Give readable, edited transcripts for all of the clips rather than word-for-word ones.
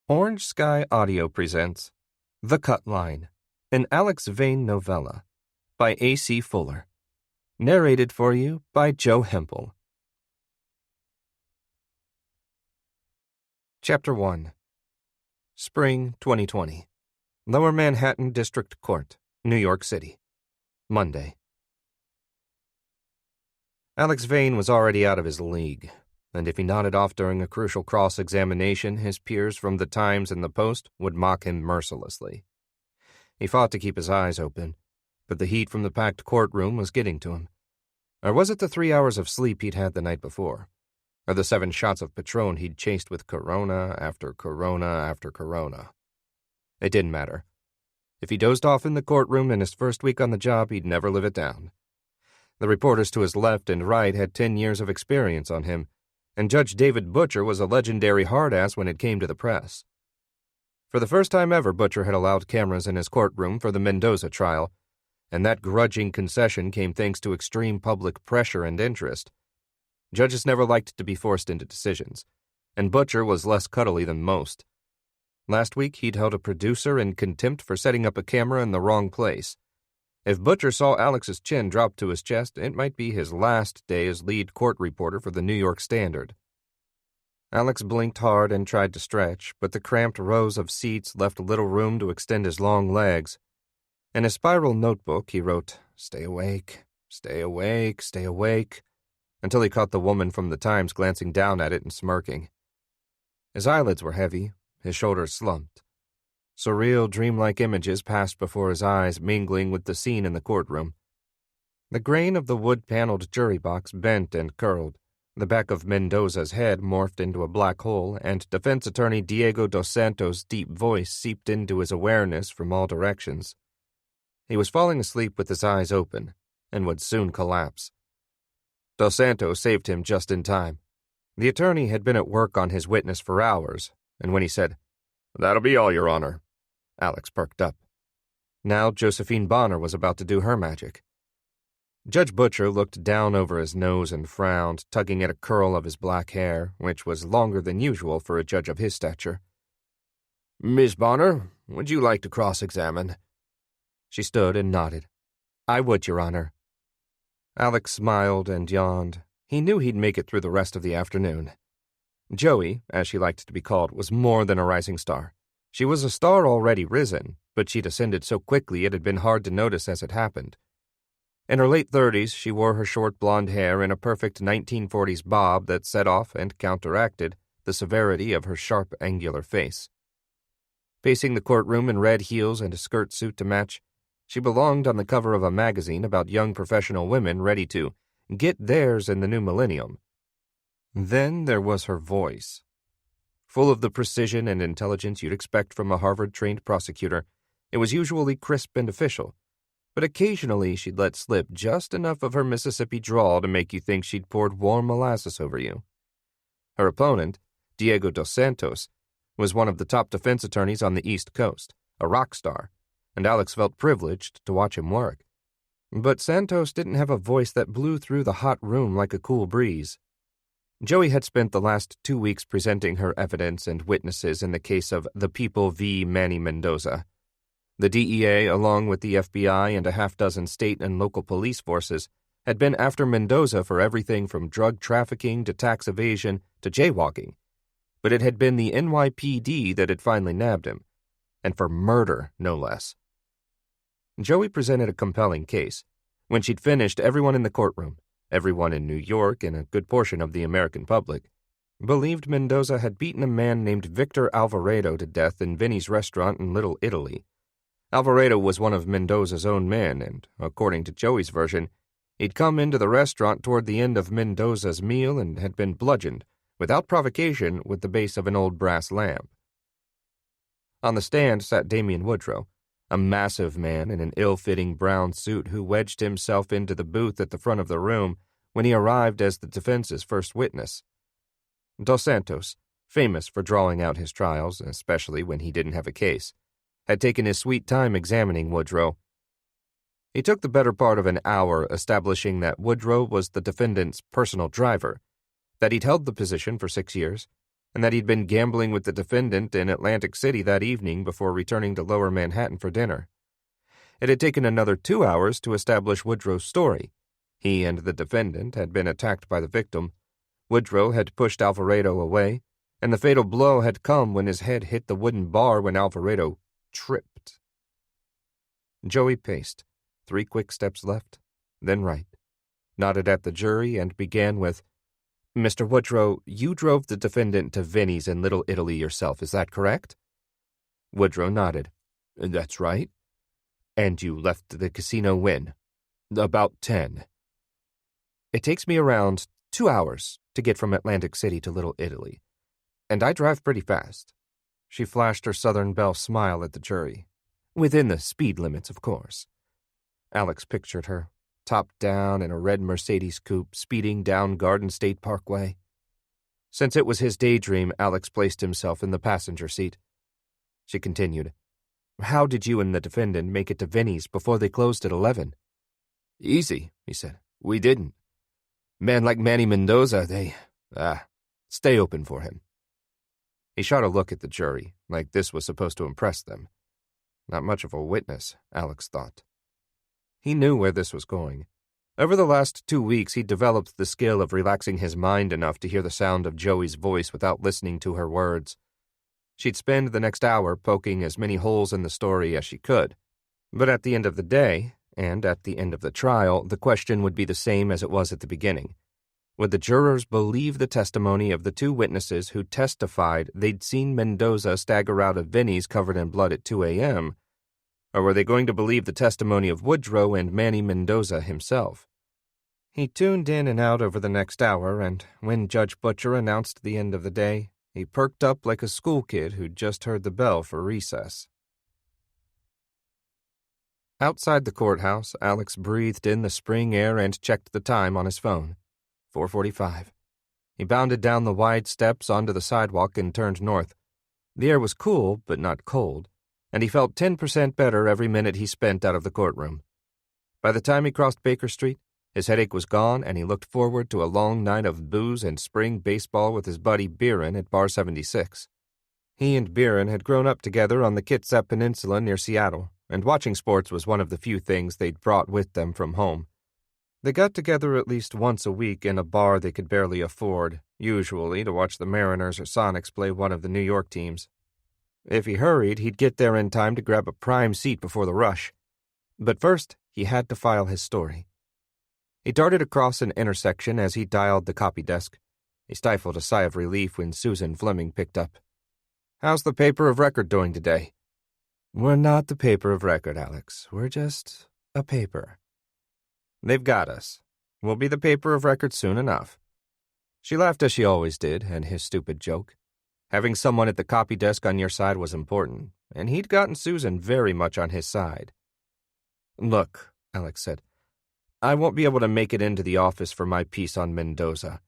Orange Sky Audio presents The Cutline, an Alex Vane novella by A.C. Fuller. Narrated for you by Joe Hempel. Chapter 1. Spring 2020. Lower Manhattan District Court, New York City. Monday. Alex Vane was already out of his league, and if he nodded off during a crucial cross-examination, his peers from the Times and the Post would mock him mercilessly. He fought to keep his eyes open, but the heat from the packed courtroom was getting to him. Or was it the 3 hours of sleep he'd had the night before? Or the 7 shots of Patron he'd chased with Corona after Corona after Corona? It didn't matter. If he dozed off in the courtroom in his first week on the job, he'd never live it down. The reporters to his left and right had 10 years of experience on him, and Judge David Butcher was a legendary hard-ass when it came to the press. For the first time ever, Butcher had allowed cameras in his courtroom for the Mendoza trial, and that grudging concession came thanks to extreme public pressure and interest. Judges never liked to be forced into decisions, and Butcher was less cuddly than most. Last week, he'd held a producer in contempt for setting up a camera in the wrong place. If Butcher saw Alex's chin drop to his chest, it might be his last day as lead court reporter for the New York Standard. Alex blinked hard and tried to stretch, but the cramped rows of seats left little room to extend his long legs. In a spiral notebook, he wrote, "Stay awake, stay awake, stay awake," until he caught the woman from the Times glancing down at it and smirking. His eyelids were heavy, his shoulders slumped. Surreal, dreamlike images passed before his eyes, mingling with the scene in the courtroom. The grain of the wood-paneled jury box bent and curled. The back of Mendoza's head morphed into a black hole, and defense attorney Diego dos Santos' deep voice seeped into his awareness from all directions. He was falling asleep with his eyes open, and would soon collapse. Dos Santos saved him just in time. The attorney had been at work on his witness for hours, and when he said, "That'll be all, Your Honor," Alex perked up. Now Josephine Bonner was about to do her magic. Judge Butcher looked down over his nose and frowned, tugging at a curl of his black hair, which was longer than usual for a judge of his stature. "Miss Bonner, would you like to cross-examine?" She stood and nodded. "I would, Your Honor." Alex smiled and yawned. He knew he'd make it through the rest of the afternoon. Joey, as she liked to be called, was more than a rising star. She was a star already risen, but she'd ascended so quickly it had been hard to notice as it happened. In her late 30s, she wore her short blonde hair in a perfect 1940s bob that set off and counteracted the severity of her sharp, angular face. Pacing the courtroom in red heels and a skirt suit to match, she belonged on the cover of a magazine about young professional women ready to get theirs in the new millennium. Then there was her voice. Full of the precision and intelligence you'd expect from a Harvard-trained prosecutor, it was usually crisp and official, but occasionally she'd let slip just enough of her Mississippi drawl to make you think she'd poured warm molasses over you. Her opponent, Diego dos Santos, was one of the top defense attorneys on the East Coast, a rock star, and Alex felt privileged to watch him work. But Santos didn't have a voice that blew through the hot room like a cool breeze. Joey had spent the last 2 weeks presenting her evidence and witnesses in the case of the People v. Manny Mendoza. The DEA, along with the FBI and a half-dozen state and local police forces, had been after Mendoza for everything from drug trafficking to tax evasion to jaywalking. But it had been the NYPD that had finally nabbed him, and for murder, no less. Joey presented a compelling case. When she'd finished, everyone in the courtroom, everyone in New York and a good portion of the American public, believed Mendoza had beaten a man named Victor Alvarado to death in Vinny's restaurant in Little Italy. Alvarado was one of Mendoza's own men, and, according to Joey's version, he'd come into the restaurant toward the end of Mendoza's meal and had been bludgeoned, without provocation, with the base of an old brass lamp. On the stand sat Damian Woodrow, a massive man in an ill-fitting brown suit who wedged himself into the booth at the front of the room when he arrived as the defense's first witness. Dos Santos, famous for drawing out his trials, especially when he didn't have a case, had taken his sweet time examining Woodrow. He took the better part of an hour establishing that Woodrow was the defendant's personal driver, that he'd held the position for 6 years, and that he'd been gambling with the defendant in Atlantic City that evening before returning to Lower Manhattan for dinner. It had taken another 2 hours to establish Woodrow's story. He and the defendant had been attacked by the victim. Woodrow had pushed Alvarado away, and the fatal blow had come when his head hit the wooden bar when Alvarado tripped. Joey paced, 3 quick steps left, then right, nodded at the jury, and began with, "Mr. Woodrow, you drove the defendant to Vinny's in Little Italy yourself, is that correct?" Woodrow nodded. "That's right." "And you left the casino when?" "About 10. It takes me around 2 hours to get from Atlantic City to Little Italy, and I drive pretty fast." She flashed her Southern Belle smile at the jury. "Within the speed limits, of course." Alex pictured her, top down in a red Mercedes coupe, speeding down Garden State Parkway. Since it was his daydream, Alex placed himself in the passenger seat. She continued, "How did you and the defendant make it to Vinny's before they closed at 11? "Easy," he said. "We didn't. Man like Manny Mendoza, they, stay open for him." He shot a look at the jury, like this was supposed to impress them. Not much of a witness, Alex thought. He knew where this was going. Over the last 2 weeks, he'd developed the skill of relaxing his mind enough to hear the sound of Joey's voice without listening to her words. She'd spend the next hour poking as many holes in the story as she could. But at the end of the day, and at the end of the trial, the question would be the same as it was at the beginning. Would the jurors believe the testimony of the 2 witnesses who testified they'd seen Mendoza stagger out of Vinny's covered in blood at 2 a.m., or were they going to believe the testimony of Woodrow and Manny Mendoza himself? He tuned in and out over the next hour, and when Judge Butcher announced the end of the day, he perked up like a school kid who'd just heard the bell for recess. Outside the courthouse, Alex breathed in the spring air and checked the time on his phone. 4:45. He bounded down the wide steps onto the sidewalk and turned north. The air was cool, but not cold, and he felt 10% better every minute he spent out of the courtroom. By the time he crossed Baker Street, his headache was gone, and he looked forward to a long night of booze and spring baseball with his buddy Biren at Bar 76. He and Biren had grown up together on the Kitsap Peninsula near Seattle, and watching sports was one of the few things they'd brought with them from home. They got together at least once a week in a bar they could barely afford, usually to watch the Mariners or Sonics play one of the New York teams. If he hurried, he'd get there in time to grab a prime seat before the rush. But first, he had to file his story. He darted across an intersection as he dialed the copy desk. He stifled a sigh of relief when Susan Fleming picked up. "How's the paper of record doing today?" "We're not the paper of record, Alex. We're just a paper." "They've got us. We'll be the paper of record soon enough." She laughed as she always did at his stupid joke. Having someone at the copy desk on your side was important, and he'd gotten Susan very much on his side. "Look," Alex said, "I won't be able to make it into the office for my piece on Mendoza.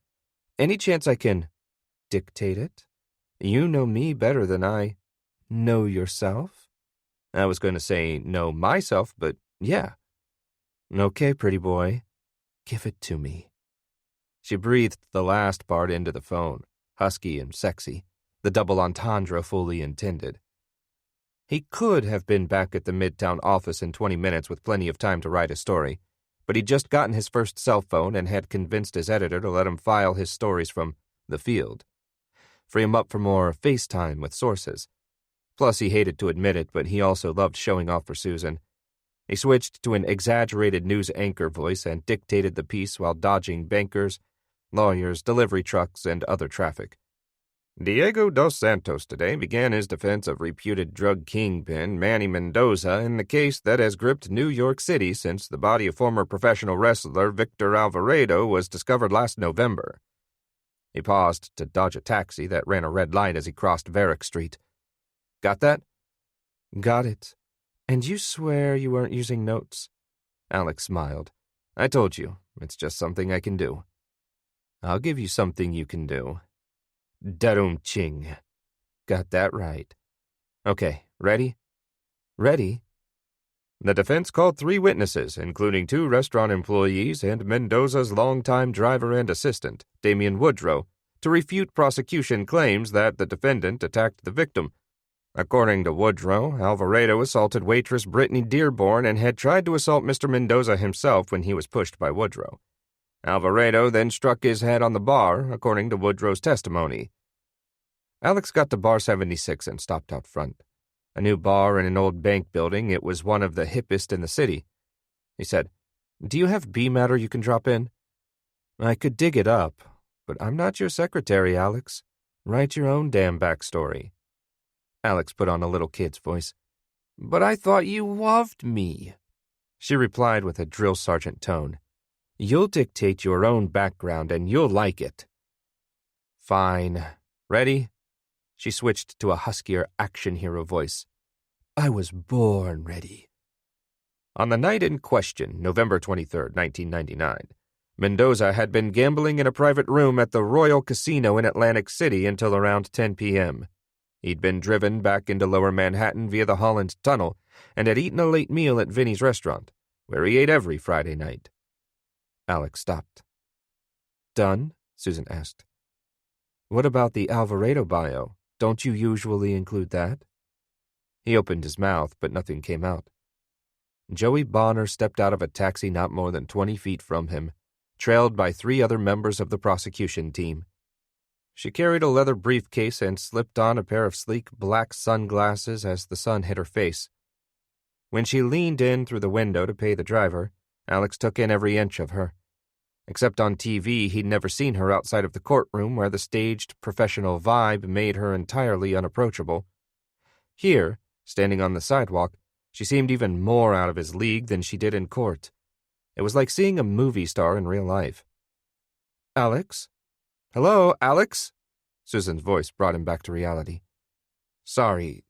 Any chance I can dictate it? You know me better than I know yourself." I was going to say know myself, but yeah. "Okay, pretty boy. Give it to me." She breathed the last part into the phone, husky and sexy, the double entendre fully intended. He could have been back at the Midtown office in 20 minutes with plenty of time to write a story, but he'd just gotten his first cell phone and had convinced his editor to let him file his stories from the field. Free him up for more FaceTime with sources. Plus, he hated to admit it, but he also loved showing off for Susan. He switched to an exaggerated news anchor voice and dictated the piece while dodging bankers, lawyers, delivery trucks, and other traffic. Diego Dos Santos today began his defense of reputed drug kingpin Manny Mendoza in the case that has gripped New York City since the body of former professional wrestler Victor Alvarado was discovered last November. He paused to dodge a taxi that ran a red light as he crossed Varick Street. "Got that?" "Got it. And you swear you weren't using notes?" Alex smiled. "I told you, it's just something I can do." "I'll give you something you can do." "Darum ching." "Got that right." "Okay, ready?" "Ready." The defense called 3 witnesses, including 2 restaurant employees and Mendoza's longtime driver and assistant, Damian Woodrow, to refute prosecution claims that the defendant attacked the victim. According to Woodrow, Alvarado assaulted waitress Brittany Dearborn and had tried to assault Mr. Mendoza himself when he was pushed by Woodrow. Alvarado then struck his head on the bar, according to Woodrow's testimony. Alex got to Bar 76 and stopped out front. A new bar in an old bank building, it was one of the hippest in the city. He said, "Do you have B-matter you can drop in?" "I could dig it up, but I'm not your secretary, Alex. Write your own damn backstory." Alex put on a little kid's voice. "But I thought you loved me." She replied with a drill sergeant tone. "You'll dictate your own background and you'll like it." "Fine. Ready?" She switched to a huskier action hero voice. "I was born ready." On the night in question, November 23rd, 1999, Mendoza had been gambling in a private room at the Royal Casino in Atlantic City until around 10 p.m. He'd been driven back into Lower Manhattan via the Holland Tunnel and had eaten a late meal at Vinny's restaurant, where he ate every Friday night. Alex stopped. "Done?" Susan asked. "What about the Alvarado bio? Don't you usually include that?" He opened his mouth, but nothing came out. Joey Bonner stepped out of a taxi not more than 20 feet from him, trailed by 3 other members of the prosecution team. She carried a leather briefcase and slipped on a pair of sleek black sunglasses as the sun hit her face. When she leaned in through the window to pay the driver, Alex took in every inch of her. Except on TV, he'd never seen her outside of the courtroom where the staged, professional vibe made her entirely unapproachable. Here, standing on the sidewalk, she seemed even more out of his league than she did in court. It was like seeing a movie star in real life. "Alex? Hello, Alex?" Susan's voice brought him back to reality. Sorry,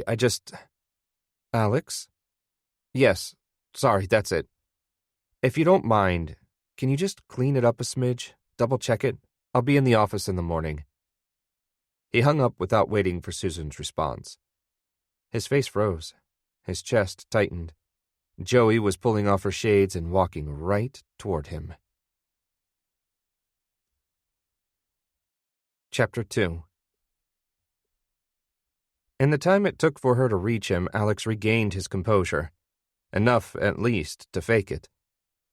I just... Alex? Yes, sorry, that's it. If you don't mind, can you just clean it up a smidge? Double-check it? I'll be in the office in the morning. He hung up without waiting for Susan's response. His face froze. His chest tightened. Joey was pulling off her shades and walking right toward him. Chapter 2. In the time it took for her to reach him, Alex regained his composure. Enough, at least, to fake it.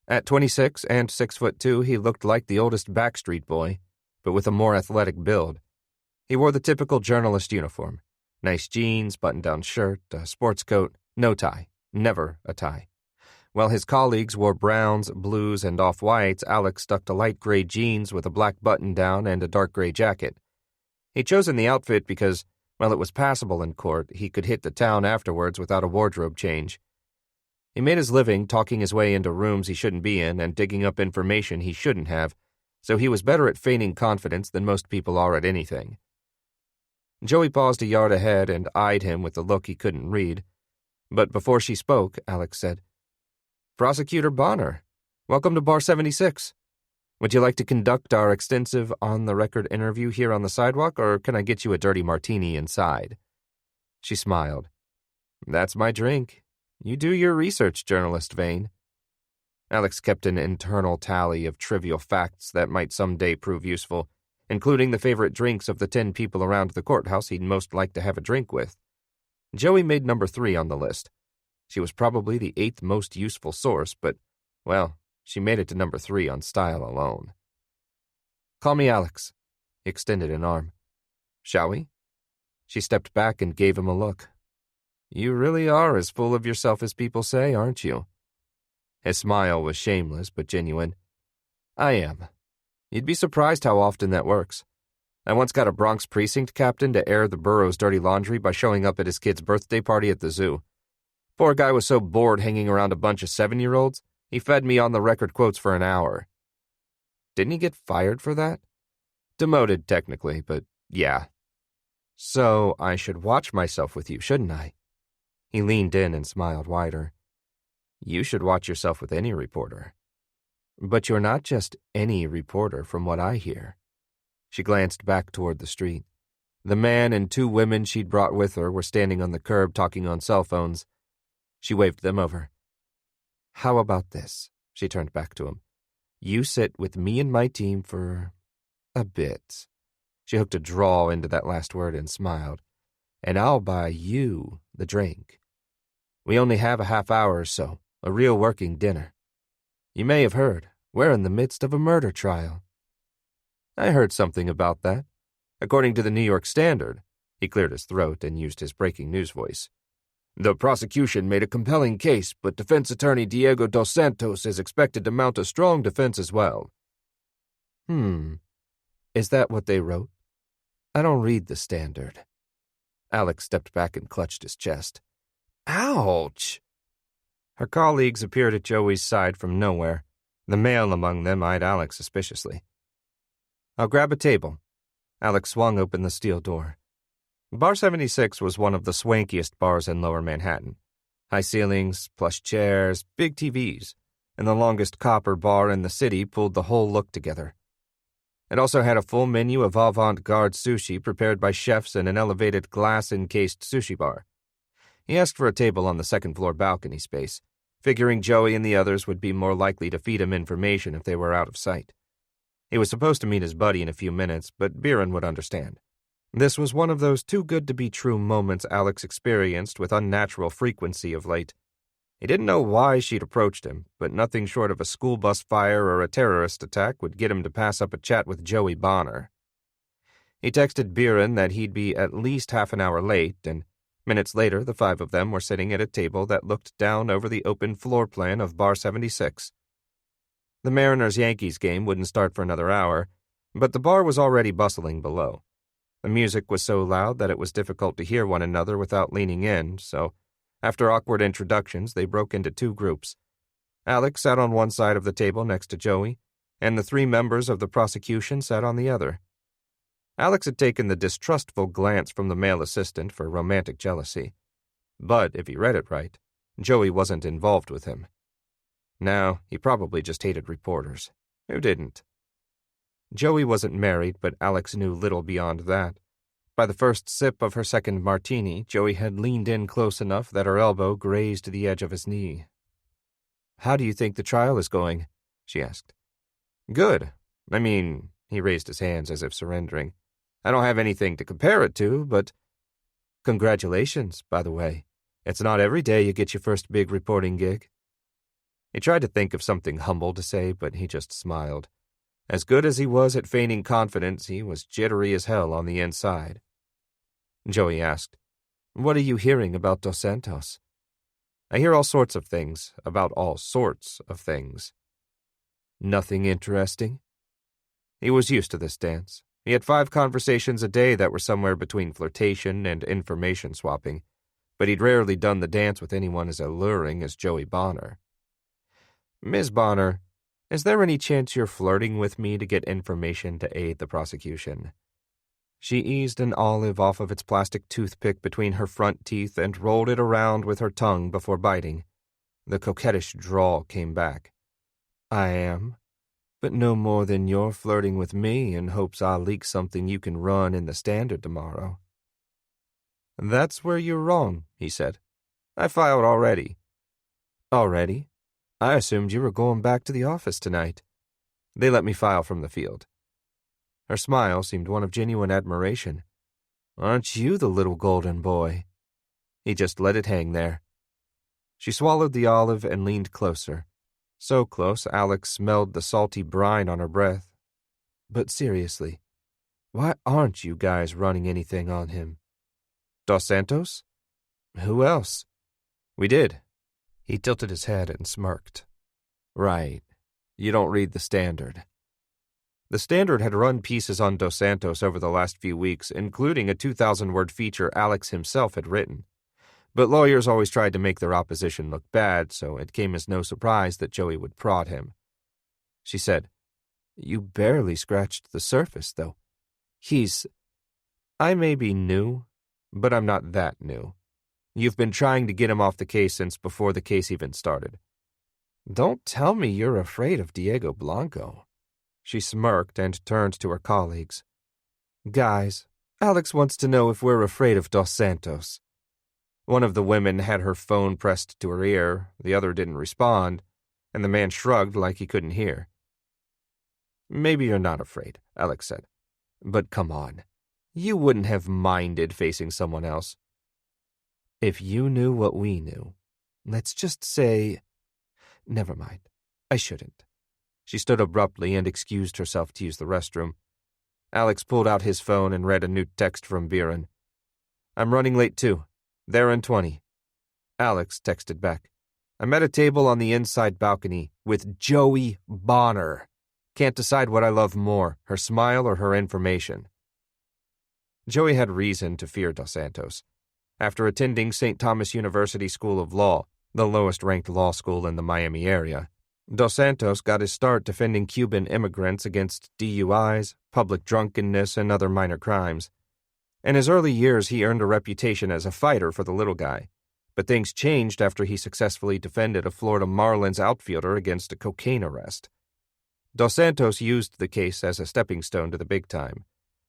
At 26 and 6'2", he looked like the oldest Backstreet Boy, but with a more athletic build. He wore the typical journalist uniform. Nice jeans, button-down shirt, a sports coat, no tie, never a tie. While his colleagues wore browns, blues, and off-whites, Alex stuck to light gray jeans with a black button-down and a dark gray jacket. He'd chosen the outfit because, while it was passable in court, he could hit the town afterwards without a wardrobe change. He made his living talking his way into rooms he shouldn't be in and digging up information he shouldn't have, so he was better at feigning confidence than most people are at anything. Joey paused a yard ahead and eyed him with a look he couldn't read. But before she spoke, Alex said, "Prosecutor Bonner, welcome to Bar 76. Would you like to conduct our extensive on-the-record interview here on the sidewalk, or can I get you a dirty martini inside?" She smiled. "That's my drink. You do your research, journalist Vane." Alex kept an internal tally of trivial facts that might someday prove useful, including the favorite drinks of the 10 people around the courthouse he'd most like to have a drink with. Joey made number 3 on the list. She was probably the 8th most useful source, but, well, she made it to number 3 on style alone. "Call me Alex." He extended an arm. "Shall we?" She stepped back and gave him a look. "You really are as full of yourself as people say, aren't you?" His smile was shameless but genuine. "I am. You'd be surprised how often that works. I once got a Bronx precinct captain to air the borough's dirty laundry by showing up at his kid's birthday party at the zoo. Poor guy was so bored hanging around a bunch of 7-year-olds, he fed me on-the-record quotes for an hour. Didn't he get fired for that? Demoted, technically, but yeah. So I should watch myself with you, shouldn't I? He leaned in and smiled wider. You should watch yourself with any reporter. But you're not just any reporter, from what I hear. She glanced back toward the street. The man and 2 women she'd brought with her were standing on the curb talking on cell phones. She waved them over. How about this? She turned back to him. You sit with me and my team for A bit. She hooked a drawl into that last word and smiled. And I'll buy you the drink. We only have a half hour or so, a real working dinner. You may have heard, we're in the midst of a murder trial. I heard something about that. According to the New York Standard, he cleared his throat and used his breaking news voice. The prosecution made a compelling case, but defense attorney Diego dos Santos is expected to mount a strong defense as well. Is that what they wrote? I don't read the Standard. Alex stepped back and clutched his chest. Ouch! Her colleagues appeared at Joey's side from nowhere. The male among them eyed Alex suspiciously. I'll grab a table. Alex swung open the steel door. Bar 76 was one of the swankiest bars in Lower Manhattan. High ceilings, plush chairs, big TVs, and the longest copper bar in the city pulled the whole look together. It also had a full menu of avant-garde sushi prepared by chefs in an elevated glass-encased sushi bar. He asked for a table on the second-floor balcony space, figuring Joey and the others would be more likely to feed him information if they were out of sight. He was supposed to meet his buddy in a few minutes, but Biren would understand. This was one of those too-good-to-be-true moments Alex experienced with unnatural frequency of late. He didn't know why she'd approached him, but nothing short of a school bus fire or a terrorist attack would get him to pass up a chat with Joey Bonner. He texted Biren that he'd be at least half an hour late, and minutes later the five of them were sitting at a table that looked down over the open floor plan of Bar 76. The Mariners-Yankees game wouldn't start for another hour, but the bar was already bustling below. The music was so loud that it was difficult to hear one another without leaning in, so after awkward introductions, they broke into two groups. Alex sat on one side of the table next to Joey, and the three members of the prosecution sat on the other. Alex had taken the distrustful glance from the male assistant for romantic jealousy. But, if he read it right, Joey wasn't involved with him. Now, he probably just hated reporters. Who didn't? Joey wasn't married, but Alex knew little beyond that. By the first sip of her second martini, Joey had leaned in close enough that her elbow grazed the edge of his knee. How do you think the trial is going? She asked. Good. He raised his hands as if surrendering. I don't have anything to compare it to, but... Congratulations, by the way. It's not every day you get your first big reporting gig. He tried to think of something humble to say, but he just smiled. As good as he was at feigning confidence, he was jittery as hell on the inside. Joey asked, What are you hearing about Dos Santos? I hear all sorts of things, about all sorts of things. Nothing interesting? He was used to this dance. He had 5 conversations a day that were somewhere between flirtation and information swapping, but he'd rarely done the dance with anyone as alluring as Joey Bonner. Ms. Bonner, is there any chance you're flirting with me to get information to aid the prosecution? She eased an olive off of its plastic toothpick between her front teeth and rolled it around with her tongue before biting. The coquettish drawl came back. I am, but no more than you're flirting with me in hopes I'll leak something you can run in the Standard tomorrow. That's where you're wrong, he said. I filed already. Already? I assumed you were going back to the office tonight. They let me file from the field. Her smile seemed one of genuine admiration. Aren't you the little golden boy? He just let it hang there. She swallowed the olive and leaned closer. So close, Alex smelled the salty brine on her breath. But seriously, why aren't you guys running anything on him? Dos Santos? Who else? We did. He tilted his head and smirked. Right. You don't read the Standard. The Standard had run pieces on Dos Santos over the last few weeks, including a 2,000-word feature Alex himself had written. But lawyers always tried to make their opposition look bad, so it came as no surprise that Joey would prod him. She said, You barely scratched the surface, though. I may be new, but I'm not that new. You've been trying to get him off the case since before the case even started. Don't tell me you're afraid of Diego Blanco. She smirked and turned to her colleagues. Guys, Alex wants to know if we're afraid of Dos Santos. One of the women had her phone pressed to her ear, the other didn't respond, and the man shrugged like he couldn't hear. Maybe you're not afraid, Alex said. But come on, you wouldn't have minded facing someone else. If you knew what we knew, let's just say... Never mind, I shouldn't. She stood abruptly and excused herself to use the restroom. Alex pulled out his phone and read a new text from Biren. I'm running late too. There in 20. Alex texted back. I'm at a table on the inside balcony with Joey Bonner. Can't decide what I love more, her smile or her information. Joey had reason to fear Dos Santos. After attending St. Thomas University School of Law, the lowest-ranked law school in the Miami area, Dos Santos got his start defending Cuban immigrants against DUIs, public drunkenness, and other minor crimes. In his early years, he earned a reputation as a fighter for the little guy, but things changed after he successfully defended a Florida Marlins outfielder against a cocaine arrest. Dos Santos used the case as a stepping stone to the big time.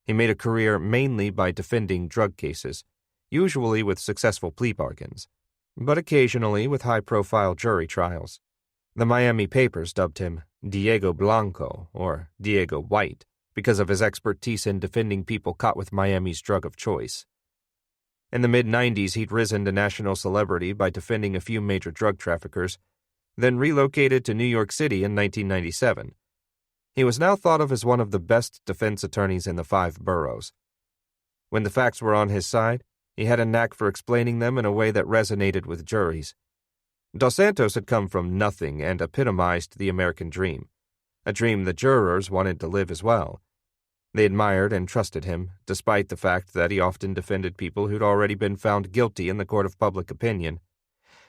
He made a career mainly by defending drug cases, usually with successful plea bargains, but occasionally with high-profile jury trials. The Miami papers dubbed him Diego Blanco, or Diego White, because of his expertise in defending people caught with Miami's drug of choice. In the mid-90s, he'd risen to national celebrity by defending a few major drug traffickers, then relocated to New York City in 1997. He was now thought of as one of the best defense attorneys in the 5 boroughs. When the facts were on his side, he had a knack for explaining them in a way that resonated with juries. Dos Santos had come from nothing and epitomized the American dream, a dream the jurors wanted to live as well. They admired and trusted him, despite the fact that he often defended people who'd already been found guilty in the court of public opinion.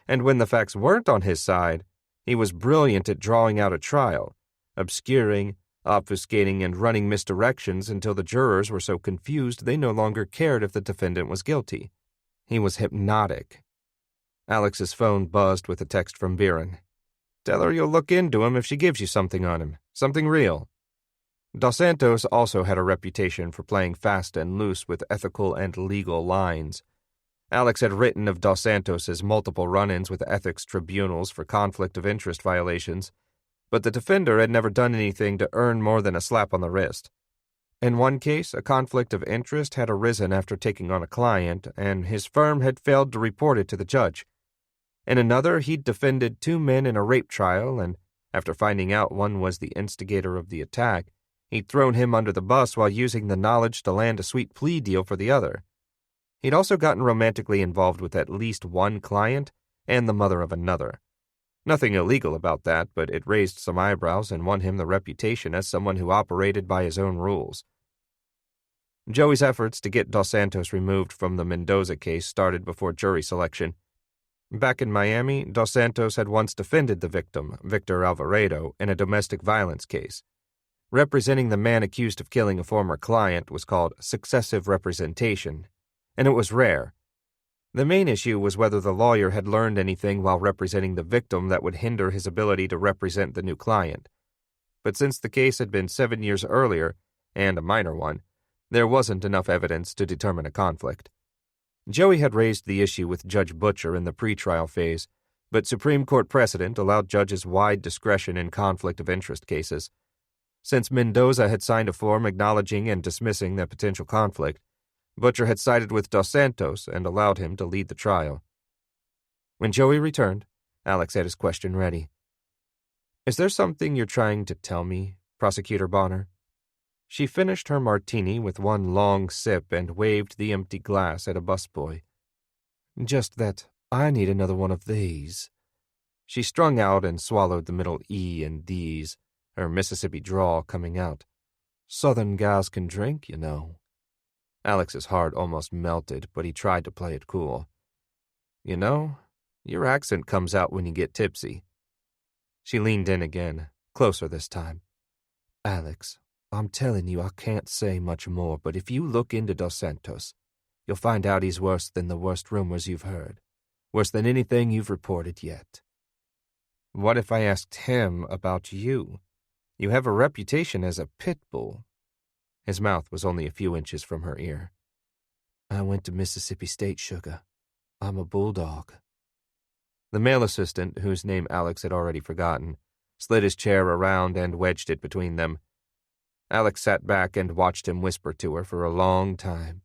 And when the facts weren't on his side, he was brilliant at drawing out a trial, obscuring, obfuscating, and running misdirections until the jurors were so confused they no longer cared if the defendant was guilty. He was hypnotic. Alex's phone buzzed with a text from Biren. Tell her you'll look into him if she gives you something on him, something real. Dos Santos also had a reputation for playing fast and loose with ethical and legal lines. Alex had written of Dos Santos's multiple run-ins with ethics tribunals for conflict of interest violations, but the defender had never done anything to earn more than a slap on the wrist. In one case, a conflict of interest had arisen after taking on a client, and his firm had failed to report it to the judge. In another, he'd defended 2 men in a rape trial, and after finding out one was the instigator of the attack, he'd thrown him under the bus while using the knowledge to land a sweet plea deal for the other. He'd also gotten romantically involved with at least one client and the mother of another. Nothing illegal about that, but it raised some eyebrows and won him the reputation as someone who operated by his own rules. Joey's efforts to get Dos Santos removed from the Mendoza case started before jury selection. Back in Miami, Dos Santos had once defended the victim, Victor Alvarado, in a domestic violence case. Representing the man accused of killing a former client was called successive representation, and it was rare. The main issue was whether the lawyer had learned anything while representing the victim that would hinder his ability to represent the new client. But since the case had been 7 years earlier, and a minor one, there wasn't enough evidence to determine a conflict. Joey had raised the issue with Judge Butcher in the pretrial phase, but Supreme Court precedent allowed judges wide discretion in conflict of interest cases. Since Mendoza had signed a form acknowledging and dismissing the potential conflict, Butcher had sided with Dos Santos and allowed him to lead the trial. When Joey returned, Alex had his question ready. Is there something you're trying to tell me, Prosecutor Bonner? She finished her martini with one long sip and waved the empty glass at a busboy. Just that I need another one of these. She strung out and swallowed the middle E and D's, her Mississippi drawl coming out. Southern gals can drink, you know. Alex's heart almost melted, but he tried to play it cool. You know, your accent comes out when you get tipsy. She leaned in again, closer this time. Alex, I'm telling you I can't say much more, but if you look into Dos Santos, you'll find out he's worse than the worst rumors you've heard, worse than anything you've reported yet. What if I asked him about you? You have a reputation as a pit bull. His mouth was only a few inches from her ear. I went to Mississippi State, sugar. I'm a bulldog. The male assistant, whose name Alex had already forgotten, slid his chair around and wedged it between them. Alex sat back and watched him whisper to her for a long time.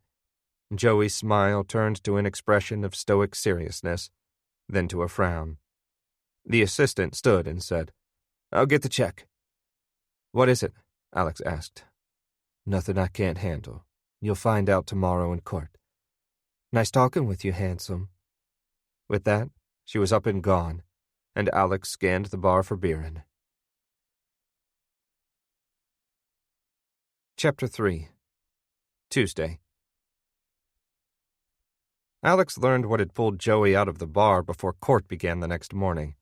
Joey's smile turned to an expression of stoic seriousness, then to a frown. The assistant stood and said, "I'll get the check." "What is it?" Alex asked. "Nothing I can't handle. You'll find out tomorrow in court." "Nice talking with you, handsome." With that, she was up and gone, and Alex scanned the bar for Biren. Chapter 3. Tuesday. Alex learned what had pulled Joey out of the bar before court began the next morning.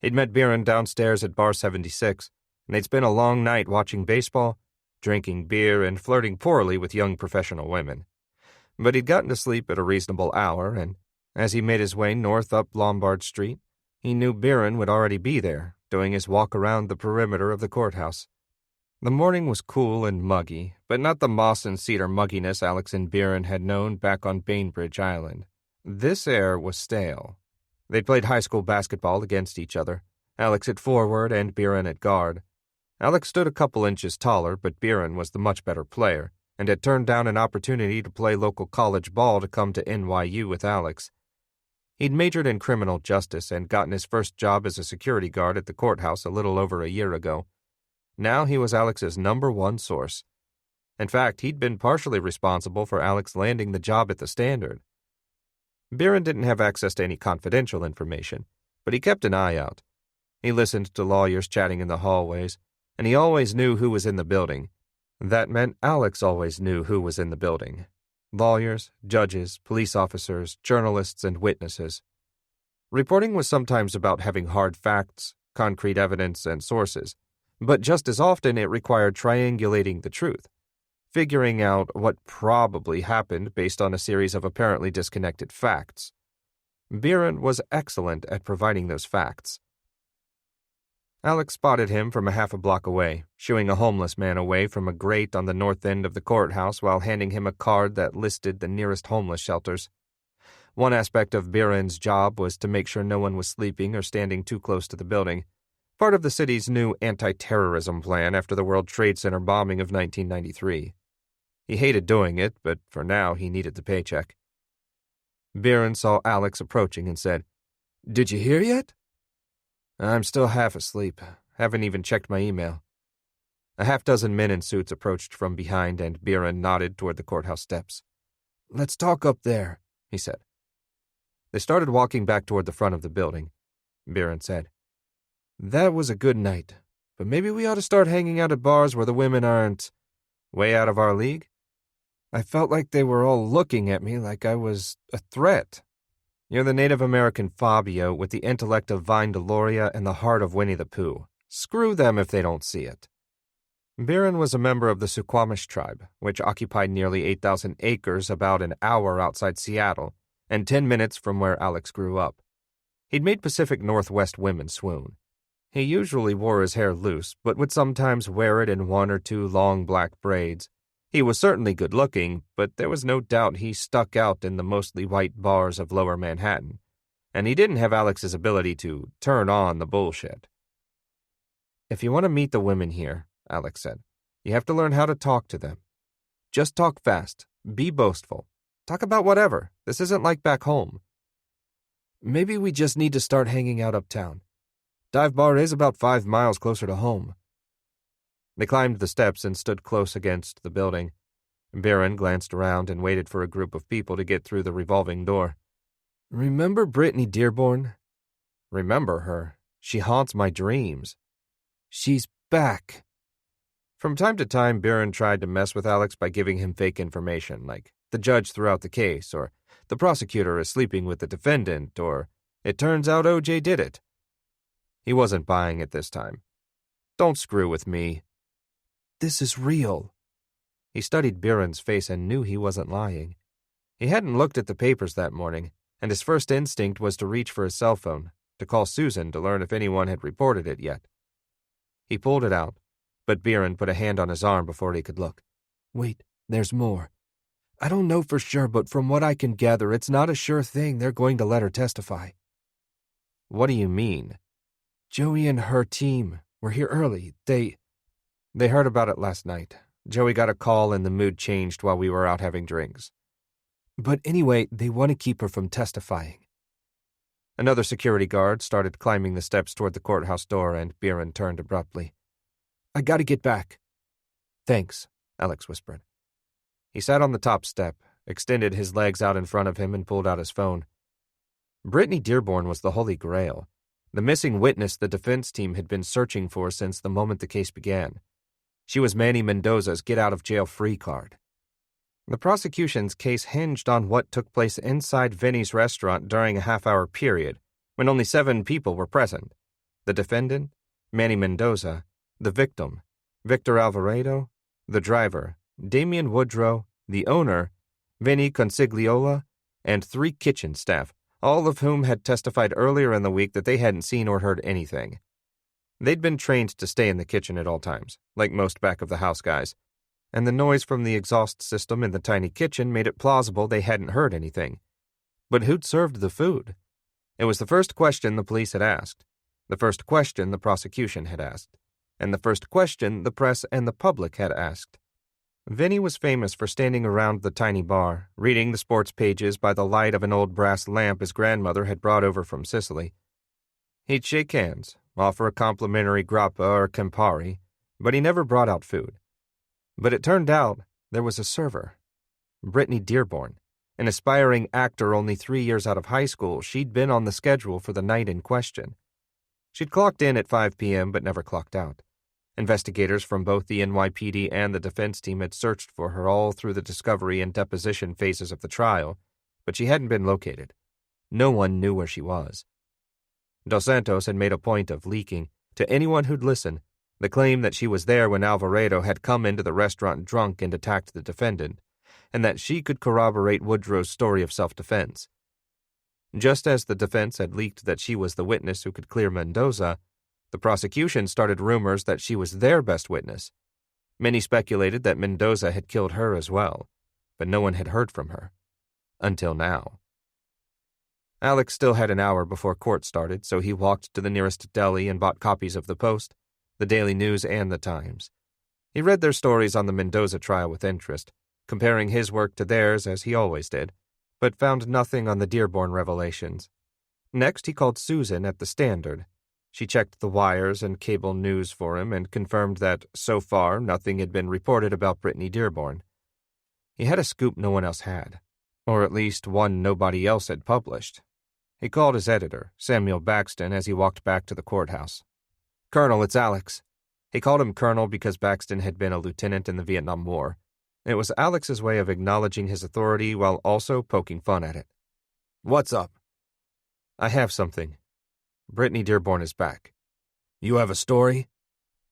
He'd met Biren downstairs at Bar 76, and they'd spent a long night watching baseball, drinking beer, and flirting poorly with young professional women. But he'd gotten to sleep at a reasonable hour, and as he made his way north up Lombard Street, he knew Biren would already be there, doing his walk around the perimeter of the courthouse. The morning was cool and muggy, but not the moss and cedar mugginess Alex and Biren had known back on Bainbridge Island. This air was stale. They'd played high school basketball against each other, Alex at forward and Biren at guard. Alex stood a couple inches taller, but Biren was the much better player, and had turned down an opportunity to play local college ball to come to NYU with Alex. He'd majored in criminal justice and gotten his first job as a security guard at the courthouse a little over a year ago. Now he was Alex's #1 source. In fact, he'd been partially responsible for Alex landing the job at the Standard. Biren didn't have access to any confidential information, but he kept an eye out. He listened to lawyers chatting in the hallways, and he always knew who was in the building. That meant Alex always knew who was in the building. Lawyers, judges, police officers, journalists, and witnesses. Reporting was sometimes about having hard facts, concrete evidence, and sources, but just as often it required triangulating the truth, figuring out what probably happened based on a series of apparently disconnected facts. Biren was excellent at providing those facts. Alex spotted him from a half a block away, shooing a homeless man away from a grate on the north end of the courthouse while handing him a card that listed the nearest homeless shelters. One aspect of Biren's job was to make sure no one was sleeping or standing too close to the building, part of the city's new anti-terrorism plan after the World Trade Center bombing of 1993. He hated doing it, but for now he needed the paycheck. Biren saw Alex approaching and said, "Did you hear yet?" "I'm still half asleep. Haven't even checked my email." A half-dozen men in suits approached from behind, and Biren nodded toward the courthouse steps. "Let's talk up there," he said. They started walking back toward the front of the building. Biren said, "That was a good night, but maybe we ought to start hanging out at bars where the women aren't way out of our league. I felt like they were all looking at me like I was a threat. You're the Native American Fabio with the intellect of Vine Deloria and the heart of Winnie the Pooh. Screw them if they don't see it." Biren was a member of the Suquamish tribe, which occupied nearly 8,000 acres about an hour outside Seattle and 10 minutes from where Alex grew up. He'd made Pacific Northwest women swoon. He usually wore his hair loose, but would sometimes wear it in 1 or 2 long black braids. He was certainly good-looking, but there was no doubt he stuck out in the mostly white bars of lower Manhattan, and he didn't have Alex's ability to turn on the bullshit. "If you want to meet the women here," Alex said, "you have to learn how to talk to them. Just talk fast, be boastful, talk about whatever. This isn't like back home." "Maybe we just need to start hanging out uptown. Dive Bar is about 5 miles closer to home." They climbed the steps and stood close against the building. Biren glanced around and waited for a group of people to get through the revolving door. "Remember Brittany Dearborn?" "Remember her? She haunts my dreams." "She's back." From time to time, Biren tried to mess with Alex by giving him fake information, like the judge threw out the case, or the prosecutor is sleeping with the defendant, or it turns out OJ did it. He wasn't buying it this time. "Don't screw with me." "This is real." He studied Biren's face and knew he wasn't lying. He hadn't looked at the papers that morning, and his first instinct was to reach for his cell phone, to call Susan to learn if anyone had reported it yet. He pulled it out, but Biren put a hand on his arm before he could look. "Wait, there's more. I don't know for sure, but from what I can gather, it's not a sure thing they're going to let her testify." "What do you mean?" "Joey and her team were here early. They They heard about it last night. Joey got a call and the mood changed while we were out having drinks. But anyway, they want to keep her from testifying. Another security guard started climbing the steps toward the courthouse door, and Biren turned abruptly. I gotta get back. Thanks, Alex whispered. He sat on the top step, extended his legs out in front of him, and pulled out his phone. Brittany Dearborn was the Holy Grail, the missing witness the defense team had been searching for since the moment the case began. She was Manny Mendoza's get-out-of-jail-free card. The prosecution's case hinged on what took place inside Vinny's restaurant during a half-hour period, when only 7 people were present. The defendant, Manny Mendoza, the victim, Victor Alvarado, the driver, Damian Woodrow, the owner, Vinny Consigliola, and 3 kitchen staff, all of whom had testified earlier in the week that they hadn't seen or heard anything. They'd been trained to stay in the kitchen at all times, like most back-of-the-house guys, and the noise from the exhaust system in the tiny kitchen made it plausible they hadn't heard anything. But who'd served the food? It was the first question the police had asked, the first question the prosecution had asked, and the first question the press and the public had asked. Vinny was famous for standing around the tiny bar, reading the sports pages by the light of an old brass lamp his grandmother had brought over from Sicily. He'd shake hands, offer a complimentary grappa or Campari, but he never brought out food. But it turned out there was a server. Brittany Dearborn, an aspiring actor only 3 years out of high school, she'd been on the schedule for the night in question. She'd clocked in at 5 p.m. but never clocked out. Investigators from both the NYPD and the defense team had searched for her all through the discovery and deposition phases of the trial, but she hadn't been located. No one knew where she was. Dos Santos had made a point of leaking, to anyone who'd listen, the claim that she was there when Alvarado had come into the restaurant drunk and attacked the defendant, and that she could corroborate Woodrow's story of self-defense. Just as the defense had leaked that she was the witness who could clear Mendoza, the prosecution started rumors that she was their best witness. Many speculated that Mendoza had killed her as well, but no one had heard from her. Until now. Alex still had an hour before court started, so he walked to the nearest deli and bought copies of the Post, the Daily News, and the Times. He read their stories on the Mendoza trial with interest, comparing his work to theirs as he always did, but found nothing on the Dearborn revelations. Next, he called Susan at the Standard. She checked the wires and cable news for him and confirmed that, so far, nothing had been reported about Brittany Dearborn. He had a scoop no one else had, or at least one nobody else had published. He called his editor, Samuel Baxton, as he walked back to the courthouse. "Colonel, it's Alex." He called him Colonel because Baxton had been a lieutenant in the Vietnam War. It was Alex's way of acknowledging his authority while also poking fun at it. "What's up?" "I have something. Brittany Dearborn is back." "You have a story?"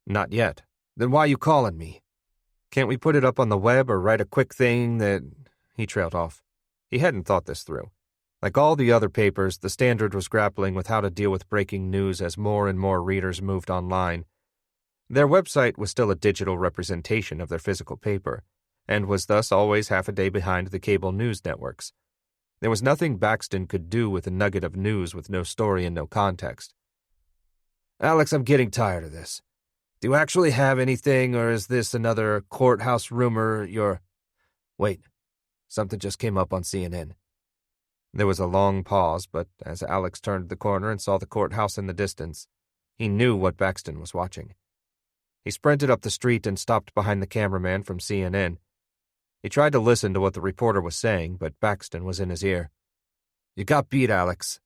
"Not yet." "Then why you calling me?" "Can't we put it up on the web or write a quick thing that—" He trailed off. He hadn't thought this through. Like all the other papers, the Standard was grappling with how to deal with breaking news as more and more readers moved online. Their website was still a digital representation of their physical paper, and was thus always half a day behind the cable news networks. There was nothing Baxton could do with a nugget of news with no story and no context. "Alex, I'm getting tired of this. Do you actually have anything, or is this another courthouse rumor Wait, something just came up on CNN. There was a long pause, but as Alex turned the corner and saw the courthouse in the distance, he knew what Baxton was watching. He sprinted up the street and stopped behind the cameraman from CNN. He tried to listen to what the reporter was saying, but Baxton was in his ear. "You got beat, Alex."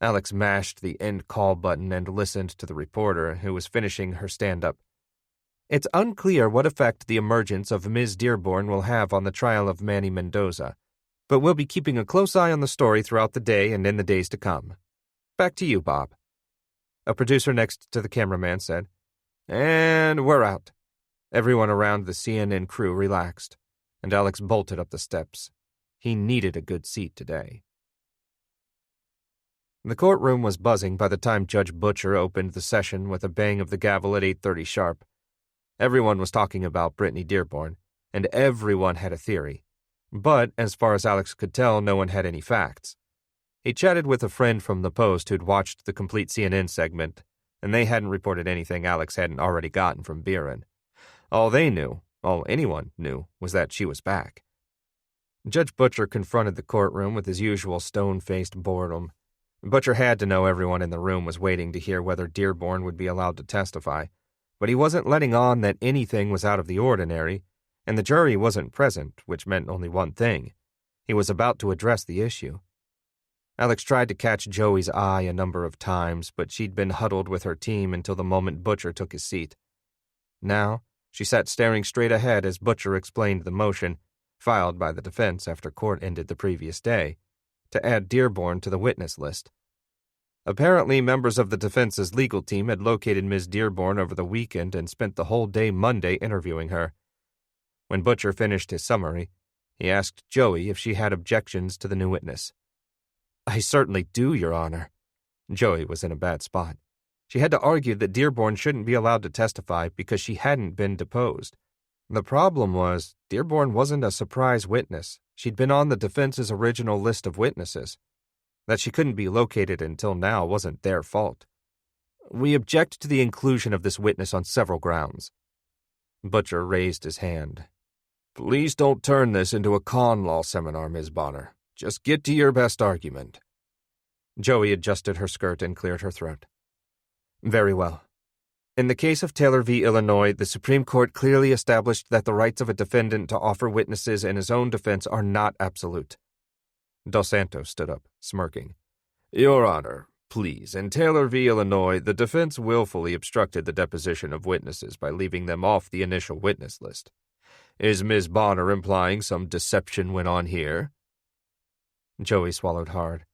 Alex mashed the end call button and listened to the reporter, who was finishing her stand-up. "It's unclear what effect the emergence of Ms. Dearborn will have on the trial of Manny Mendoza, but we'll be keeping a close eye on the story throughout the day and in the days to come. Back to you, Bob." A producer next to the cameraman said, "And we're out." Everyone around the CNN crew relaxed, and Alex bolted up the steps. He needed a good seat today. The courtroom was buzzing by the time Judge Butcher opened the session with a bang of the gavel at 8:30 sharp. Everyone was talking about Brittany Dearborn, and everyone had a theory. But, as far as Alex could tell, no one had any facts. He chatted with a friend from the Post who'd watched the complete CNN segment, and they hadn't reported anything Alex hadn't already gotten from Biren. All they knew, all anyone knew, was that she was back. Judge Butcher confronted the courtroom with his usual stone-faced boredom. Butcher had to know everyone in the room was waiting to hear whether Dearborn would be allowed to testify, but he wasn't letting on that anything was out of the ordinary, and the jury wasn't present, which meant only one thing. He was about to address the issue. Alex tried to catch Joey's eye a number of times, but she'd been huddled with her team until the moment Butcher took his seat. Now, she sat staring straight ahead as Butcher explained the motion, filed by the defense after court ended the previous day, to add Dearborn to the witness list. Apparently, members of the defense's legal team had located Ms. Dearborn over the weekend and spent the whole day Monday interviewing her. When Butcher finished his summary, he asked Joey if she had objections to the new witness. "I certainly do, Your Honor." Joey was in a bad spot. She had to argue that Dearborn shouldn't be allowed to testify because she hadn't been deposed. The problem was, Dearborn wasn't a surprise witness. She'd been on the defense's original list of witnesses. That she couldn't be located until now wasn't their fault. "We object to the inclusion of this witness on several grounds." Butcher raised his hand. "Please don't turn this into a con law seminar, Ms. Bonner. Just get to your best argument." Joey adjusted her skirt and cleared her throat. "Very well. In the case of Taylor v. Illinois, the Supreme Court clearly established that the rights of a defendant to offer witnesses in his own defense are not absolute." Dos Santos stood up, smirking. "Your Honor, please, in Taylor v. Illinois, the defense willfully obstructed the deposition of witnesses by leaving them off the initial witness list. Is Ms. Bonner implying some deception went on here?" Joey swallowed hard.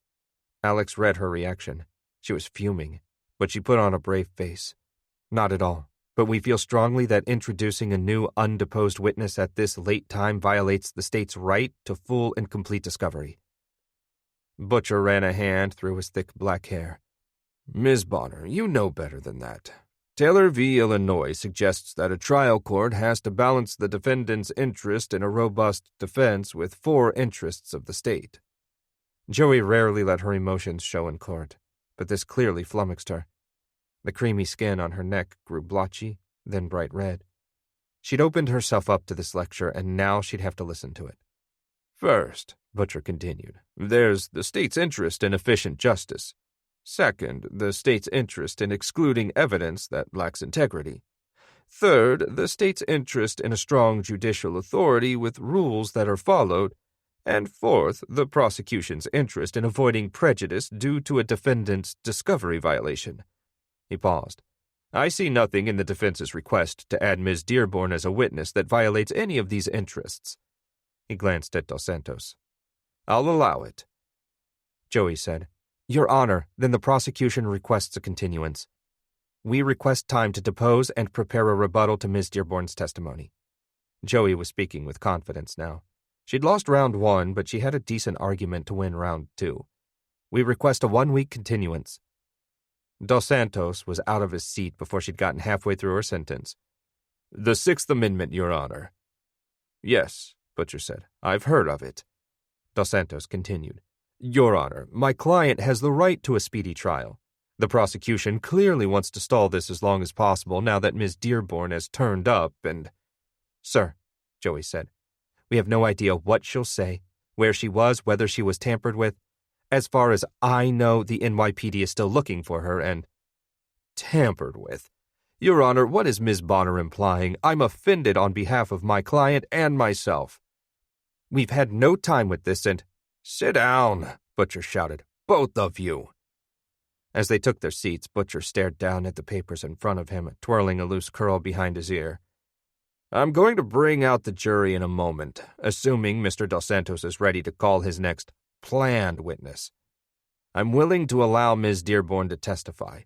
Alex read her reaction. She was fuming, but she put on a brave face. "Not at all, but we feel strongly that introducing a new undeposed witness at this late time violates the state's right to full and complete discovery." Butcher ran a hand through his thick black hair. "Ms. Bonner, you know better than that. Taylor v. Illinois suggests that a trial court has to balance the defendant's interest in a robust defense with four interests of the state." Joey rarely let her emotions show in court, but this clearly flummoxed her. The creamy skin on her neck grew blotchy, then bright red. She'd opened herself up to this lecture, and now she'd have to listen to it. "First," Butcher continued, "there's the state's interest in efficient justice. Second, the state's interest in excluding evidence that lacks integrity. Third, the state's interest in a strong judicial authority with rules that are followed. And fourth, the prosecution's interest in avoiding prejudice due to a defendant's discovery violation." He paused. "I see nothing in the defense's request to add Ms. Dearborn as a witness that violates any of these interests." He glanced at Dos Santos. "I'll allow it." Joey said, "Your Honor, then the prosecution requests a continuance. We request time to depose and prepare a rebuttal to Ms. Dearborn's testimony." Joey was speaking with confidence now. She'd lost round 1, but she had a decent argument to win round 2. "We request a 1-week continuance." Dos Santos was out of his seat before she'd gotten halfway through her sentence. "The Sixth Amendment, Your Honor." "Yes," Butcher said. "I've heard of it." Dos Santos continued. "Your Honor, my client has the right to a speedy trial. The prosecution clearly wants to stall this as long as possible now that Ms. Dearborn has turned up and—" "Sir," Joey said, "we have no idea what she'll say, where she was, whether she was tampered with. As far as I know, the NYPD is still looking for her and—" "Tampered with? Your Honor, what is Ms. Bonner implying? I'm offended on behalf of my client and myself." "We've had no time with this and—" "Sit down," Butcher shouted. "Both of you." As they took their seats, Butcher stared down at the papers in front of him, twirling a loose curl behind his ear. "I'm going to bring out the jury in a moment, assuming Mr. Dos Santos is ready to call his next planned witness. I'm willing to allow Ms. Dearborn to testify,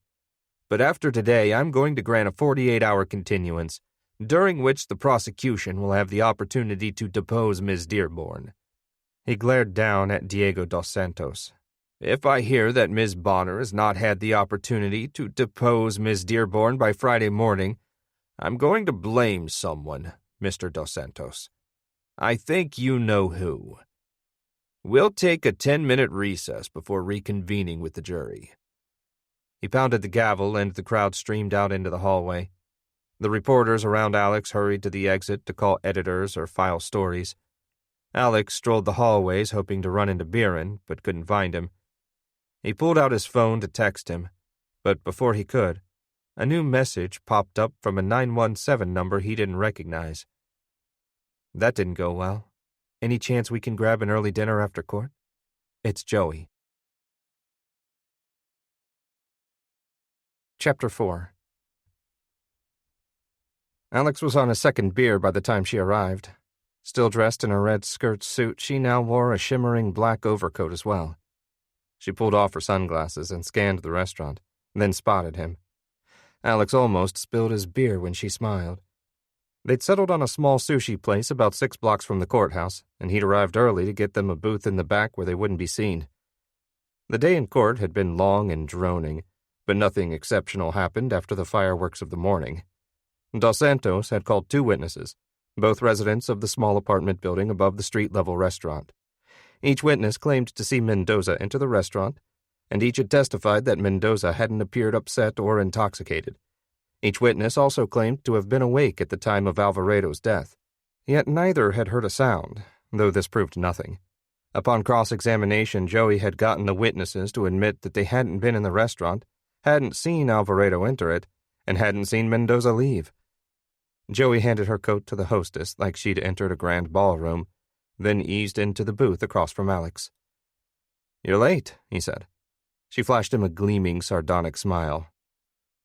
but after today I'm going to grant a 48-hour continuance, during which the prosecution will have the opportunity to depose Ms. Dearborn." He glared down at Diego Dos Santos. "If I hear that Ms. Bonner has not had the opportunity to depose Ms. Dearborn by Friday morning, I'm going to blame someone, Mr. Dos Santos. I think you know who. We'll take a 10-minute recess before reconvening with the jury." He pounded the gavel and the crowd streamed out into the hallway. The reporters around Alex hurried to the exit to call editors or file stories. Alex strolled the hallways hoping to run into Biren, but couldn't find him. He pulled out his phone to text him, but before he could, a new message popped up from a 917 number he didn't recognize. That didn't go well. Any chance we can grab an early dinner after court? It's Joey. Chapter 4. Alex was on a second beer by the time she arrived. Still dressed in her red skirt suit, she now wore a shimmering black overcoat as well. She pulled off her sunglasses and scanned the restaurant, then spotted him. Alex almost spilled his beer when she smiled. They'd settled on a small sushi place about 6 blocks from the courthouse, and he'd arrived early to get them a booth in the back where they wouldn't be seen. The day in court had been long and droning, but nothing exceptional happened after the fireworks of the morning. Dos Santos had called 2 witnesses, both residents of the small apartment building above the street-level restaurant. Each witness claimed to see Mendoza enter the restaurant, and each had testified that Mendoza hadn't appeared upset or intoxicated. Each witness also claimed to have been awake at the time of Alvaredo's death. Yet neither had heard a sound, though this proved nothing. Upon cross-examination, Joey had gotten the witnesses to admit that they hadn't been in the restaurant, hadn't seen Alvaredo enter it, and hadn't seen Mendoza leave. Joey handed her coat to the hostess like she'd entered a grand ballroom, then eased into the booth across from Alex. "You're late," he said. She flashed him a gleaming, sardonic smile.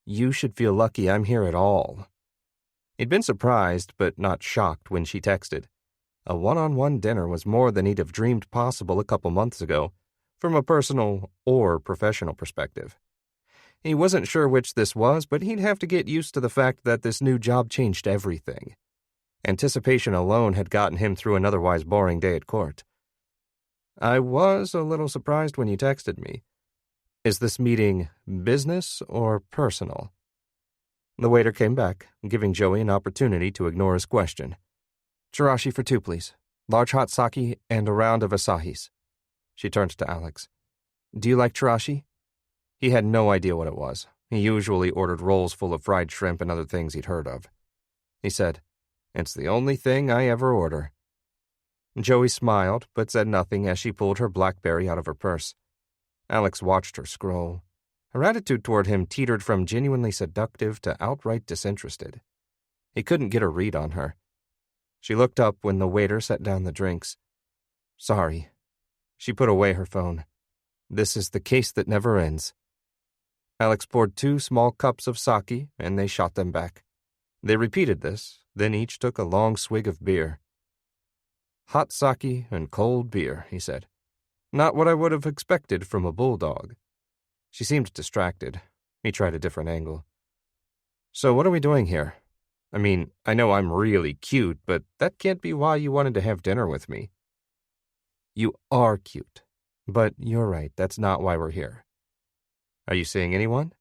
"You should feel lucky I'm here at all." He'd been surprised, but not shocked when she texted. A one-on-one dinner was more than he'd have dreamed possible a couple months ago, from a personal or professional perspective. He wasn't sure which this was, but he'd have to get used to the fact that this new job changed everything. Anticipation alone had gotten him through an otherwise boring day at court. "I was a little surprised when you texted me. Is this meeting business or personal?" The waiter came back, giving Joey an opportunity to ignore his question. "Chirashi for 2, please. Large hot sake and a round of Asahis." She turned to Alex. "Do you like chirashi?" He had no idea what it was. He usually ordered rolls full of fried shrimp and other things he'd heard of. He said, "It's the only thing I ever order." Joey smiled, but said nothing as she pulled her BlackBerry out of her purse. Alex watched her scroll. Her attitude toward him teetered from genuinely seductive to outright disinterested. He couldn't get a read on her. She looked up when the waiter set down the drinks. "Sorry." She put away her phone. "This is the case that never ends." Alex poured 2 small cups of sake, and they shot them back. They repeated this, then each took a long swig of beer. "Hot sake and cold beer," he said. "Not what I would have expected from a bulldog." She seemed distracted. He tried a different angle. "So what are we doing here? I mean, I know I'm really cute, but that can't be why you wanted to have dinner with me." "You are cute, but you're right, that's not why we're here." "Are you seeing anyone?"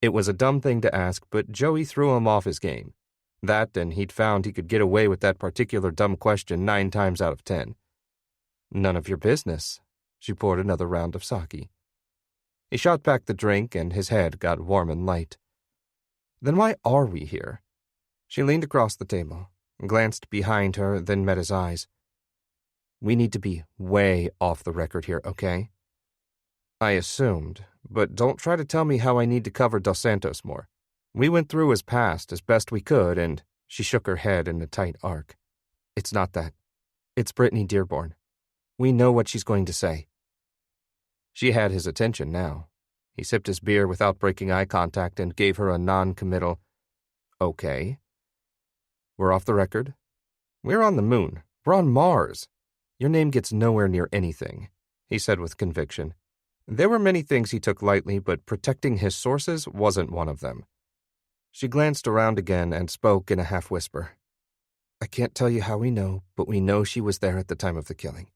It was a dumb thing to ask, but Joey threw him off his game. That, and he'd found he could get away with that particular dumb question 9 times out of 10. "None of your business." She poured another round of sake. He shot back the drink, and his head got warm and light. "Then why are we here?" She leaned across the table, glanced behind her, then met his eyes. "We need to be way off the record here, okay?" "I assumed, but don't try to tell me how I need to cover Dos Santos more. We went through his past as best we could, and..." She shook her head in a tight arc. "It's not that. It's Brittany Dearborn. We know what she's going to say." She had his attention now. He sipped his beer without breaking eye contact and gave her a non-committal, "Okay." "We're off the record?" "We're on the moon. We're on Mars. Your name gets nowhere near anything," he said with conviction. There were many things he took lightly, but protecting his sources wasn't one of them. She glanced around again and spoke in a half-whisper. "I can't tell you how we know, but we know she was there at the time of the killing.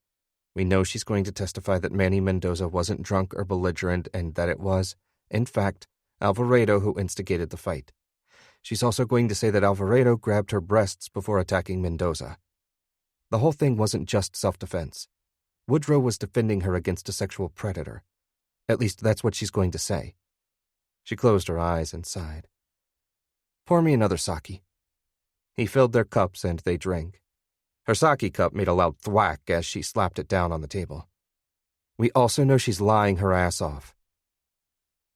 We know she's going to testify that Manny Mendoza wasn't drunk or belligerent and that it was, in fact, Alvaredo who instigated the fight. She's also going to say that Alvaredo grabbed her breasts before attacking Mendoza. The whole thing wasn't just self-defense. Woodrow was defending her against a sexual predator. At least that's what she's going to say." She closed her eyes and sighed. Pour me another sake." He filled their cups and they drank. Her sake cup made a loud thwack as she slapped it down on the table. "We also know she's lying her ass off."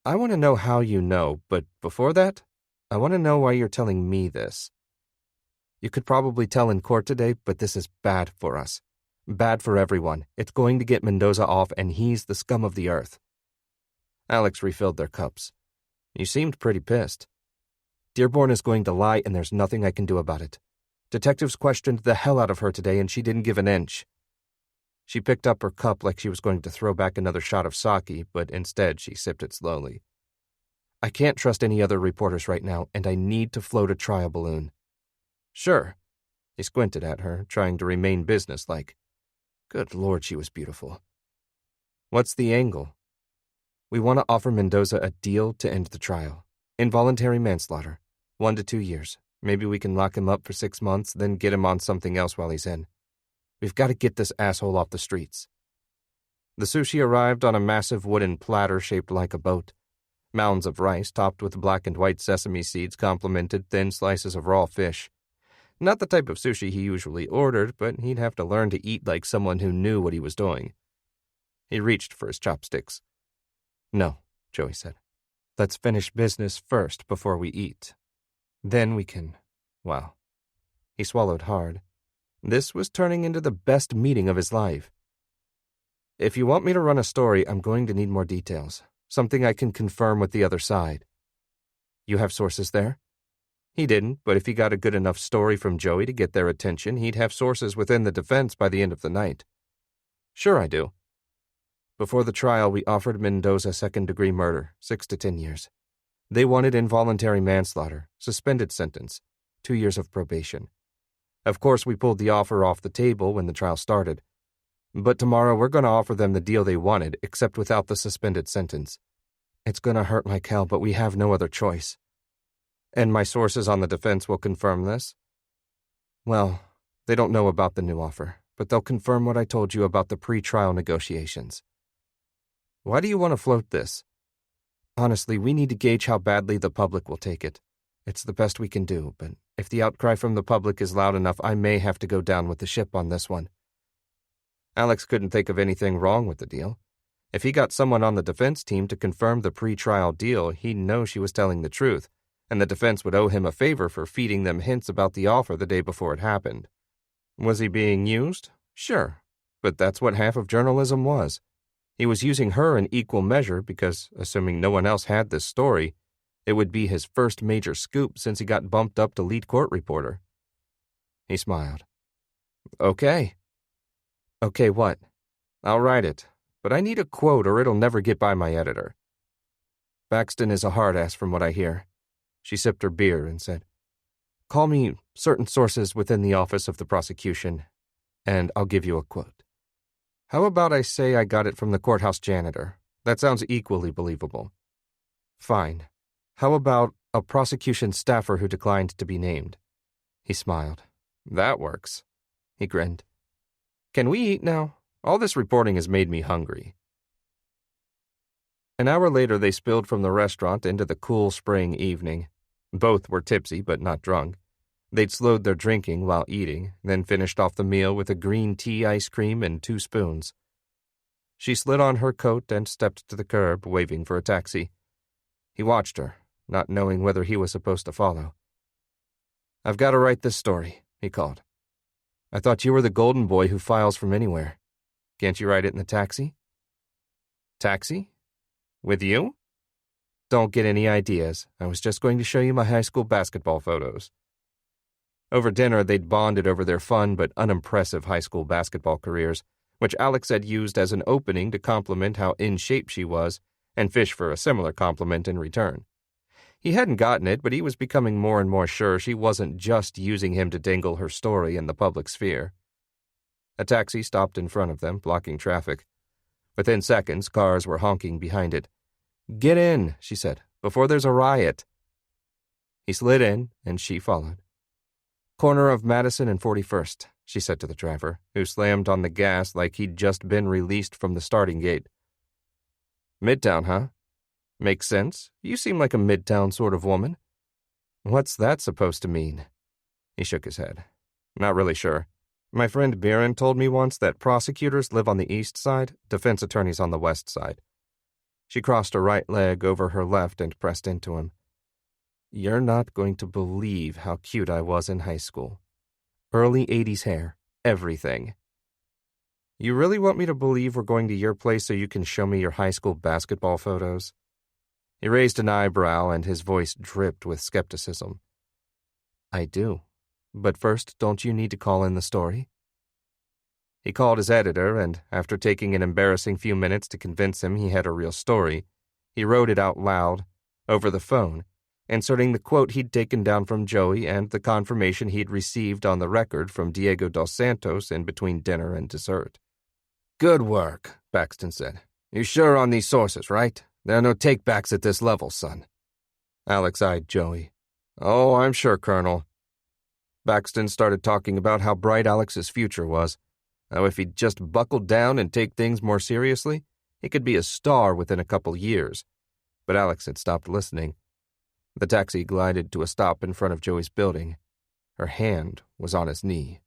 "I want to know how you know, but before that, I want to know why you're telling me this. You could probably tell in court today, but this is bad for us. Bad for everyone. It's going to get Mendoza off, and he's the scum of the earth." Alex refilled their cups. "You seemed pretty pissed." "Dearborn is going to lie, and there's nothing I can do about it. Detectives questioned the hell out of her today, and she didn't give an inch." She picked up her cup like she was going to throw back another shot of sake, but instead she sipped it slowly. "I can't trust any other reporters right now, and I need to float a trial balloon." "Sure." He squinted at her, trying to remain businesslike. Good Lord, she was beautiful. "What's the angle?" "We want to offer Mendoza a deal to end the trial. Involuntary manslaughter. 1 to 2 years. Maybe we can lock him up for 6 months, then get him on something else while he's in. We've got to get this asshole off the streets." The sushi arrived on a massive wooden platter shaped like a boat. Mounds of rice topped with black and white sesame seeds complemented thin slices of raw fish. Not the type of sushi he usually ordered, but he'd have to learn to eat like someone who knew what he was doing. He reached for his chopsticks. "No," Joey said. "Let's finish business first before we eat. Then we can, well." He swallowed hard. This was turning into the best meeting of his life. "If you want me to run a story, I'm going to need more details. Something I can confirm with the other side." "You have sources there?" He didn't, but if he got a good enough story from Joey to get their attention, he'd have sources within the defense by the end of the night. "Sure I do. Before the trial, we offered Mendoza second-degree murder, 6 to 10 years. They wanted involuntary manslaughter, suspended sentence, 2 years of probation. Of course, we pulled the offer off the table when the trial started. But tomorrow we're going to offer them the deal they wanted, except without the suspended sentence. It's going to hurt like hell, but we have no other choice. And my sources on the defense will confirm this? Well, they don't know about the new offer, but they'll confirm what I told you about the pre-trial negotiations." "Why do you want to float this?" "Honestly, we need to gauge how badly the public will take it. It's the best we can do, but if the outcry from the public is loud enough, I may have to go down with the ship on this one." Alex couldn't think of anything wrong with the deal. If he got someone on the defense team to confirm the pre-trial deal, he'd know she was telling the truth, and the defense would owe him a favor for feeding them hints about the offer the day before it happened. Was he being used? Sure, but that's what half of journalism was. He was using her in equal measure because, assuming no one else had this story, it would be his first major scoop since he got bumped up to lead court reporter. He smiled. "Okay." "Okay, what?" "I'll write it, but I need a quote or it'll never get by my editor." "Baxton is a hard-ass from what I hear." She sipped her beer and said, "Call me certain sources within the office of the prosecution, and I'll give you a quote. How about I say I got it from the courthouse janitor? That sounds equally believable." "Fine. How about a prosecution staffer who declined to be named?" He smiled. "That works." He grinned. "Can we eat now? All this reporting has made me hungry." An hour later, they spilled from the restaurant into the cool spring evening. Both were tipsy, but not drunk. They'd slowed their drinking while eating, then finished off the meal with a green tea ice cream and 2 spoons. She slid on her coat and stepped to the curb, waving for a taxi. He watched her, not knowing whether he was supposed to follow. "I've got to write this story," he called. "I thought you were the golden boy who files from anywhere. Can't you write it in the taxi?" "Taxi? With you?" "Don't get any ideas. I was just going to show you my high school basketball photos." Over dinner, they'd bonded over their fun but unimpressive high school basketball careers, which Alex had used as an opening to compliment how in shape she was, and fish for a similar compliment in return. He hadn't gotten it, but he was becoming more and more sure she wasn't just using him to dangle her story in the public sphere. A taxi stopped in front of them, blocking traffic. Within seconds, cars were honking behind it. "Get in," she said, "before there's a riot." He slid in, and she followed. "Corner of Madison and 41st, she said to the driver, who slammed on the gas like he'd just been released from the starting gate. "Midtown, huh? Makes sense. You seem like a Midtown sort of woman." What's that supposed to mean? He shook his head. Not really sure. My friend Biren told me once that prosecutors live on the east side, defense attorneys on the west side. She crossed her right leg over her left and pressed into him. You're not going to believe how cute I was in high school. Early 80s hair, everything. You really want me to believe we're going to your place so you can show me your high school basketball photos? He raised an eyebrow and his voice dripped with skepticism. I do. But first, don't you need to call in the story? He called his editor, and after taking an embarrassing few minutes to convince him he had a real story, he wrote it out loud, over the phone, inserting the quote he'd taken down from Joey and the confirmation he'd received on the record from Diego dos Santos in between dinner and dessert. Good work, Baxton said. You sure on these sources, right? There are no takebacks at this level, son. Alex eyed Joey. Oh, I'm sure, Colonel. Baxton started talking about how bright Alex's future was, how if he'd just buckle down and take things more seriously, he could be a star within a couple years. But Alex had stopped listening. The taxi glided to a stop in front of Joey's building. Her hand was on his knee.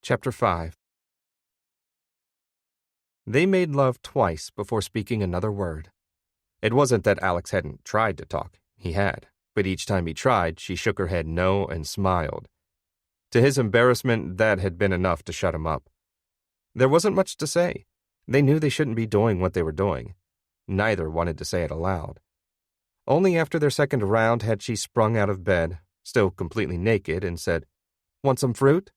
Chapter 5. They made love twice before speaking another word. It wasn't that Alex hadn't tried to talk. He had. But each time he tried, she shook her head no and smiled. To his embarrassment, that had been enough to shut him up. There wasn't much to say. They knew they shouldn't be doing what they were doing. Neither wanted to say it aloud. Only after their second round had she sprung out of bed, still completely naked, and said, Want some fruit?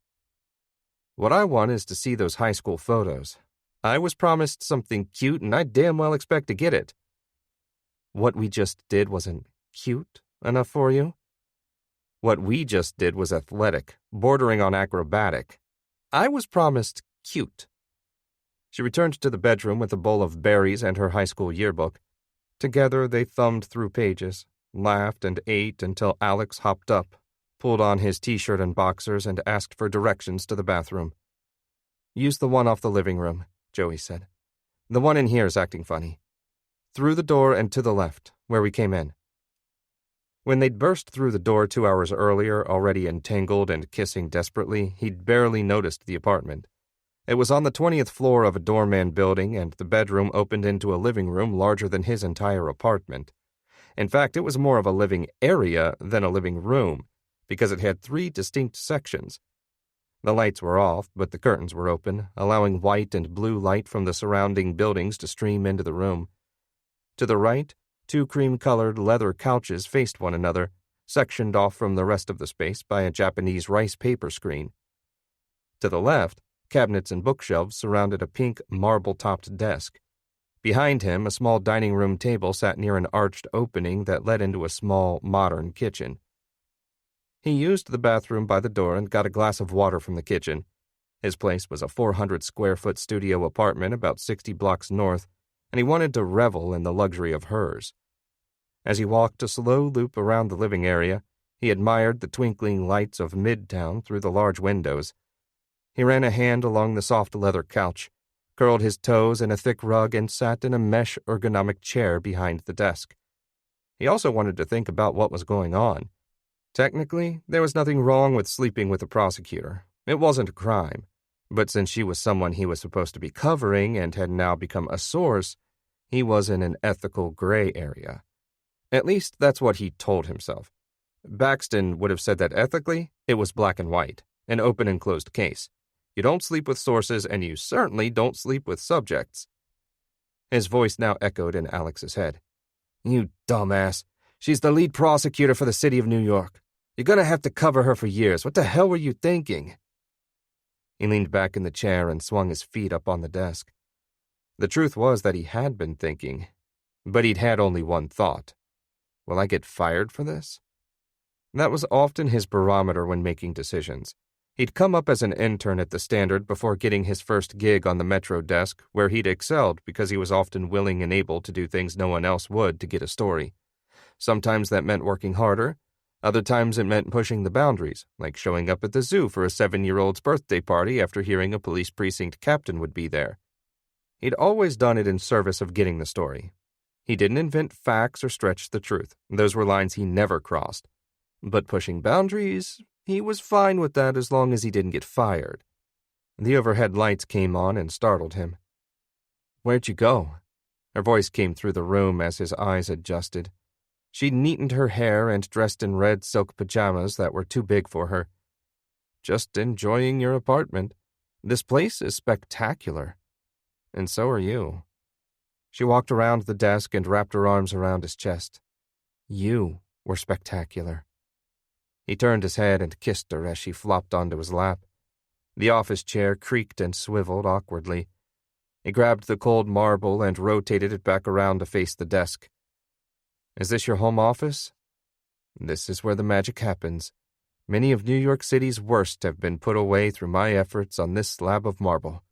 What I want is to see those high school photos. I was promised something cute, and I damn well expect to get it. What we just did wasn't cute enough for you? What we just did was athletic, bordering on acrobatic. I was promised cute. She returned to the bedroom with a bowl of berries and her high school yearbook. Together they thumbed through pages, laughed and ate until Alex hopped up, pulled on his t-shirt and boxers, and asked for directions to the bathroom. Use the one off the living room, Joey said. The one in here is acting funny. Through the door and to the left, where we came in. When they'd burst through the door 2 hours earlier, already entangled and kissing desperately, he'd barely noticed the apartment. It was on the 20th floor of a doorman building, and the bedroom opened into a living room larger than his entire apartment. In fact, it was more of a living area than a living room, because it had 3 distinct sections. The lights were off, but the curtains were open, allowing white and blue light from the surrounding buildings to stream into the room. To the right, 2 cream-colored leather couches faced one another, sectioned off from the rest of the space by a Japanese rice paper screen. To the left, cabinets and bookshelves surrounded a pink marble-topped desk. Behind him, a small dining room table sat near an arched opening that led into a small, modern kitchen. He used the bathroom by the door and got a glass of water from the kitchen. His place was a 400-square-foot studio apartment about 60 blocks north, and he wanted to revel in the luxury of hers. As he walked a slow loop around the living area, he admired the twinkling lights of Midtown through the large windows. He ran a hand along the soft leather couch, curled his toes in a thick rug, and sat in a mesh ergonomic chair behind the desk. He also wanted to think about what was going on. Technically, there was nothing wrong with sleeping with a prosecutor. It wasn't a crime. But since she was someone he was supposed to be covering and had now become a source, he was in an ethical gray area. At least that's what he told himself. Baxton would have said that ethically, it was black and white, an open and closed case. You don't sleep with sources, and you certainly don't sleep with subjects. His voice now echoed in Alex's head. You dumbass. She's the lead prosecutor for the city of New York. You're gonna have to cover her for years. What the hell were you thinking? He leaned back in the chair and swung his feet up on the desk. The truth was that he had been thinking, but he'd had only one thought. Will I get fired for this? That was often his barometer when making decisions. He'd come up as an intern at the Standard before getting his first gig on the Metro desk, where he'd excelled because he was often willing and able to do things no one else would to get a story. Sometimes that meant working harder. Other times it meant pushing the boundaries, like showing up at the zoo for a 7-year-old's birthday party after hearing a police precinct captain would be there. He'd always done it in service of getting the story. He didn't invent facts or stretch the truth. Those were lines he never crossed. But pushing boundaries, he was fine with that as long as he didn't get fired. The overhead lights came on and startled him. "Where'd you go?" Her voice came through the room as his eyes adjusted. She'd neatened her hair and dressed in red silk pajamas that were too big for her. "Just enjoying your apartment. This place is spectacular. And so are you." She walked around the desk and wrapped her arms around his chest. "You were spectacular." He turned his head and kissed her as she flopped onto his lap. The office chair creaked and swiveled awkwardly. He grabbed the cold marble and rotated it back around to face the desk. "Is this your home office?" "This is where the magic happens. Many of New York City's worst have been put away through my efforts on this slab of marble."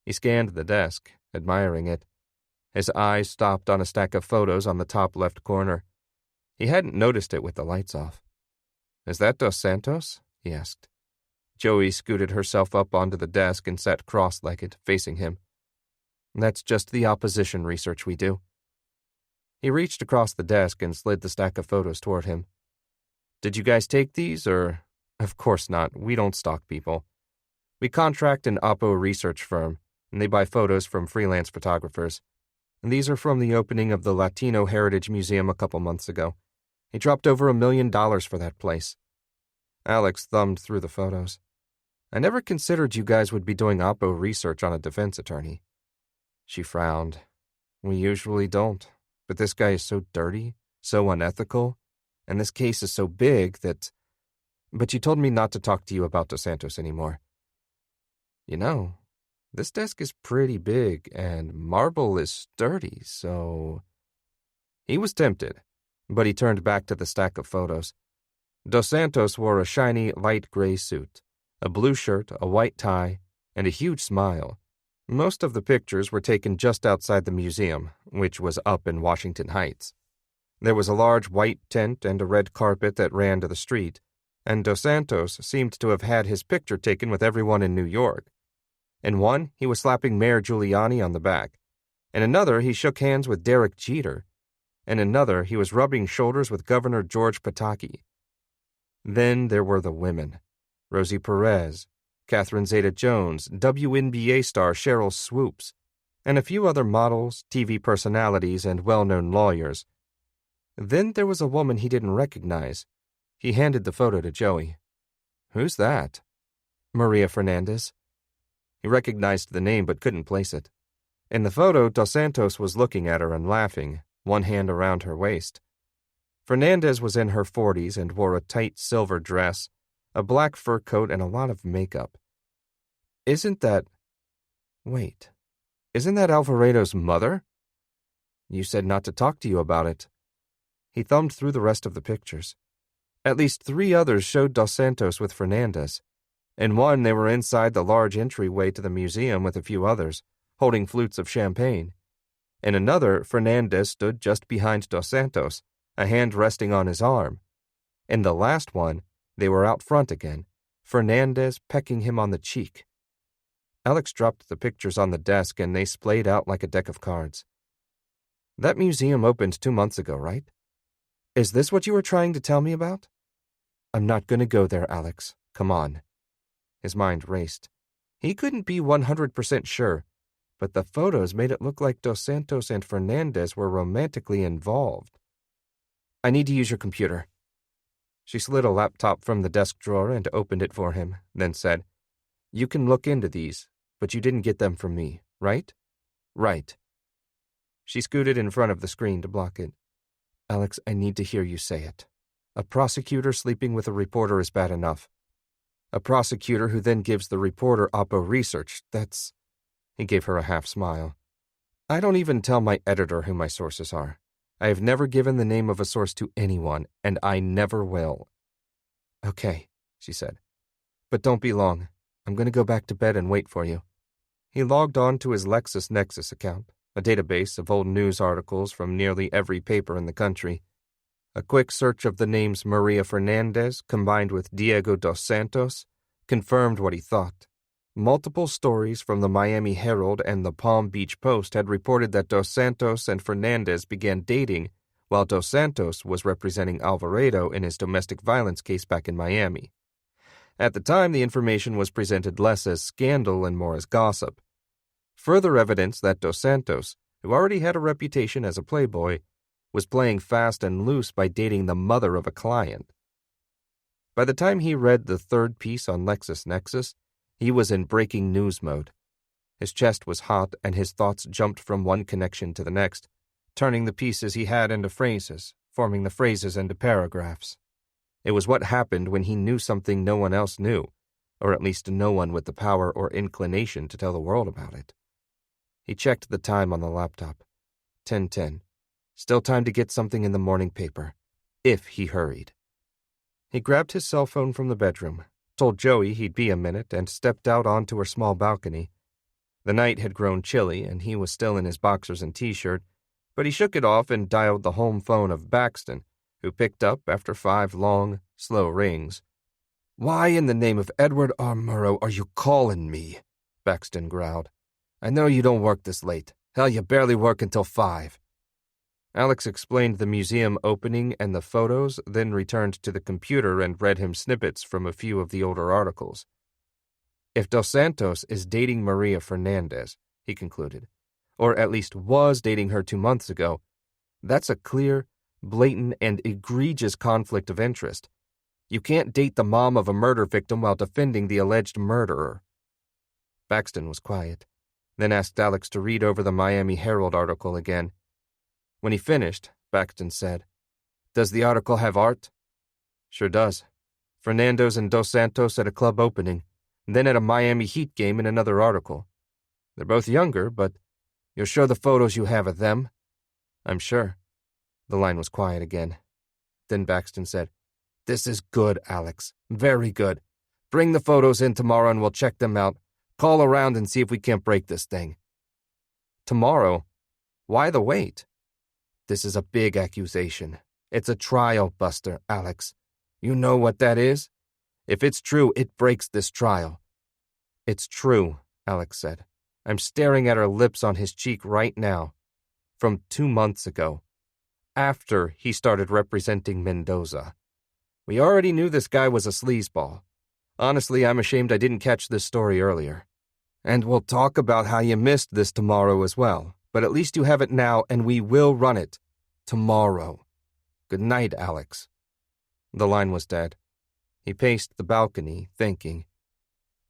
He scanned the desk, admiring it. His eyes stopped on a stack of photos on the top left corner. He hadn't noticed it with the lights off. "Is that Dos Santos?" he asked. Joey scooted herself up onto the desk and sat cross-legged, facing him. "That's just the opposition research we do." He reached across the desk and slid the stack of photos toward him. "Did you guys take these, or—" "Of course not. We don't stalk people. We contract an Oppo research firm, and they buy photos from freelance photographers. And these are from the opening of the Latino Heritage Museum a couple months ago. He dropped over $1 million for that place." Alex thumbed through the photos. "I never considered you guys would be doing Oppo research on a defense attorney." She frowned. "We usually don't, but this guy is so dirty, so unethical, and this case is so big that... But you told me not to talk to you about Dos Santos anymore." "You know, this desk is pretty big, and marble is sturdy, so..." He was tempted, but he turned back to the stack of photos. Dos Santos wore a shiny light gray suit, a blue shirt, a white tie, and a huge smile. Most of the pictures were taken just outside the museum, which was up in Washington Heights. There was a large white tent and a red carpet that ran to the street, and Dos Santos seemed to have had his picture taken with everyone in New York. In one, he was slapping Mayor Giuliani on the back. In another, he shook hands with Derek Jeter. In another, he was rubbing shoulders with Governor George Pataki. Then there were the women. Rosie Perez, Catherine Zeta-Jones, WNBA star Cheryl Swoops, and a few other models, TV personalities, and well-known lawyers. Then there was a woman he didn't recognize. He handed the photo to Joey. "Who's that?" "Maria Fernandez." He recognized the name but couldn't place it. In the photo, Dos Santos was looking at her and laughing, one hand around her waist. Fernandez was in her 40s and wore a tight silver dress, a black fur coat, and a lot of makeup. Isn't that Alvaredo's mother?" "You said not to talk to you about it." He thumbed through the rest of the pictures. At least 3 others showed Dos Santos with Fernandez. In one, they were inside the large entryway to the museum with a few others, holding flutes of champagne. In another, Fernandez stood just behind Dos Santos, a hand resting on his arm. In the last one, they were out front again, Fernandez pecking him on the cheek. Alex dropped the pictures on the desk and they splayed out like a deck of cards. "That museum opened 2 months ago, right? Is this what you were trying to tell me about?" "I'm not going to go there, Alex. Come on." His mind raced. He couldn't be 100% sure, but the photos made it look like Dos Santos and Fernandez were romantically involved. "I need to use your computer." She slid a laptop from the desk drawer and opened it for him, then said, "You can look into these, but you didn't get them from me, right?" "Right." She scooted in front of the screen to block it. "Alex, I need to hear you say it. A prosecutor sleeping with a reporter is bad enough. A prosecutor who then gives the reporter Oppo research, that's..." He gave her a half smile. "I don't even tell my editor who my sources are. I have never given the name of a source to anyone, and I never will." "Okay," she said. "But don't be long. I'm going to go back to bed and wait for you." He logged on to his LexisNexis account, a database of old news articles from nearly every paper in the country. A quick search of the names Maria Fernandez combined with Diego Dos Santos confirmed what he thought. Multiple stories from the Miami Herald and the Palm Beach Post had reported that Dos Santos and Fernandez began dating while Dos Santos was representing Alvarado in his domestic violence case back in Miami. At the time, the information was presented less as scandal and more as gossip. Further evidence that Dos Santos, who already had a reputation as a playboy, was playing fast and loose by dating the mother of a client. By the time he read the third piece on LexisNexis, he was in breaking news mode. His chest was hot and his thoughts jumped from one connection to the next, turning the pieces he had into phrases, forming the phrases into paragraphs. It was what happened when he knew something no one else knew, or at least no one with the power or inclination to tell the world about it. He checked the time on the laptop. 10:10. Still time to get something in the morning paper, if he hurried. He grabbed his cell phone from the bedroom, told Joey he'd be a minute, and stepped out onto her small balcony. The night had grown chilly, and he was still in his boxers and t-shirt, but he shook it off and dialed the home phone of Baxton, who picked up after 5 long, slow rings. "Why in the name of Edward R. Murrow are you calling me?" Baxton growled. "I know you don't work this late. Hell, you barely work until 5. Alex explained the museum opening and the photos, then returned to the computer and read him snippets from a few of the older articles. If Dos Santos is dating Maria Fernandez, he concluded, or at least was dating her 2 months ago, that's a clear, blatant, and egregious conflict of interest. You can't date the mom of a murder victim while defending the alleged murderer. Baxton was quiet, then asked Alex to read over the Miami Herald article again. When he finished, Baxton said, "Does the article have art?" "Sure does. Fernandez and Dos Santos at a club opening, then at a Miami Heat game in another article. They're both younger, but you're sure the photos you have of them?" "I'm sure." The line was quiet again. Then Baxton said, "This is good, Alex. Very good. Bring the photos in tomorrow and we'll check them out. Call around and see if we can't break this thing." "Tomorrow? Why the wait?" "This is a big accusation. It's a trial buster, Alex. You know what that is? If it's true, it breaks this trial." "It's true," Alex said. "I'm staring at her lips on his cheek right now. From 2 months ago. After he started representing Mendoza. We already knew this guy was a sleazeball. Honestly, I'm ashamed I didn't catch this story earlier. And we'll talk about how you missed this tomorrow as well. But at least you have it now, and we will run it. Tomorrow. Good night, Alex." The line was dead. He paced the balcony, thinking.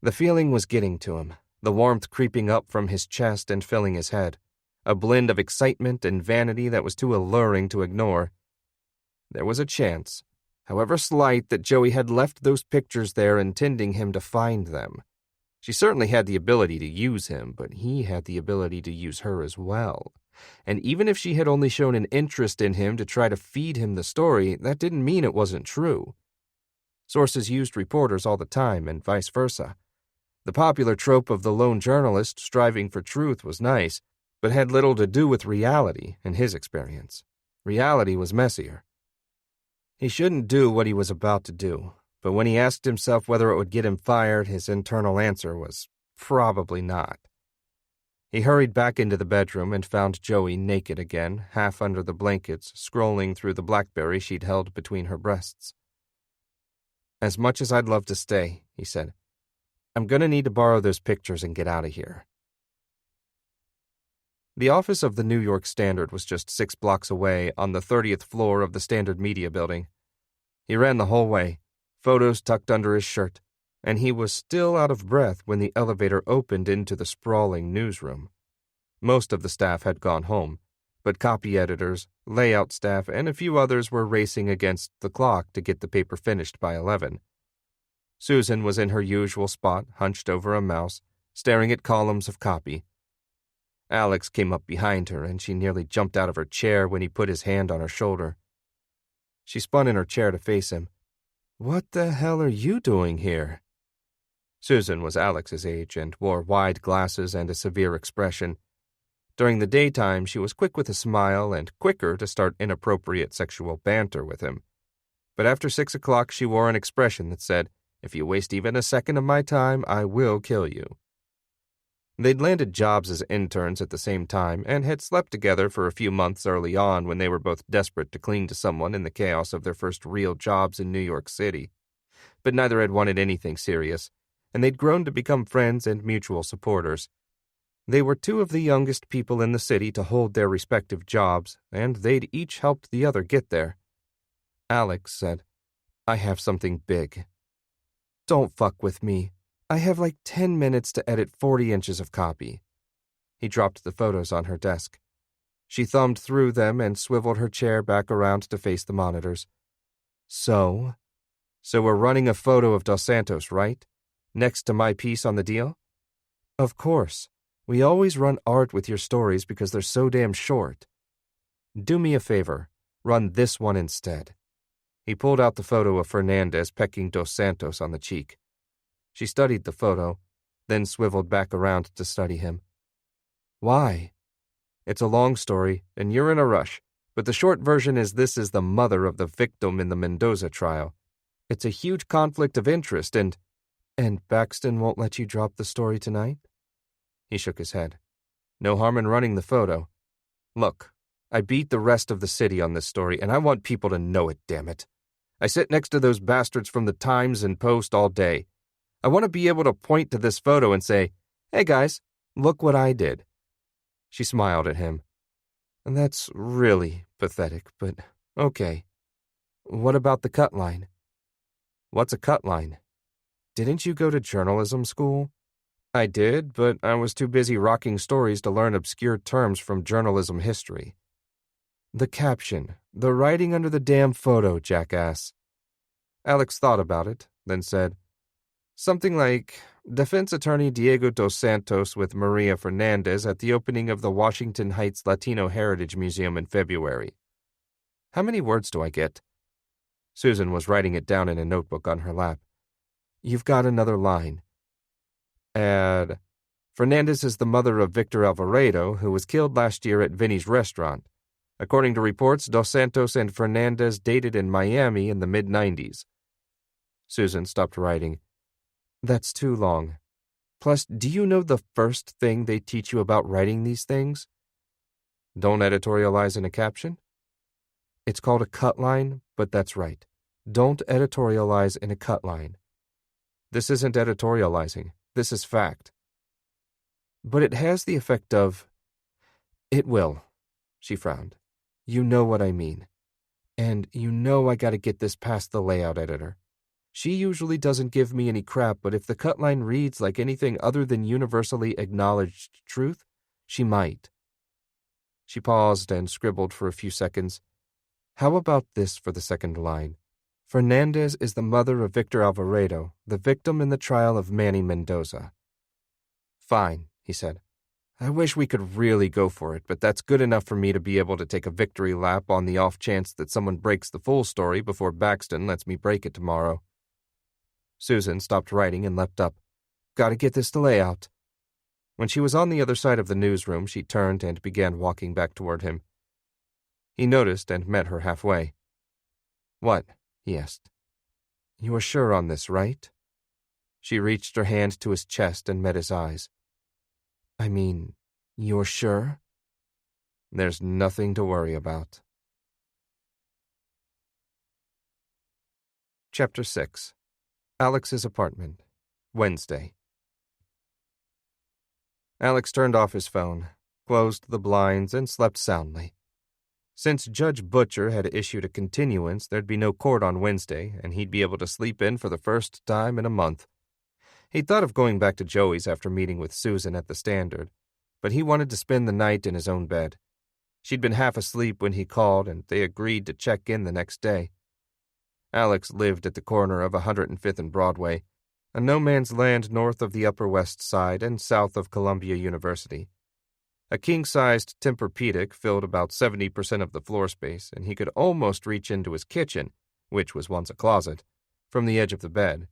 The feeling was getting to him, the warmth creeping up from his chest and filling his head, a blend of excitement and vanity that was too alluring to ignore. There was a chance, however slight, that Joey had left those pictures there intending him to find them. She certainly had the ability to use him, but he had the ability to use her as well. And even if she had only shown an interest in him to try to feed him the story, that didn't mean it wasn't true. Sources used reporters all the time, and vice versa. The popular trope of the lone journalist striving for truth was nice, but had little to do with reality, in his experience. Reality was messier. He shouldn't do what he was about to do. But when he asked himself whether it would get him fired, his internal answer was probably not. He hurried back into the bedroom and found Joey naked again, half under the blankets, scrolling through the BlackBerry she'd held between her breasts. "As much as I'd love to stay," he said, "I'm going to need to borrow those pictures and get out of here." The office of the New York Standard was just 6 blocks away on the 30th floor of the Standard Media Building. He ran the whole way, photos tucked under his shirt, and he was still out of breath when the elevator opened into the sprawling newsroom. Most of the staff had gone home, but copy editors, layout staff, and a few others were racing against the clock to get the paper finished by 11. Susan was in her usual spot, hunched over a mouse, staring at columns of copy. Alex came up behind her, and she nearly jumped out of her chair when he put his hand on her shoulder. She spun in her chair to face him. "What the hell are you doing here?" Susan was Alex's age and wore wide glasses and a severe expression. During the daytime, she was quick with a smile and quicker to start inappropriate sexual banter with him. But after 6 o'clock, she wore an expression that said, If you waste even a second of my time, I will kill you. They'd landed jobs as interns at the same time and had slept together for a few months early on when they were both desperate to cling to someone in the chaos of their first real jobs in New York City. But neither had wanted anything serious, and they'd grown to become friends and mutual supporters. They were two of the youngest people in the city to hold their respective jobs, and they'd each helped the other get there. Alex said, "I have something big. Don't fuck with me. I have like 10 minutes to edit 40 inches of copy." He dropped the photos on her desk. She thumbed through them and swiveled her chair back around to face the monitors. So we're running a photo of Dos Santos, right? Next to my piece on the deal? Of course. We always run art with your stories because they're so damn short. Do me a favor. Run this one instead. He pulled out the photo of Fernandez pecking Dos Santos on the cheek. She studied the photo, then swiveled back around to study him. Why? It's a long story, and you're in a rush, but the short version is this is the mother of the victim in the Mendoza trial. It's a huge conflict of interest, and Baxton won't let you drop the story tonight? He shook his head. No harm in running the photo. Look, I beat the rest of the city on this story, and I want people to know it, damn it. I sit next to those bastards from the Times and Post all day. I want to be able to point to this photo and say, "Hey guys, look what I did." She smiled at him. That's really pathetic, but okay. What about the Cutline? What's a Cutline? Didn't you go to journalism school? I did, but I was too busy rocking stories to learn obscure terms from journalism history. The caption, the writing under the damn photo, jackass. Alex thought about it, then said, something like, defense attorney Diego Dos Santos with Maria Fernandez at the opening of the Washington Heights Latino Heritage Museum in February. How many words do I get? Susan was writing it down in a notebook on her lap. You've got another line. Add, Fernandez is the mother of Victor Alvarado, who was killed last year at Vinny's restaurant. According to reports, Dos Santos and Fernandez dated in Miami in the mid-90s. Susan stopped writing. That's too long. Plus, do you know the first thing they teach you about writing these things? Don't editorialize in a caption? It's called a cutline, but that's right. Don't editorialize in a cutline. This isn't editorializing. This is fact. But it has the effect of... It will. She frowned. You know what I mean. And you know I gotta get this past the layout editor. She usually doesn't give me any crap, but if the cutline reads like anything other than universally acknowledged truth, she might. She paused and scribbled for a few seconds. How about this for the second line? Fernandez is the mother of Victor Alvarado, the victim in the trial of Manny Mendoza. Fine, he said. I wish we could really go for it, but that's good enough for me to be able to take a victory lap on the off chance that someone breaks the full story before Baxton lets me break it tomorrow. Susan stopped writing and leapt up. Gotta get this to layout. When she was on the other side of the newsroom, she turned and began walking back toward him. He noticed and met her halfway. What? He asked. You are sure on this, right? She reached her hand to his chest and met his eyes. I mean, you're sure? There's nothing to worry about. Chapter 6. Alex's Apartment. Wednesday. Alex turned off his phone, closed the blinds, and slept soundly. Since Judge Butcher had issued a continuance, there'd be no court on Wednesday, and he'd be able to sleep in for the first time in a month. He'd thought of going back to Joey's after meeting with Susan at the Standard, but he wanted to spend the night in his own bed. She'd been half asleep when he called, and they agreed to check in the next day. Alex lived at the corner of 105th and Broadway, a no-man's land north of the Upper West Side and south of Columbia University. A king-sized Tempur-Pedic filled about 70% of the floor space, and he could almost reach into his kitchen, which was once a closet, from the edge of the bed.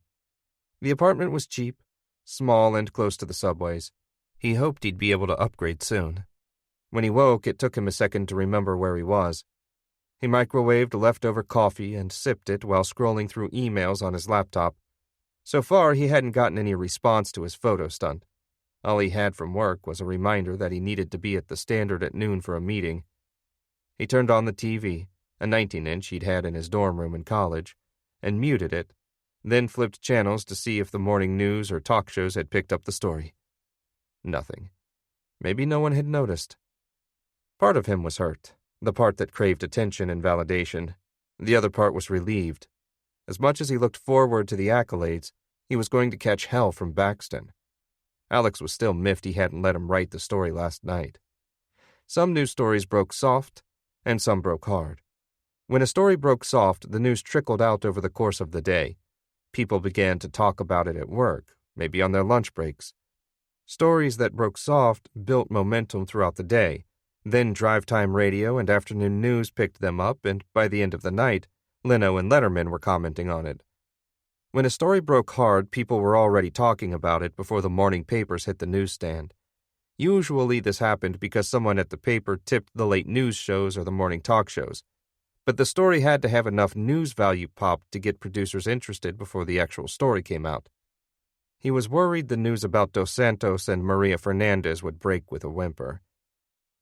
The apartment was cheap, small and close to the subways. He hoped he'd be able to upgrade soon. When he woke, it took him a second to remember where he was. He microwaved leftover coffee and sipped it while scrolling through emails on his laptop. So far, he hadn't gotten any response to his photo stunt. All he had from work was a reminder that he needed to be at the Standard at noon for a meeting. He turned on the TV, a 19-inch he'd had in his dorm room in college, and muted it, then flipped channels to see if the morning news or talk shows had picked up the story. Nothing. Maybe no one had noticed. Part of him was hurt, the part that craved attention and validation. The other part was relieved. As much as he looked forward to the accolades, he was going to catch hell from Baxton. Alex was still miffed he hadn't let him write the story last night. Some news stories broke soft, and some broke hard. When a story broke soft, the news trickled out over the course of the day. People began to talk about it at work, maybe on their lunch breaks. Stories that broke soft built momentum throughout the day. Then drive-time radio and afternoon news picked them up, and by the end of the night, Leno and Letterman were commenting on it. When a story broke hard, people were already talking about it before the morning papers hit the newsstand. Usually this happened because someone at the paper tipped the late news shows or the morning talk shows. But the story had to have enough news value pop to get producers interested before the actual story came out. He was worried the news about Dos Santos and Maria Fernandez would break with a whimper.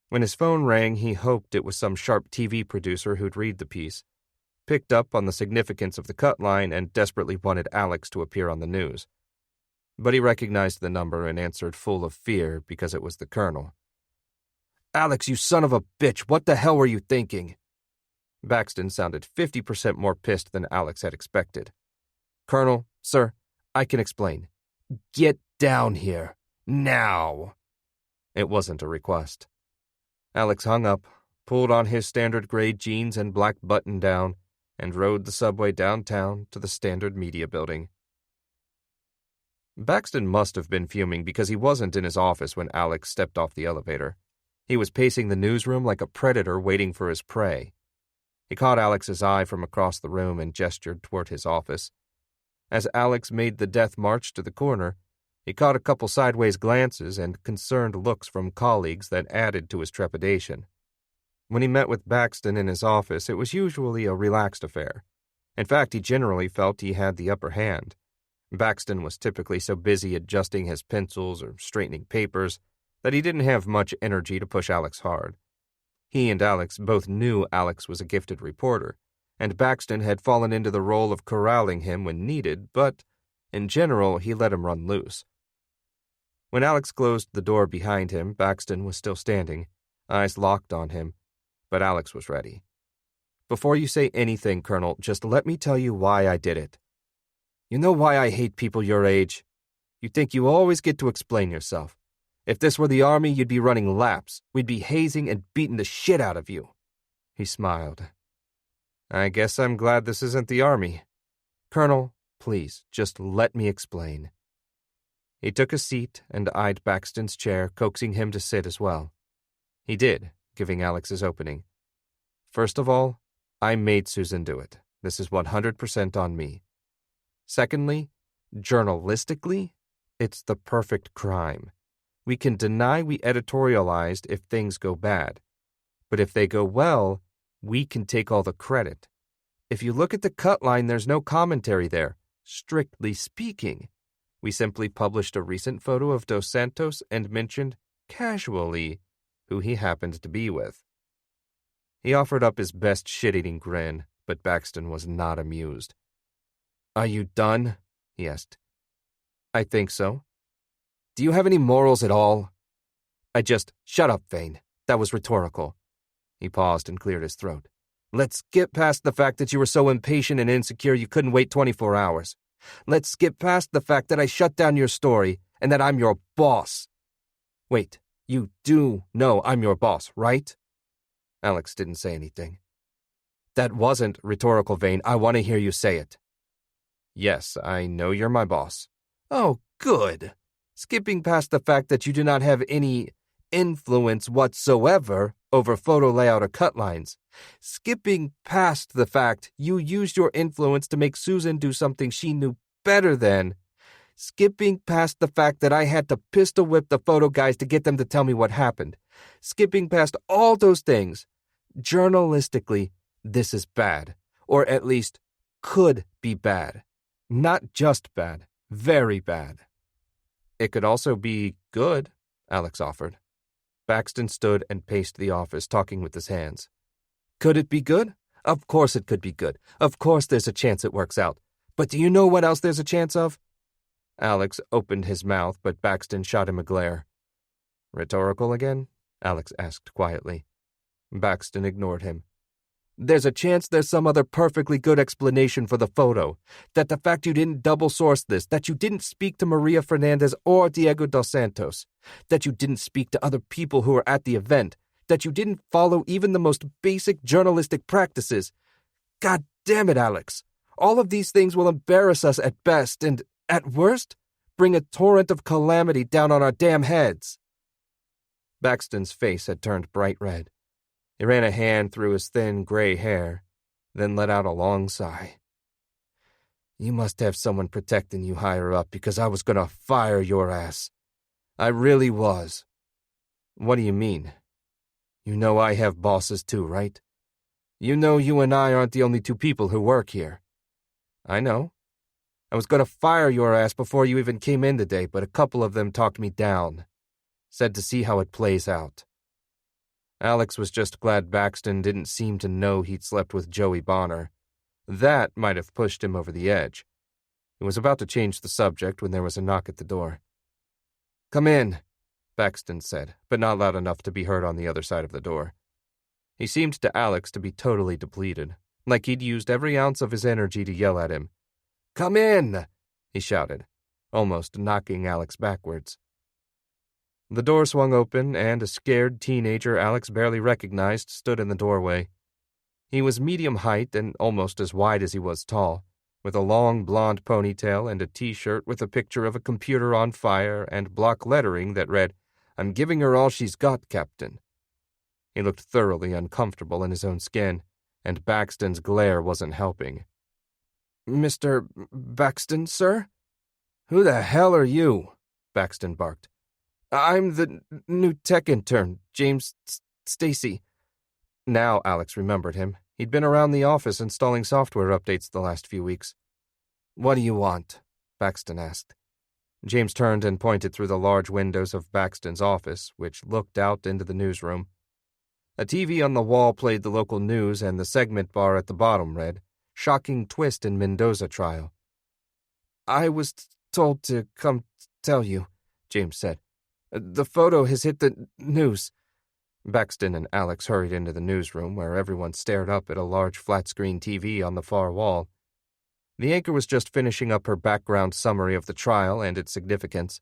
When his phone rang, he hoped it was some sharp TV producer who'd read the piece, picked up on the significance of the Cutline, and desperately wanted Alex to appear on the news. But he recognized the number and answered full of fear because it was the Colonel. "Alex, you son of a bitch, what the hell were you thinking?" Baxton sounded 50% more pissed than Alex had expected. "Colonel, sir, I can explain." "Get down here, now." It wasn't a request. Alex hung up, pulled on his standard gray jeans and black button-down, and rode the subway downtown to the Standard Media Building. Baxton must have been fuming because he wasn't in his office when Alex stepped off the elevator. He was pacing the newsroom like a predator waiting for his prey. He caught Alex's eye from across the room and gestured toward his office. As Alex made the death march to the corner, he caught a couple sideways glances and concerned looks from colleagues that added to his trepidation. When he met with Baxton in his office, it was usually a relaxed affair. In fact, he generally felt he had the upper hand. Baxton was typically so busy adjusting his pencils or straightening papers that he didn't have much energy to push Alex hard. He and Alex both knew Alex was a gifted reporter, and Baxton had fallen into the role of corralling him when needed, but in general, he let him run loose. When Alex closed the door behind him, Baxton was still standing, eyes locked on him, but Alex was ready. "Before you say anything, Colonel, just let me tell you why I did it. You know why I hate people your age? You think you always get to explain yourself. If this were the Army, you'd be running laps. We'd be hazing and beating the shit out of you." He smiled. "I guess I'm glad this isn't the Army. Colonel, please, just let me explain." He took a seat and eyed Baxton's chair, coaxing him to sit as well. He did, giving Alex his opening. "First of all, I made Susan do it. This is 100% on me. Secondly, journalistically, it's the perfect crime. We can deny we editorialized if things go bad. But if they go well, we can take all the credit. If you look at the Cutline, there's no commentary there, strictly speaking. We simply published a recent photo of Dos Santos and mentioned, casually, who he happened to be with." He offered up his best shit-eating grin, but Baxton was not amused. "Are you done?" he asked. "I think so." "Do you have any morals at all?" Shut up, Vane. That was rhetorical." He paused and cleared his throat. "Let's get past the fact that you were so impatient and insecure you couldn't wait 24 hours. Let's skip past the fact that I shut down your story and that I'm your boss. Wait, you do know I'm your boss, right?" Alex didn't say anything. "That wasn't rhetorical, Vane. I want to hear you say it." "Yes, I know you're my boss." "Oh, good. Skipping past the fact that you do not have any influence whatsoever over photo layout or cut lines. Skipping past the fact you used your influence to make Susan do something she knew better than. Skipping past the fact that I had to pistol whip the photo guys to get them to tell me what happened. Skipping past all those things. Journalistically, this is bad, or at least could be bad. Not just bad, Very bad. It could also be good, Alex offered. Baxton stood and paced the office, talking with his hands. Could it be good? Of course it could be good. Of course there's a chance it works out. But do you know what else there's a chance of? Alex opened his mouth, but Baxton shot him a glare. Rhetorical again? Alex asked quietly. Baxton ignored him. There's a chance there's some other perfectly good explanation for the photo. That the fact you didn't double-source this, that you didn't speak to Maria Fernandez or Diego dos Santos, that you didn't speak to other people who were at the event, that you didn't follow even the most basic journalistic practices. God damn it, Alex. All of these things will embarrass us at best and, at worst, bring a torrent of calamity down on our damn heads. Baxton's face had turned bright red. He ran a hand through his thin gray hair, then let out a long sigh. You must have someone protecting you higher up because I was going to fire your ass. I really was. What do you mean? You know I have bosses too, right? You know you and I aren't the only two people who work here. I know. I was going to fire your ass before you even came in today, but a couple of them talked me down. Said to see how it plays out. Alex was just glad Baxton didn't seem to know he'd slept with Joey Bonner. That might have pushed him over the edge. He was about to change the subject when there was a knock at the door. Come in, Baxton said, but not loud enough to be heard on the other side of the door. He seemed to Alex to be totally depleted, like he'd used every ounce of his energy to yell at him. Come in, he shouted, almost knocking Alex backwards. The door swung open, and a scared teenager Alex barely recognized stood in the doorway. He was medium height and almost as wide as he was tall, with a long blonde ponytail and a T-shirt with a picture of a computer on fire and block lettering that read, I'm giving her all she's got, Captain. He looked thoroughly uncomfortable in his own skin, and Baxton's glare wasn't helping. Mr. Baxton, sir? Who the hell are you? Baxton barked. I'm the new tech intern, James Stacy. Now Alex remembered him. He'd been around the office installing software updates the last few weeks. What do you want? Baxton asked. James turned and pointed through the large windows of Baxton's office, which looked out into the newsroom. A TV on the wall played the local news, and the segment bar at the bottom read, Shocking Twist in Mendoza Trial. I was told to come tell you, James said. The photo has hit the news. Baxton and Alex hurried into the newsroom, where everyone stared up at a large flat-screen TV on the far wall. The anchor was just finishing up her background summary of the trial and its significance.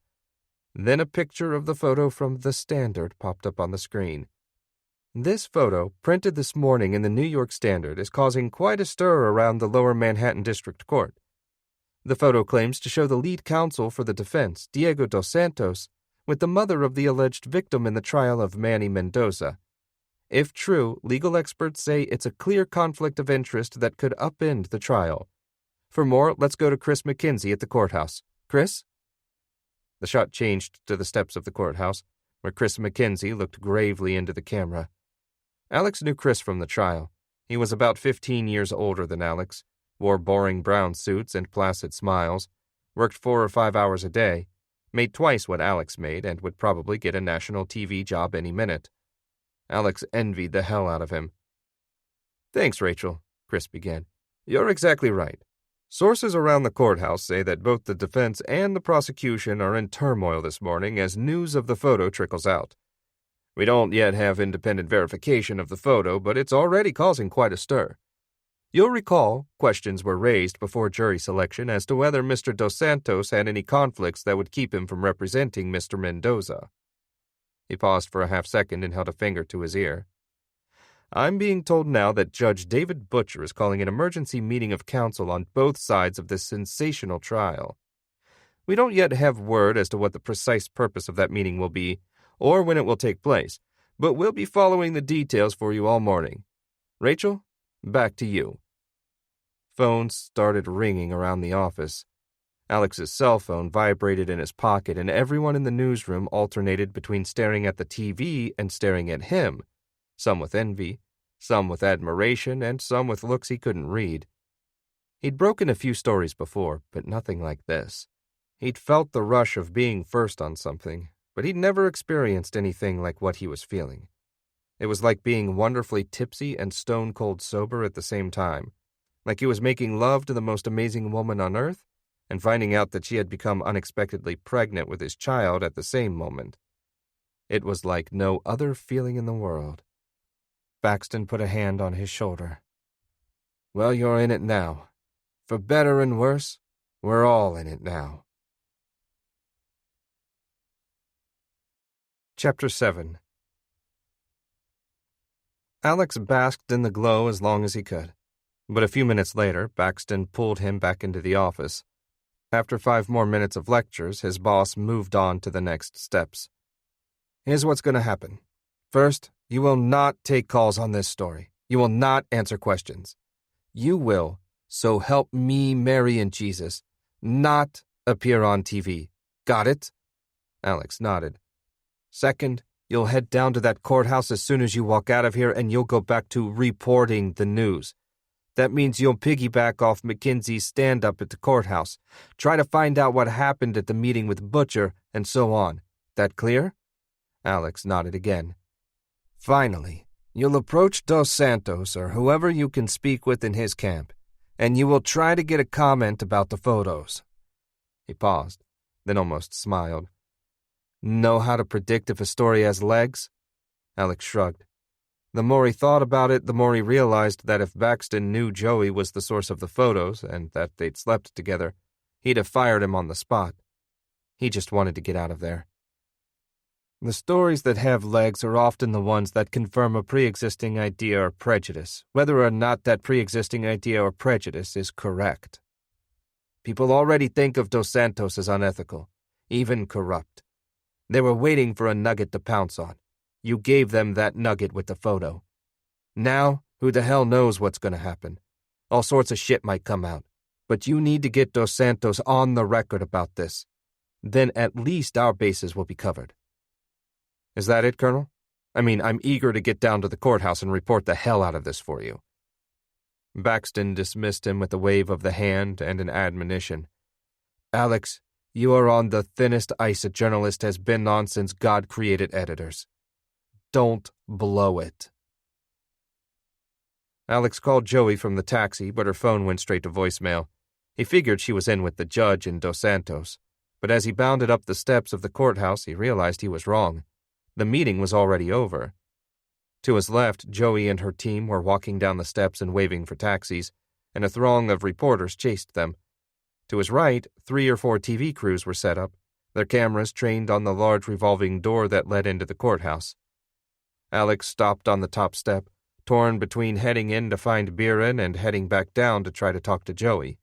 Then a picture of the photo from The Standard popped up on the screen. This photo, printed this morning in the New York Standard, is causing quite a stir around the Lower Manhattan District Court. The photo claims to show the lead counsel for the defense, Diego dos Santos, with the mother of the alleged victim in the trial of Manny Mendoza. If true, legal experts say it's a clear conflict of interest that could upend the trial. For more, let's go to Chris McKenzie at the courthouse. Chris? The shot changed to the steps of the courthouse, where Chris McKenzie looked gravely into the camera. Alex knew Chris from the trial. He was about 15 years older than Alex, wore boring brown suits and placid smiles, worked 4 or 5 hours a day, made twice what Alex made, and would probably get a national TV job any minute. Alex envied the hell out of him. Thanks, Rachel, Chris began. You're exactly right. Sources around the courthouse say that both the defense and the prosecution are in turmoil this morning as news of the photo trickles out. We don't yet have independent verification of the photo, but it's already causing quite a stir. You'll recall, questions were raised before jury selection as to whether Mr. Dos Santos had any conflicts that would keep him from representing Mr. Mendoza. He paused for a half-second and held a finger to his ear. I'm being told now that Judge David Butcher is calling an emergency meeting of counsel on both sides of this sensational trial. We don't yet have word as to what the precise purpose of that meeting will be, or when it will take place, but we'll be following the details for you all morning. Rachel, back to you. Phones started ringing around the office. Alex's cell phone vibrated in his pocket, and everyone in the newsroom alternated between staring at the TV and staring at him, some with envy, some with admiration, and some with looks he couldn't read. He'd broken a few stories before, but nothing like this. He'd felt the rush of being first on something, but he'd never experienced anything like what he was feeling. It was like being wonderfully tipsy and stone-cold sober at the same time, like he was making love to the most amazing woman on earth and finding out that she had become unexpectedly pregnant with his child at the same moment. It was like no other feeling in the world. Baxton put a hand on his shoulder. Well, you're in it now. For better and worse, we're all in it now. Chapter 7. Alex basked in the glow as long as he could, but a few minutes later, Baxton pulled him back into the office. After 5 more minutes of lectures, his boss moved on to the next steps. Here's what's going to happen. First, you will not take calls on this story. You will not answer questions. You will, so help me, Mary and Jesus, not appear on TV. Got it? Alex nodded. Second, you'll head down to that courthouse as soon as you walk out of here, and you'll go back to reporting the news. That means you'll piggyback off Mackenzie's stand-up at the courthouse, try to find out what happened at the meeting with Butcher, and so on. That clear? Alex nodded again. Finally, you'll approach Dos Santos or whoever you can speak with in his camp, and you will try to get a comment about the photos. He paused, then almost smiled. Know how to predict if a story has legs? Alex shrugged. The more he thought about it, the more he realized that if Baxton knew Joey was the source of the photos and that they'd slept together, he'd have fired him on the spot. He just wanted to get out of there. The stories that have legs are often the ones that confirm a pre-existing idea or prejudice, whether or not that pre-existing idea or prejudice is correct. People already think of Dos Santos as unethical, even corrupt. They were waiting for a nugget to pounce on. You gave them that nugget with the photo. Now, who the hell knows what's going to happen? All sorts of shit might come out. But you need to get Dos Santos on the record about this. Then at least our bases will be covered. Is that it, Colonel? I mean, I'm eager to get down to the courthouse and report the hell out of this for you. Baxton dismissed him with a wave of the hand and an admonition. Alex, you are on the thinnest ice a journalist has been on since God created editors. Don't blow it. Alex called Joey from the taxi, but her phone went straight to voicemail. He figured she was in with the judge and Dos Santos, but as he bounded up the steps of the courthouse, he realized he was wrong. The meeting was already over. To his left, Joey and her team were walking down the steps and waving for taxis, and a throng of reporters chased them. To his right, 3 or 4 TV crews were set up, their cameras trained on the large revolving door that led into the courthouse. Alex stopped on the top step, torn between heading in to find Biren and heading back down to try to talk to Joey.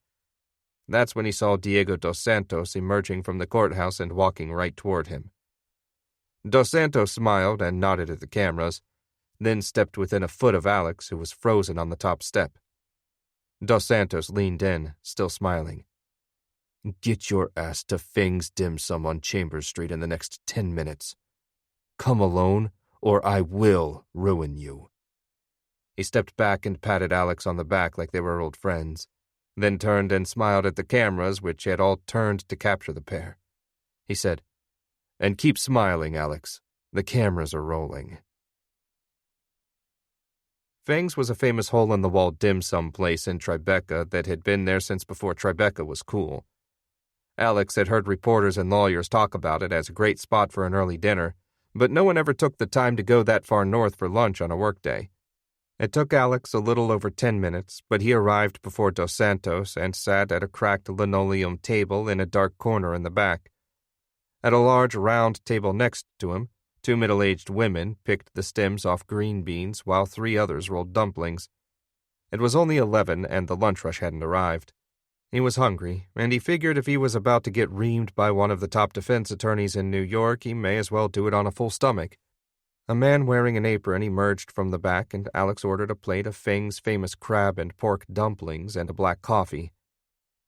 That's when he saw Diego Dos Santos emerging from the courthouse and walking right toward him. Dos Santos smiled and nodded at the cameras, then stepped within a foot of Alex, who was frozen on the top step. Dos Santos leaned in, still smiling. Get your ass to Fing's Dim Sum on Chambers Street in the next 10 minutes. Come alone, or I will ruin you. He stepped back and patted Alex on the back like they were old friends, then turned and smiled at the cameras, which had all turned to capture the pair. He said, And keep smiling, Alex. The cameras are rolling. Fang's was a famous hole-in-the-wall dim sum place in Tribeca that had been there since before Tribeca was cool. Alex had heard reporters and lawyers talk about it as a great spot for an early dinner, but no one ever took the time to go that far north for lunch on a workday. It took Alex a little over 10 minutes, but he arrived before Dos Santos and sat at a cracked linoleum table in a dark corner in the back. At a large round table next to him, 2 middle-aged women picked the stems off green beans while 3 others rolled dumplings. It was only 11 and the lunch rush hadn't arrived. He was hungry, and he figured if he was about to get reamed by one of the top defense attorneys in New York, he may as well do it on a full stomach. A man wearing an apron emerged from the back, and Alex ordered a plate of Fang's famous crab and pork dumplings and a black coffee.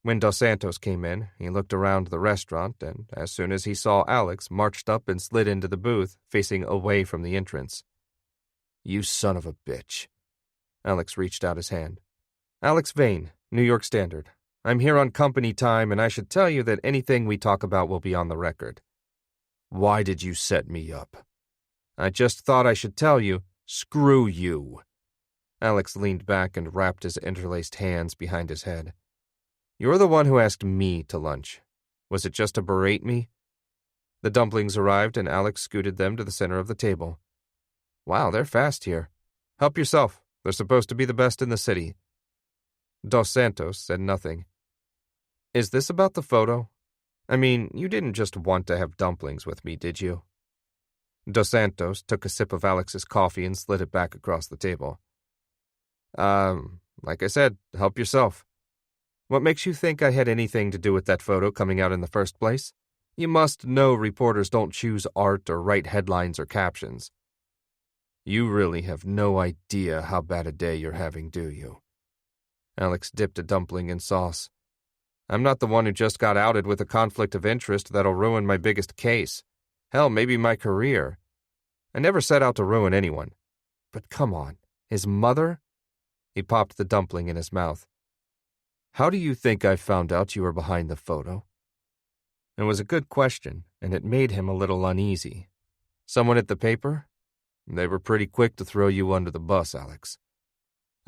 When Dos Santos came in, he looked around the restaurant, and as soon as he saw Alex, marched up and slid into the booth, facing away from the entrance. You son of a bitch. Alex reached out his hand. Alex Vane, New York Standard. I'm here on company time, and I should tell you that anything we talk about will be on the record. Why did you set me up? I just thought I should tell you. Screw you. Alex leaned back and wrapped his interlaced hands behind his head. You're the one who asked me to lunch. Was it just to berate me? The dumplings arrived, and Alex scooted them to the center of the table. Wow, they're fast here. Help yourself. They're supposed to be the best in the city. Dos Santos said nothing. Is this about the photo? I mean, you didn't just want to have dumplings with me, did you? Dos Santos took a sip of Alex's coffee and slid it back across the table. Like I said, help yourself. What makes you think I had anything to do with that photo coming out in the first place? You must know reporters don't choose art or write headlines or captions. You really have no idea how bad a day you're having, do you? Alex dipped a dumpling in sauce. I'm not the one who just got outed with a conflict of interest that'll ruin my biggest case. Hell, maybe my career. I never set out to ruin anyone. But come on, his mother? He popped the dumpling in his mouth. How do you think I found out you were behind the photo? It was a good question, and it made him a little uneasy. Someone at the paper? They were pretty quick to throw you under the bus, Alex.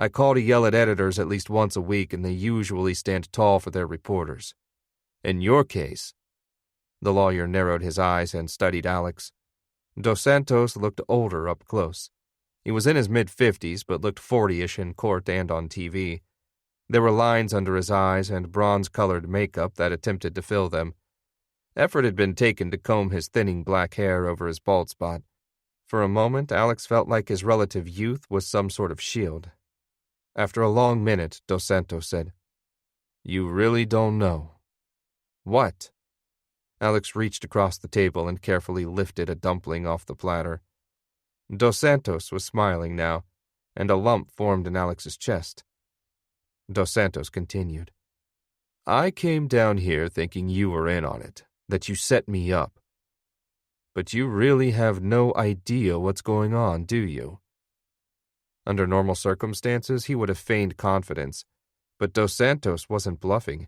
I call to yell at editors at least once a week, and they usually stand tall for their reporters. In your case, the lawyer narrowed his eyes and studied Alex. Dos Santos looked older up close. He was in his mid-50s, but looked 40-ish in court and on TV. There were lines under his eyes and bronze-colored makeup that attempted to fill them. Effort had been taken to comb his thinning black hair over his bald spot. For a moment, Alex felt like his relative youth was some sort of shield. After a long minute, Dos Santos said, You really don't know. What? Alex reached across the table and carefully lifted a dumpling off the platter. Dos Santos was smiling now, and a lump formed in Alex's chest. Dos Santos continued, I came down here thinking you were in on it, that you set me up. But you really have no idea what's going on, do you? Under normal circumstances, he would have feigned confidence, but Dos Santos wasn't bluffing.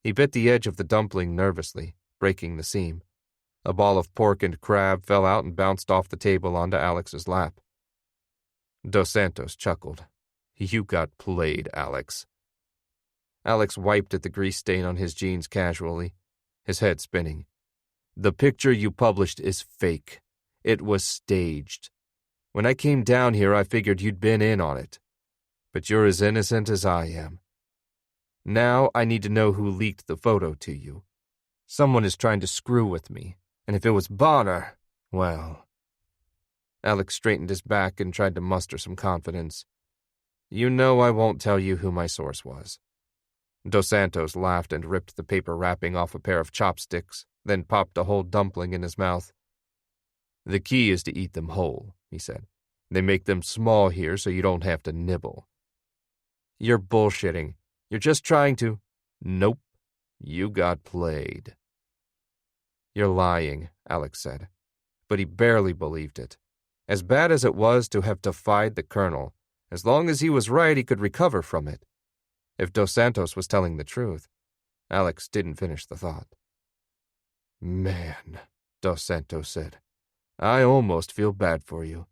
He bit the edge of the dumpling nervously, breaking the seam. A ball of pork and crab fell out and bounced off the table onto Alex's lap. Dos Santos chuckled. You got played, Alex. Alex wiped at the grease stain on his jeans casually, his head spinning. The picture you published is fake. It was staged. When I came down here, I figured you'd been in on it. But you're as innocent as I am. Now I need to know who leaked the photo to you. Someone is trying to screw with me, and if it was Bonner, well... Alex straightened his back and tried to muster some confidence. You know I won't tell you who my source was. Dos Santos laughed and ripped the paper wrapping off a pair of chopsticks, then popped a whole dumpling in his mouth. The key is to eat them whole, he said. They make them small here so you don't have to nibble. You're bullshitting. You're just trying to... Nope. You got played. You're lying, Alex said. But he barely believed it. As bad as it was to have defied the colonel, as long as he was right, he could recover from it. If Dos Santos was telling the truth, Alex didn't finish the thought. Man, Dos Santos said, I almost feel bad for you.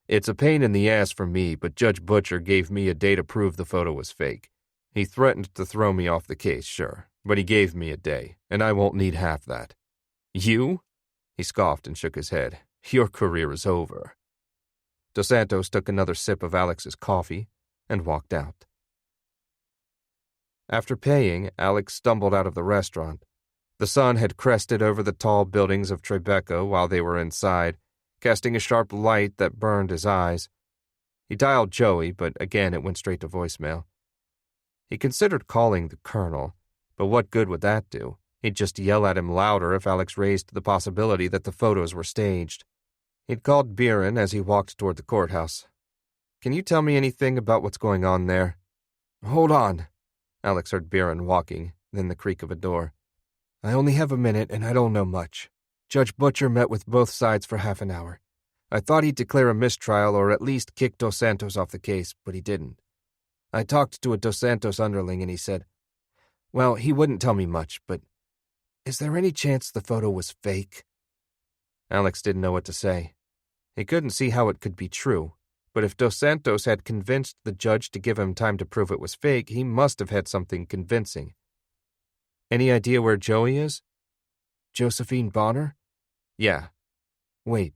It's a pain in the ass for me, but Judge Butcher gave me a day to prove the photo was fake. He threatened to throw me off the case, sure, but he gave me a day, and I won't need half that. You? He scoffed and shook his head. Your career is over. Dos Santos took another sip of Alex's coffee and walked out. After paying, Alex stumbled out of the restaurant. The sun had crested over the tall buildings of Tribeca while they were inside, casting a sharp light that burned his eyes. He dialed Joey, but again it went straight to voicemail. He considered calling the colonel, but what good would that do? He'd just yell at him louder if Alex raised the possibility that the photos were staged. He'd called Biren as he walked toward the courthouse. Can you tell me anything about what's going on there? Hold on. Alex heard Biren walking, then the creak of a door. I only have a minute, and I don't know much. Judge Butcher met with both sides for half an hour. I thought he'd declare a mistrial or at least kick Dos Santos off the case, but he didn't. I talked to a Dos Santos underling, and he said, Well, he wouldn't tell me much, but is there any chance the photo was fake? Alex didn't know what to say. He couldn't see how it could be true, but if Dos Santos had convinced the judge to give him time to prove it was fake, he must have had something convincing. Any idea where Joey is? Josephine Bonner? Yeah. Wait,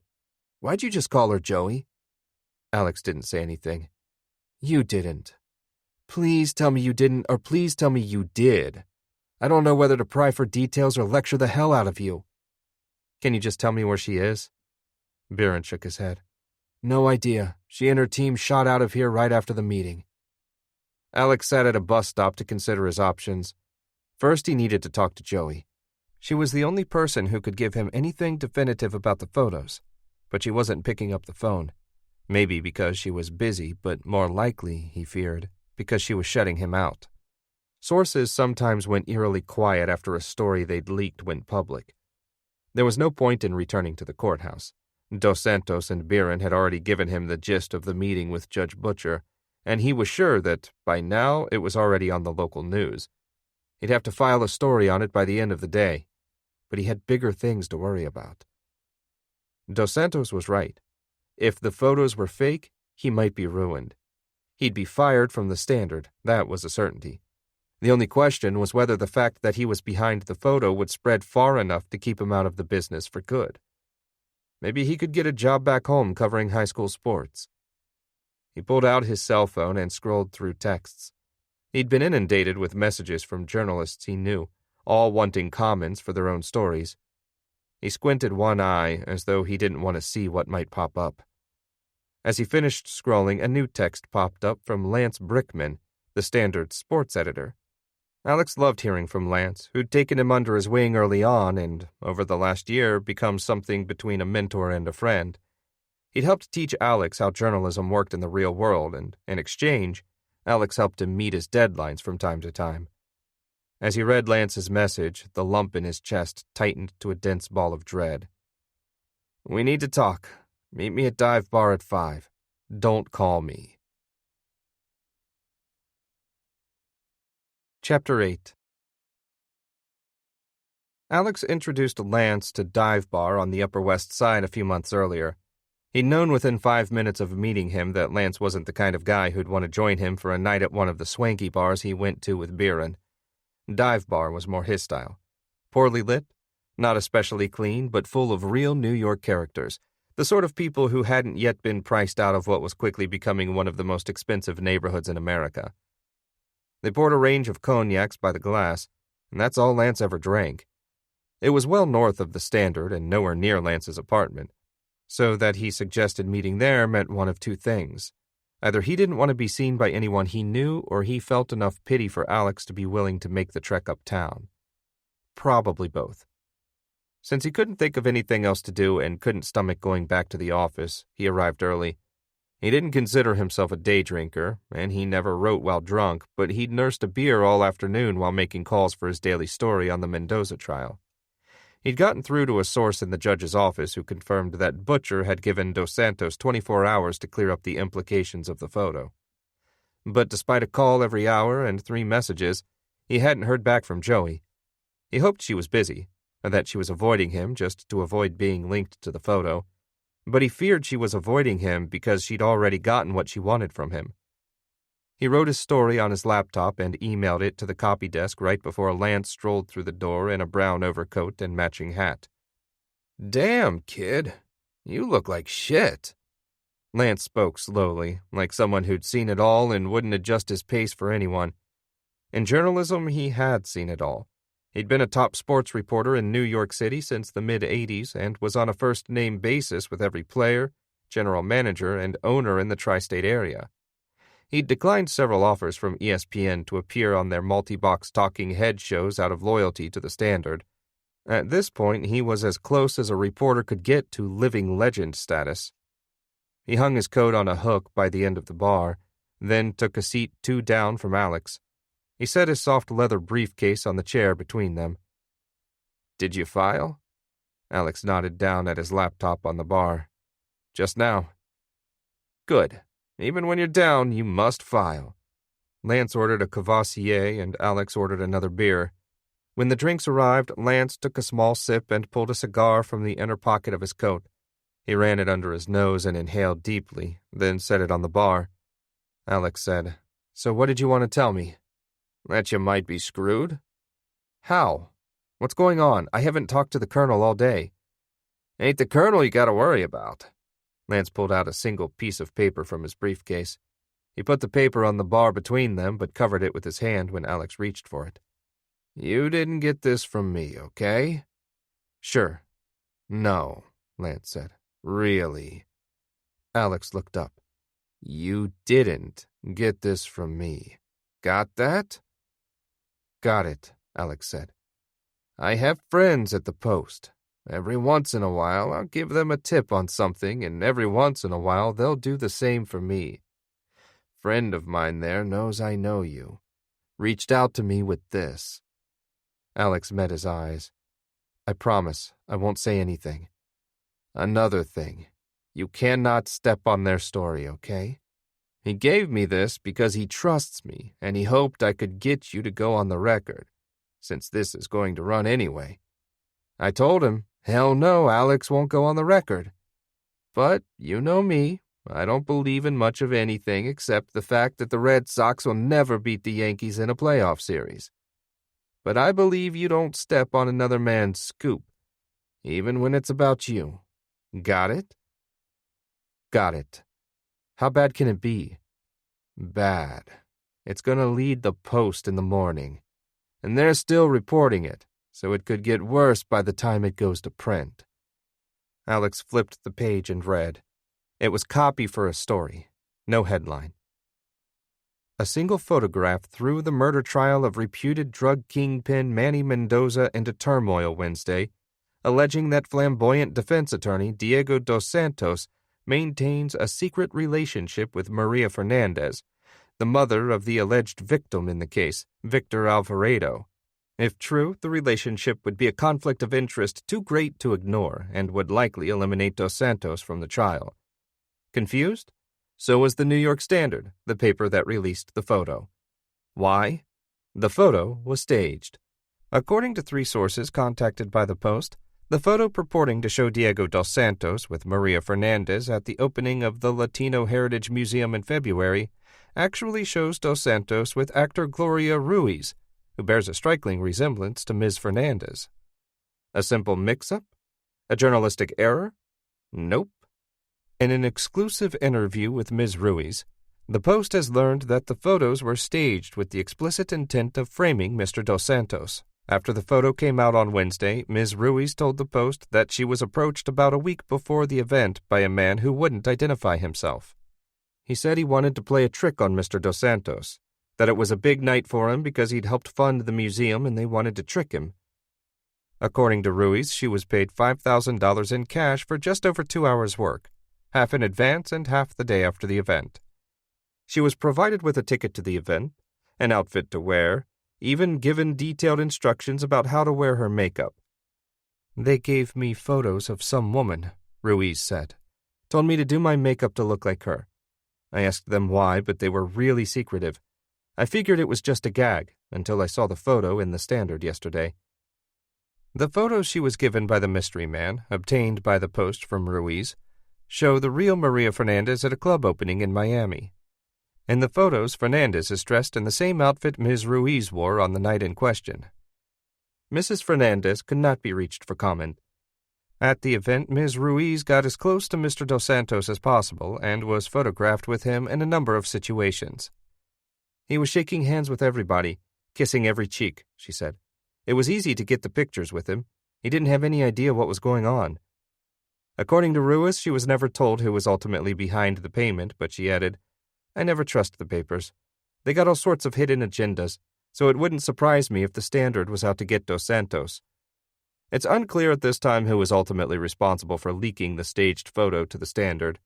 why'd you just call her Joey? Alex didn't say anything. You didn't. Please tell me you didn't, or please tell me you did. I don't know whether to pry for details or lecture the hell out of you. Can you just tell me where she is? Biren shook his head. No idea. She and her team shot out of here right after the meeting. Alex sat at a bus stop to consider his options. First, he needed to talk to Joey. She was the only person who could give him anything definitive about the photos, but she wasn't picking up the phone. Maybe because she was busy, but more likely, he feared, because she was shutting him out. Sources sometimes went eerily quiet after a story they'd leaked went public. There was no point in returning to the courthouse. Dos Santos and Biren had already given him the gist of the meeting with Judge Butcher, and he was sure that, by now, it was already on the local news. He'd have to file a story on it by the end of the day, but he had bigger things to worry about. Dos Santos was right. If the photos were fake, he might be ruined. He'd be fired from the Standard, that was a certainty. The only question was whether the fact that he was behind the photo would spread far enough to keep him out of the business for good. Maybe he could get a job back home covering high school sports. He pulled out his cell phone and scrolled through texts. He'd been inundated with messages from journalists he knew, all wanting comments for their own stories. He squinted one eye as though he didn't want to see what might pop up. As he finished scrolling, a new text popped up from Lance Brickman, the Standard sports editor. Alex loved hearing from Lance, who'd taken him under his wing early on and, over the last year, become something between a mentor and a friend. He'd helped teach Alex how journalism worked in the real world, and, in exchange, Alex helped him meet his deadlines from time to time. As he read Lance's message, the lump in his chest tightened to a dense ball of dread. We need to talk. Meet me at Dive Bar at 5. Don't call me. Chapter 8. Alex introduced Lance to Dive Bar on the Upper West Side a few months earlier. He'd known within 5 minutes of meeting him that Lance wasn't the kind of guy who'd want to join him for a night at one of the swanky bars he went to with Biren. Dive Bar was more his style. Poorly lit, not especially clean, but full of real New York characters, the sort of people who hadn't yet been priced out of what was quickly becoming one of the most expensive neighborhoods in America. They poured a range of cognacs by the glass, and that's all Lance ever drank. It was well north of the Standard and nowhere near Lance's apartment, so that he suggested meeting there meant one of two things. Either he didn't want to be seen by anyone he knew, or he felt enough pity for Alex to be willing to make the trek uptown. Probably both. Since he couldn't think of anything else to do and couldn't stomach going back to the office, he arrived early. He didn't consider himself a day drinker, and he never wrote while drunk, but he'd nursed a beer all afternoon while making calls for his daily story on the Mendoza trial. He'd gotten through to a source in the judge's office who confirmed that Butcher had given Dos Santos 24 hours to clear up the implications of the photo. But despite a call every hour and 3 messages, he hadn't heard back from Joey. He hoped she was busy, or that she was avoiding him just to avoid being linked to the photo, but he feared she was avoiding him because she'd already gotten what she wanted from him. He wrote his story on his laptop and emailed it to the copy desk right before Lance strolled through the door in a brown overcoat and matching hat. Damn, kid. You look like shit. Lance spoke slowly, like someone who'd seen it all and wouldn't adjust his pace for anyone. In journalism, he had seen it all. He'd been a top sports reporter in New York City since the mid-'80s and was on a first-name basis with every player, general manager, and owner in the tri-state area. He'd declined several offers from ESPN to appear on their multi-box talking head shows out of loyalty to the Standard. At this point, he was as close as a reporter could get to living legend status. He hung his coat on a hook by the end of the bar, then took a seat 2 down from Alex. He set his soft leather briefcase on the chair between them. Did you file? Alex nodded down at his laptop on the bar. Just now. Good. Even when you're down, you must file. Lance ordered a Cavassier and Alex ordered another beer. When the drinks arrived, Lance took a small sip and pulled a cigar from the inner pocket of his coat. He ran it under his nose and inhaled deeply, then set it on the bar. Alex said, "So what did you want to tell me?" "That you might be screwed." "How? What's going on? I haven't talked to the colonel all day." "Ain't the colonel you gotta worry about." Lance pulled out a single piece of paper from his briefcase. He put the paper on the bar between them, but covered it with his hand when Alex reached for it. "You didn't get this from me, okay?" "Sure." "No," Lance said. "Really?" Alex looked up. "You didn't get this from me. Got that?" "Got it," Alex said. "I have friends at the post. Every once in a while, I'll give them a tip on something, and every once in a while, they'll do the same for me. Friend of mine there knows I know you. Reached out to me with this." Alex met his eyes. "I promise, I won't say anything." "Another thing. You cannot step on their story, okay? He gave me this because he trusts me, and he hoped I could get you to go on the record, since this is going to run anyway. I told him, hell no, Alex won't go on the record. But you know me, I don't believe in much of anything except the fact that the Red Sox will never beat the Yankees in a playoff series. But I believe you don't step on another man's scoop, even when it's about you. Got it?" "Got it. How bad can it be?" "Bad. It's going to lead the Post in the morning. And they're still reporting it, so it could get worse by the time it goes to print." Alex flipped the page and read. It was copy for a story. No headline. A single photograph threw the murder trial of reputed drug kingpin Manny Mendoza into turmoil Wednesday, alleging that flamboyant defense attorney Diego dos Santos maintains a secret relationship with Maria Fernandez, the mother of the alleged victim in the case, Victor Alvarado. If true, the relationship would be a conflict of interest too great to ignore and would likely eliminate dos Santos from the trial. Confused? So was the New York Standard, the paper that released the photo. Why? The photo was staged. According to 3 sources contacted by the Post, the photo purporting to show Diego dos Santos with Maria Fernandez at the opening of the Latino Heritage Museum in February actually shows dos Santos with actor Gloria Ruiz, who bears a striking resemblance to Ms. Fernandez. A simple mix-up? A journalistic error? Nope. In an exclusive interview with Ms. Ruiz, the Post has learned that the photos were staged with the explicit intent of framing Mr. dos Santos. After the photo came out on Wednesday, Ms. Ruiz told the Post that she was approached about a week before the event by a man who wouldn't identify himself. He said he wanted to play a trick on Mr. dos Santos, that it was a big night for him because he'd helped fund the museum and they wanted to trick him. According to Ruiz, she was paid $5,000 in cash for just over 2 hours' work, half in advance and half the day after the event. She was provided with a ticket to the event, an outfit to wear, even given detailed instructions about how to wear her makeup. "They gave me photos of some woman," Ruiz said. "Told me to do my makeup to look like her. I asked them why, but they were really secretive. I figured it was just a gag until I saw the photo in the Standard yesterday." The photos she was given by the mystery man, obtained by the Post from Ruiz, show the real Maria Fernandez at a club opening in Miami. In the photos, Fernandez is dressed in the same outfit Ms. Ruiz wore on the night in question. Mrs. Fernandez could not be reached for comment. At the event, Ms. Ruiz got as close to Mr. dos Santos as possible and was photographed with him in a number of situations. "He was shaking hands with everybody, kissing every cheek," she said. "It was easy to get the pictures with him. He didn't have any idea what was going on." According to Ruiz, she was never told who was ultimately behind the payment, but she added, "I never trust the papers. They got all sorts of hidden agendas, so it wouldn't surprise me if the Standard was out to get dos Santos." It's unclear at this time who was ultimately responsible for leaking the staged photo to the Standard.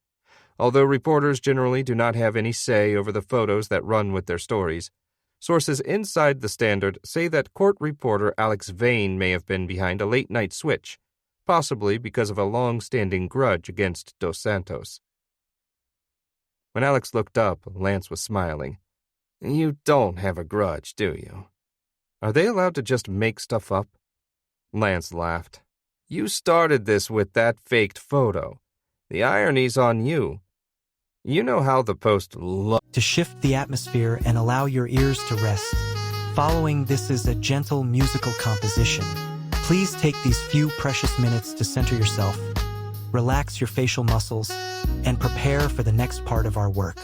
Although reporters generally do not have any say over the photos that run with their stories, sources inside the Standard say that court reporter Alex Vane may have been behind a late-night switch, possibly because of a long-standing grudge against dos Santos. When Alex looked up, Lance was smiling. You don't have a grudge, do you? Are they allowed to just make stuff up? Lance laughed. You started this with that faked photo. The irony's on you. You know how the Post to shift the atmosphere and allow your ears to rest. Following this is a gentle musical composition. Please take these few precious minutes to center yourself, relax your facial muscles, and prepare for the next part of our work.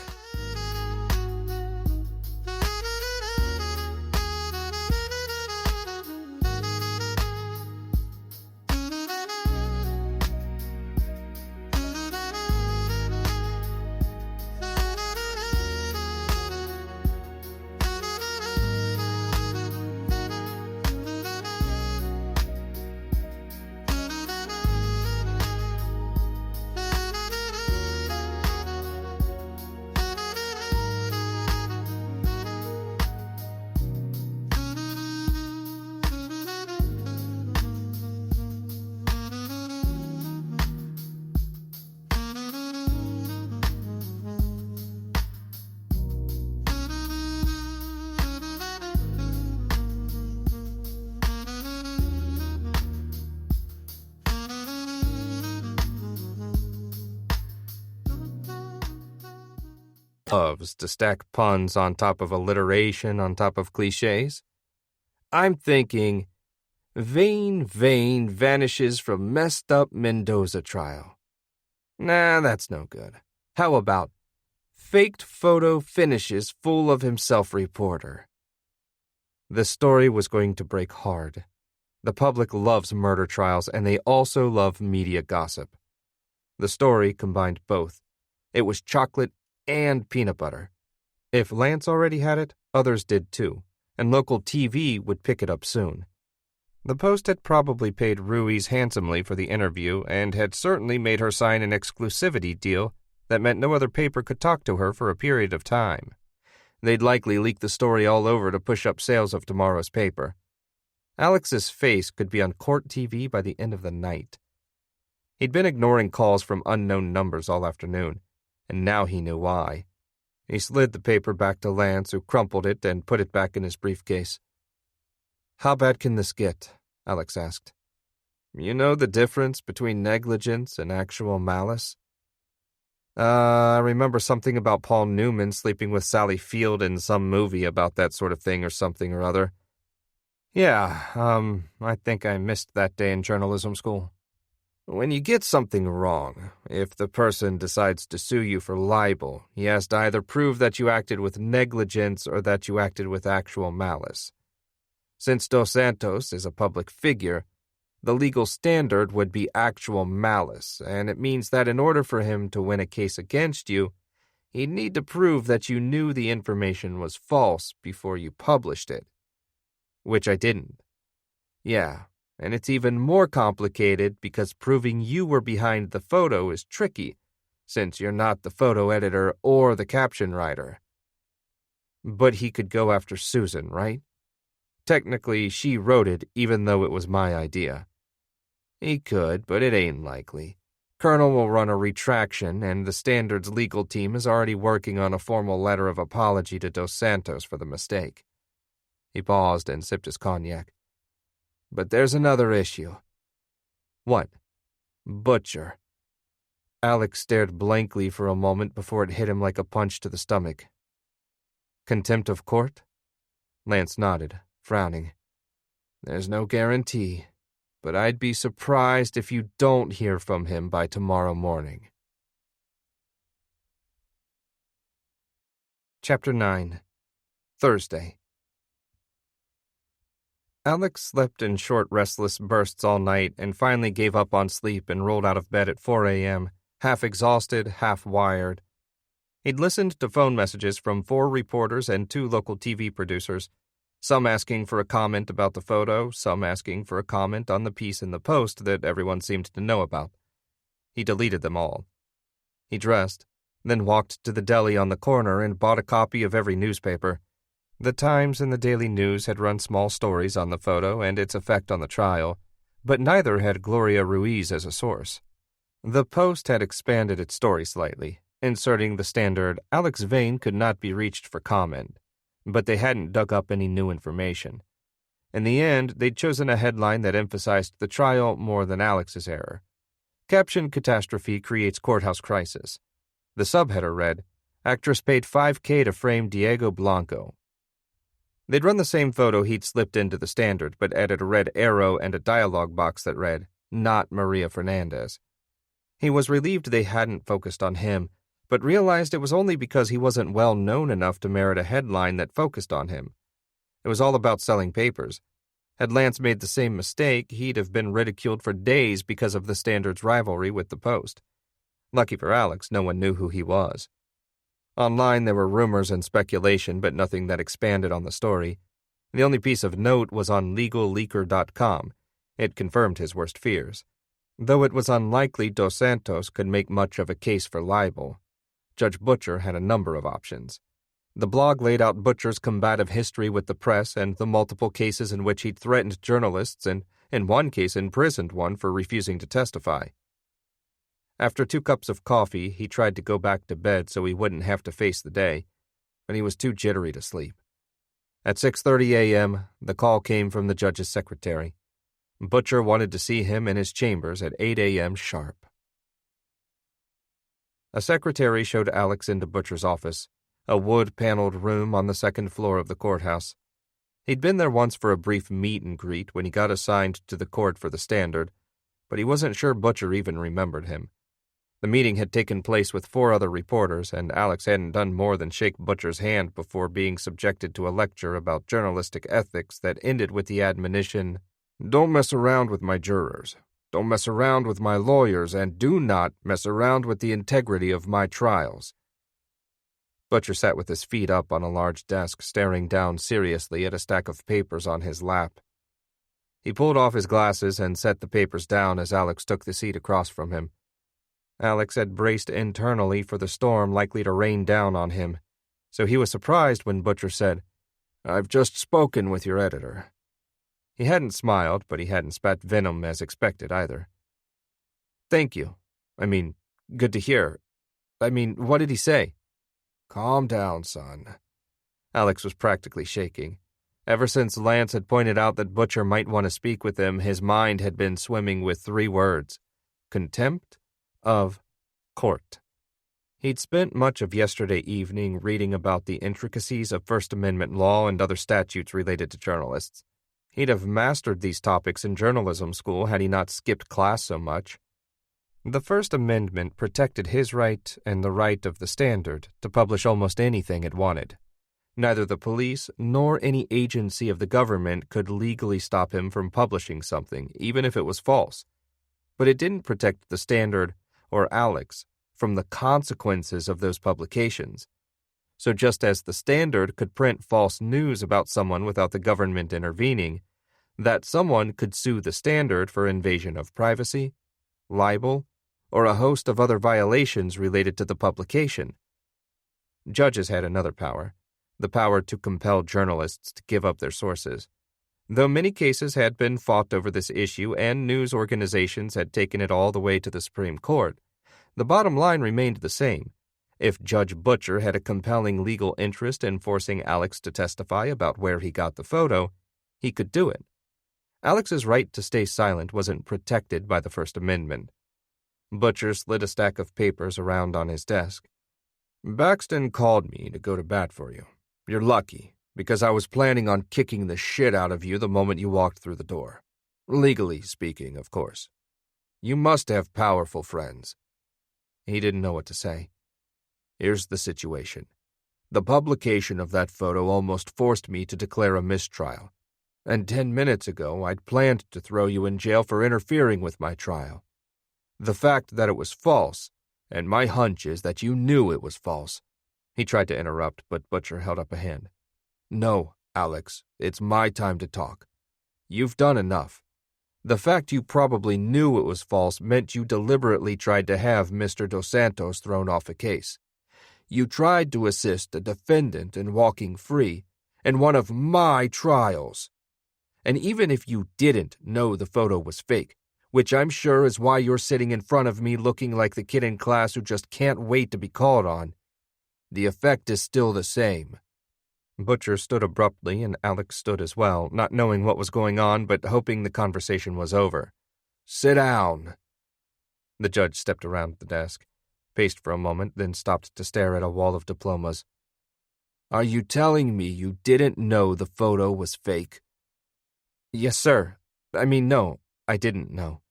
Loves to stack puns on top of alliteration on top of cliches. I'm thinking, Vane vanishes from messed up Mendoza trial. Nah, that's no good. How about faked photo finishes full of himself reporter? The story was going to break hard. The public loves murder trials, and they also love media gossip. The story combined both. It was chocolate and peanut butter. If Lance already had it, others did too, and local TV would pick it up soon. The Post had probably paid Ruiz handsomely for the interview and had certainly made her sign an exclusivity deal that meant no other paper could talk to her for a period of time. They'd likely leak the story all over to push up sales of tomorrow's paper. Alex's face could be on court TV by the end of the night. He'd been ignoring calls from unknown numbers all afternoon, and now he knew why. He slid the paper back to Lance, who crumpled it and put it back in his briefcase. How bad can this get? Alex asked. You know the difference between negligence and actual malice? I remember something about Paul Newman sleeping with Sally Field in some movie about that sort of thing or something or other. Yeah, I think I missed that day in journalism school. When you get something wrong, if the person decides to sue you for libel, he has to either prove that you acted with negligence or that you acted with actual malice. Since Dos Santos is a public figure, the legal standard would be actual malice, and it means that in order for him to win a case against you, he'd need to prove that you knew the information was false before you published it. Which I didn't. Yeah. And it's even more complicated because proving you were behind the photo is tricky, since you're not the photo editor or the caption writer. But he could go after Susan, right? Technically, she wrote it even though it was my idea. He could, but it ain't likely. Colonel will run a retraction, and the Standard's legal team is already working on a formal letter of apology to Dos Santos for the mistake. He paused and sipped his cognac. But there's another issue. What? Butcher. Alex stared blankly for a moment before it hit him like a punch to the stomach. Contempt of court? Lance nodded, frowning. There's no guarantee, but I'd be surprised if you don't hear from him by tomorrow morning. Chapter 9. Thursday. Alex slept in short, restless bursts all night and finally gave up on sleep and rolled out of bed at 4 a.m., half exhausted, half wired. He'd listened to phone messages from 4 reporters and 2 local TV producers, some asking for a comment about the photo, some asking for a comment on the piece in the Post that everyone seemed to know about. He deleted them all. He dressed, then walked to the deli on the corner and bought a copy of every newspaper. The Times and the Daily News had run small stories on the photo and its effect on the trial, but neither had Gloria Ruiz as a source. The Post had expanded its story slightly, inserting the standard, Alex Vane could not be reached for comment, but they hadn't dug up any new information. In the end, they'd chosen a headline that emphasized the trial more than Alex's error. Caption: Catastrophe creates courthouse crisis. The subheader read, Actress paid $5,000 to frame Diego Blanco. They'd run the same photo he'd slipped into the Standard, but added a red arrow and a dialogue box that read, Not Maria Fernandez. He was relieved they hadn't focused on him, but realized it was only because he wasn't well known enough to merit a headline that focused on him. It was all about selling papers. Had Lance made the same mistake, he'd have been ridiculed for days because of the Standard's rivalry with the Post. Lucky for Alex, no one knew who he was. Online there were rumors and speculation, but nothing that expanded on the story. The only piece of note was on legalleaker.com. It confirmed his worst fears. Though it was unlikely Dos Santos could make much of a case for libel, Judge Butcher had a number of options. The blog laid out Butcher's combative history with the press and the multiple cases in which he'd threatened journalists and, in one case, imprisoned one for refusing to testify. After 2 cups of coffee, he tried to go back to bed so he wouldn't have to face the day, but he was too jittery to sleep. At 6:30 a.m., the call came from the judge's secretary. Butcher wanted to see him in his chambers at 8 a.m. sharp. A secretary showed Alex into Butcher's office, a wood-paneled room on the 2nd floor of the courthouse. He'd been there once for a brief meet and greet when he got assigned to the court for the Standard, but he wasn't sure Butcher even remembered him. The meeting had taken place with 4 other reporters, and Alex hadn't done more than shake Butcher's hand before being subjected to a lecture about journalistic ethics that ended with the admonition, Don't mess around with my jurors. Don't mess around with my lawyers, and do not mess around with the integrity of my trials. Butcher sat with his feet up on a large desk, staring down seriously at a stack of papers on his lap. He pulled off his glasses and set the papers down as Alex took the seat across from him. Alex had braced internally for the storm likely to rain down on him, so he was surprised when Butcher said, I've just spoken with your editor. He hadn't smiled, but he hadn't spat venom as expected either. Thank you. Good to hear. What did he say? Calm down, son. Alex was practically shaking. Ever since Lance had pointed out that Butcher might want to speak with him, his mind had been swimming with 3 words. Contempt of court. He'd spent much of yesterday evening reading about the intricacies of First Amendment law and other statutes related to journalists. He'd have mastered these topics in journalism school had he not skipped class so much. The First Amendment protected his right and the right of the Standard to publish almost anything it wanted. Neither the police nor any agency of the government could legally stop him from publishing something, even if it was false. But it didn't protect the Standard or Alex from the consequences of those publications. So just as the Standard could print false news about someone without the government intervening, that someone could sue the Standard for invasion of privacy, libel, or a host of other violations related to the publication. Judges had another power, the power to compel journalists to give up their sources. Though many cases had been fought over this issue and news organizations had taken it all the way to the Supreme Court, the bottom line remained the same. If Judge Butcher had a compelling legal interest in forcing Alex to testify about where he got the photo, he could do it. Alex's right to stay silent wasn't protected by the First Amendment. Butcher slid a stack of papers around on his desk. Baxton called me to go to bat for you. You're lucky, because I was planning on kicking the shit out of you the moment you walked through the door. Legally speaking, of course. You must have powerful friends. He didn't know what to say. Here's the situation. The publication of that photo almost forced me to declare a mistrial. And 10 minutes ago, I'd planned to throw you in jail for interfering with my trial. The fact that it was false, and my hunch is that you knew it was false. He tried to interrupt, but Butcher held up a hand. No, Alex, it's my time to talk. You've done enough. The fact you probably knew it was false meant you deliberately tried to have Mr. Dos Santos thrown off a case. You tried to assist a defendant in walking free in one of my trials. And even if you didn't know the photo was fake, which I'm sure is why you're sitting in front of me looking like the kid in class who just can't wait to be called on, the effect is still the same. Butcher stood abruptly, and Alex stood as well, not knowing what was going on but hoping the conversation was over. "Sit down." The judge stepped around the desk, paced for a moment, then stopped to stare at a wall of diplomas. "Are you telling me you didn't know the photo was fake?" "Yes, sir. No, I didn't know."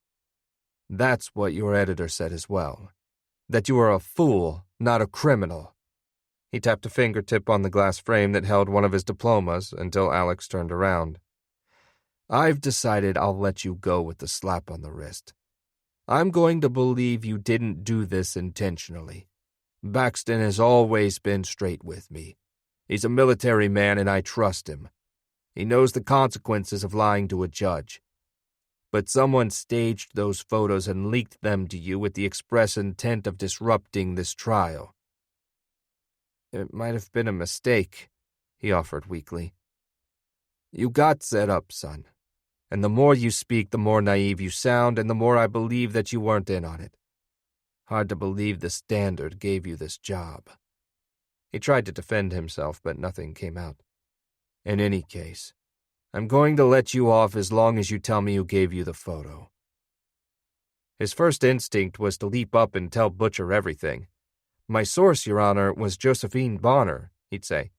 "That's what your editor said as well. That you are a fool, not a criminal." He tapped a fingertip on the glass frame that held one of his diplomas until Alex turned around. "I've decided I'll let you go with the slap on the wrist. I'm going to believe you didn't do this intentionally. Baxton has always been straight with me. He's a military man and I trust him. He knows the consequences of lying to a judge. But someone staged those photos and leaked them to you with the express intent of disrupting this trial." "It might have been a mistake," he offered weakly. "You got set up, son. And the more you speak, the more naive you sound, and the more I believe that you weren't in on it. Hard to believe the Standard gave you this job." He tried to defend himself, but nothing came out. "In any case, I'm going to let you off as long as you tell me who gave you the photo." His first instinct was to leap up and tell Butcher everything. "My source, Your Honor, was Josephine Bonner," he'd say.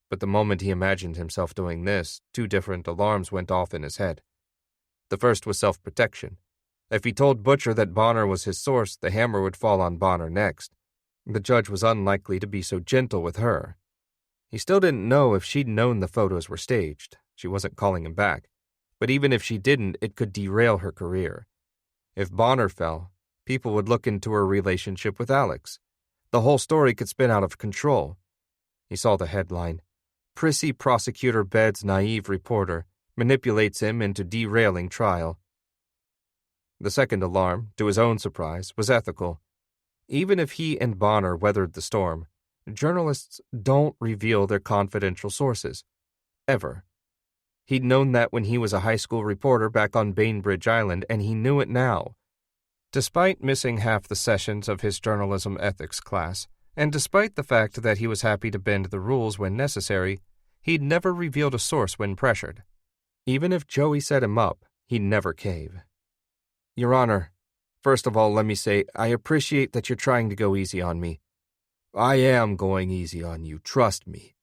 But the moment he imagined himself doing this, 2 different alarms went off in his head. The first was self-protection. If he told Butcher that Bonner was his source, the hammer would fall on Bonner next. The judge was unlikely to be so gentle with her. He still didn't know if she'd known the photos were staged. She wasn't calling him back. But even if she didn't, it could derail her career. If Bonner fell, people would look into her relationship with Alex. The whole story could spin out of control. He saw the headline. "Prissy prosecutor beds naive reporter, manipulates him into derailing trial." The second alarm, to his own surprise, was ethical. Even if he and Bonner weathered the storm, journalists don't reveal their confidential sources. Ever. He'd known that when he was a high school reporter back on Bainbridge Island, and he knew it now. Despite missing half the sessions of his journalism ethics class, and despite the fact that he was happy to bend the rules when necessary, he'd never revealed a source when pressured. Even if Joey set him up, he'd never cave. "Your Honor, first of all, let me say, I appreciate that you're trying to go easy on me." "I am going easy on you, trust me.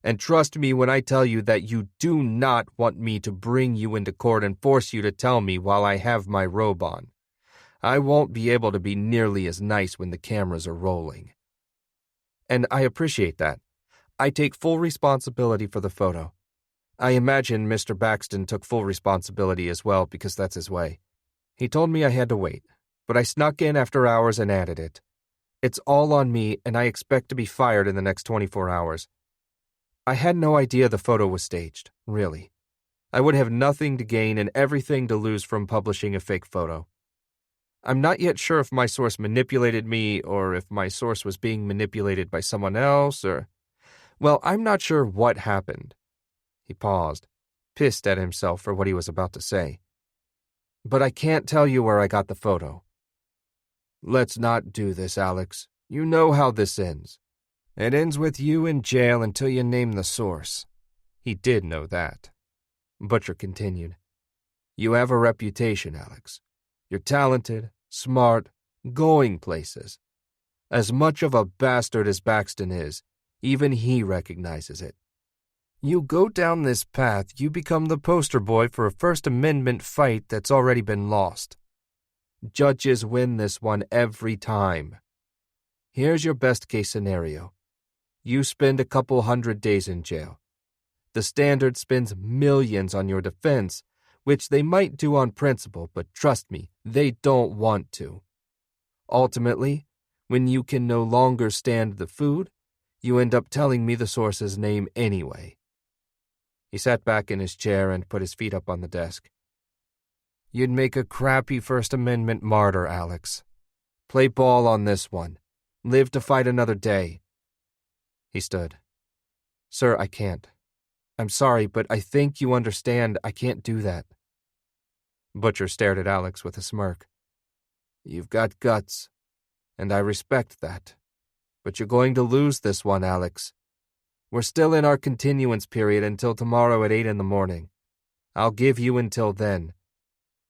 And trust me when I tell you that you do not want me to bring you into court and force you to tell me while I have my robe on. I won't be able to be nearly as nice when the cameras are rolling." "And I appreciate that. I take full responsibility for the photo. I imagine Mr. Baxton took full responsibility as well because that's his way. He told me I had to wait, but I snuck in after hours and added it. It's all on me, and I expect to be fired in the next 24 hours. I had no idea the photo was staged, really. I would have nothing to gain and everything to lose from publishing a fake photo. I'm not yet sure if my source manipulated me or if my source was being manipulated by someone else Well, I'm not sure what happened." He paused, pissed at himself for what he was about to say. "But I can't tell you where I got the photo." "Let's not do this, Alex. You know how this ends. It ends with you in jail until you name the source." He did know that. Butcher continued. "You have a reputation, Alex. You're talented, smart, going places. As much of a bastard as Baxton is, even he recognizes it. You go down this path, you become the poster boy for a First Amendment fight that's already been lost. Judges win this one every time. Here's your best-case scenario. You spend a couple 100 days in jail. The Standard spends millions on your defense, which they might do on principle, but trust me, they don't want to. Ultimately, when you can no longer stand the food, you end up telling me the source's name anyway." He sat back in his chair and put his feet up on the desk. "You'd make a crappy First Amendment martyr, Alex. Play ball on this one. Live to fight another day." He stood. "Sir, I can't. I'm sorry, but I think you understand I can't do that." Butcher stared at Alex with a smirk. "You've got guts, and I respect that. But you're going to lose this one, Alex. We're still in our continuance period until tomorrow at 8 in the morning. I'll give you until then.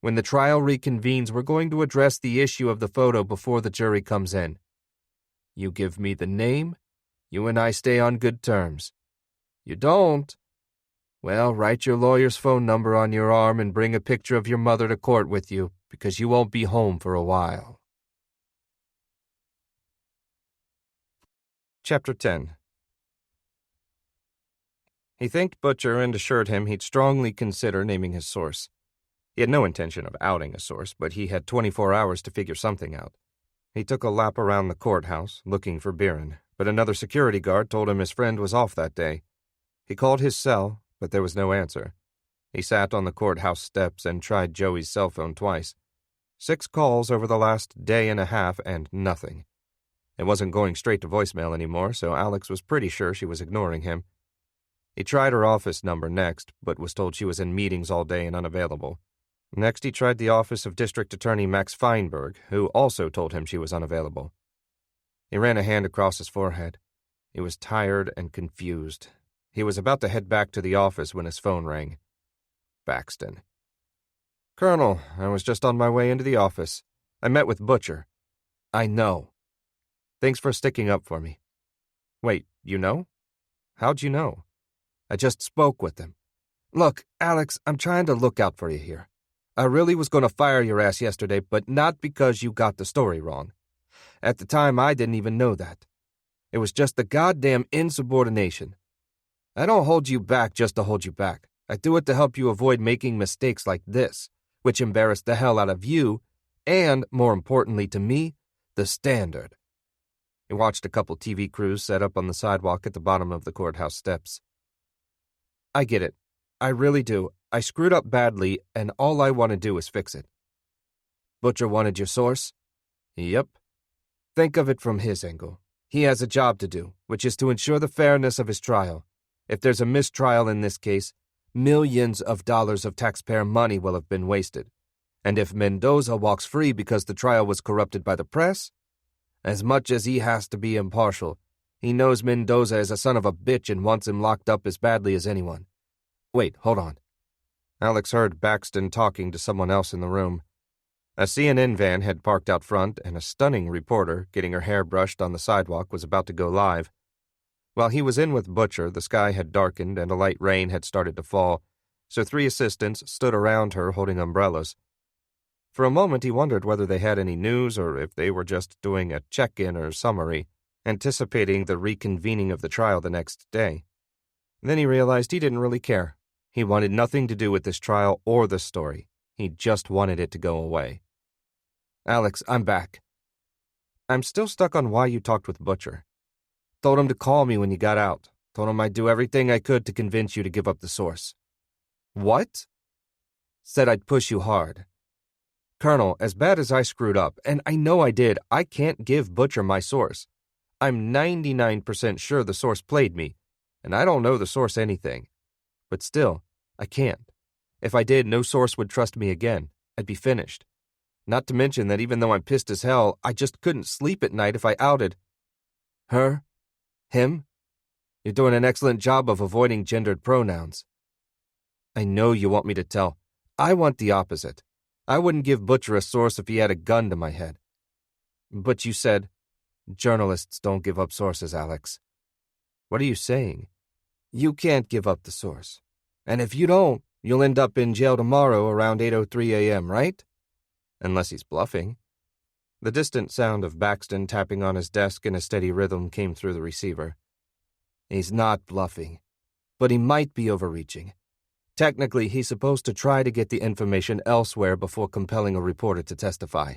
When the trial reconvenes, we're going to address the issue of the photo before the jury comes in. You give me the name, you and I stay on good terms. You don't? Well, write your lawyer's phone number on your arm and bring a picture of your mother to court with you, because you won't be home for a while. Chapter 10. He thanked Butcher and assured him he'd strongly consider naming his source. He had no intention of outing a source, but he had 24 hours to figure something out. He took a lap around the courthouse, looking for Biren, but another security guard told him his friend was off that day. He called his cell, but there was no answer. He sat on the courthouse steps and tried Joey's cell phone twice. 6 calls over the last day and a half, and nothing. It wasn't going straight to voicemail anymore, so Alex was pretty sure she was ignoring him. He tried her office number next, but was told she was in meetings all day and unavailable. Next, he tried the office of District Attorney Max Feinberg, who also told him she was unavailable. He ran a hand across his forehead. He was tired and confused. He was about to head back to the office when his phone rang. Baxton. Colonel, I was just on my way into the office. I met with Butcher. I know. Thanks for sticking up for me. Wait, you know? How'd you know? I just spoke with him. Look, Alex, I'm trying to look out for you here. I really was going to fire your ass yesterday, but not because you got the story wrong. At the time, I didn't even know that. It was just the goddamn insubordination. I don't hold you back just to hold you back. I do it to help you avoid making mistakes like this, which embarrassed the hell out of you, and, more importantly to me, the Standard. He watched a couple TV crews set up on the sidewalk at the bottom of the courthouse steps. I get it. I really do. I screwed up badly, and all I want to do is fix it. Butcher wanted your source? Yep. Think of it from his angle. He has a job to do, which is to ensure the fairness of his trial. If there's a mistrial in this case, millions of dollars of taxpayer money will have been wasted. And if Mendoza walks free because the trial was corrupted by the press, as much as he has to be impartial, he knows Mendoza is a son of a bitch and wants him locked up as badly as anyone. Wait, hold on. Alex heard Baxton talking to someone else in the room. A CNN van had parked out front, and a stunning reporter, getting her hair brushed on the sidewalk, was about to go live. While he was in with Butcher, the sky had darkened and a light rain had started to fall, so 3 assistants stood around her holding umbrellas. For a moment he wondered whether they had any news or if they were just doing a check-in or summary, anticipating the reconvening of the trial the next day. Then he realized he didn't really care. He wanted nothing to do with this trial or the story. He just wanted it to go away. Alex, I'm back. I'm still stuck on why you talked with Butcher. Told him to call me when you got out. Told him I'd do everything I could to convince you to give up the source. What? Said I'd push you hard. Colonel, as bad as I screwed up, and I know I did, I can't give Butcher my source. I'm 99% sure the source played me, and I don't know the source anything. But still, I can't. If I did, no source would trust me again. I'd be finished. Not to mention that even though I'm pissed as hell, I just couldn't sleep at night if I outed her, him. You're doing an excellent job of avoiding gendered pronouns. I know you want me to tell. I want the opposite. I wouldn't give Butcher a source if he had a gun to my head. But you said, journalists don't give up sources, Alex. What are you saying? You can't give up the source. And if you don't, you'll end up in jail tomorrow around 8:03 a.m., right? Unless he's bluffing. The distant sound of Baxton tapping on his desk in a steady rhythm came through the receiver. He's not bluffing, but he might be overreaching. Technically, he's supposed to try to get the information elsewhere before compelling a reporter to testify.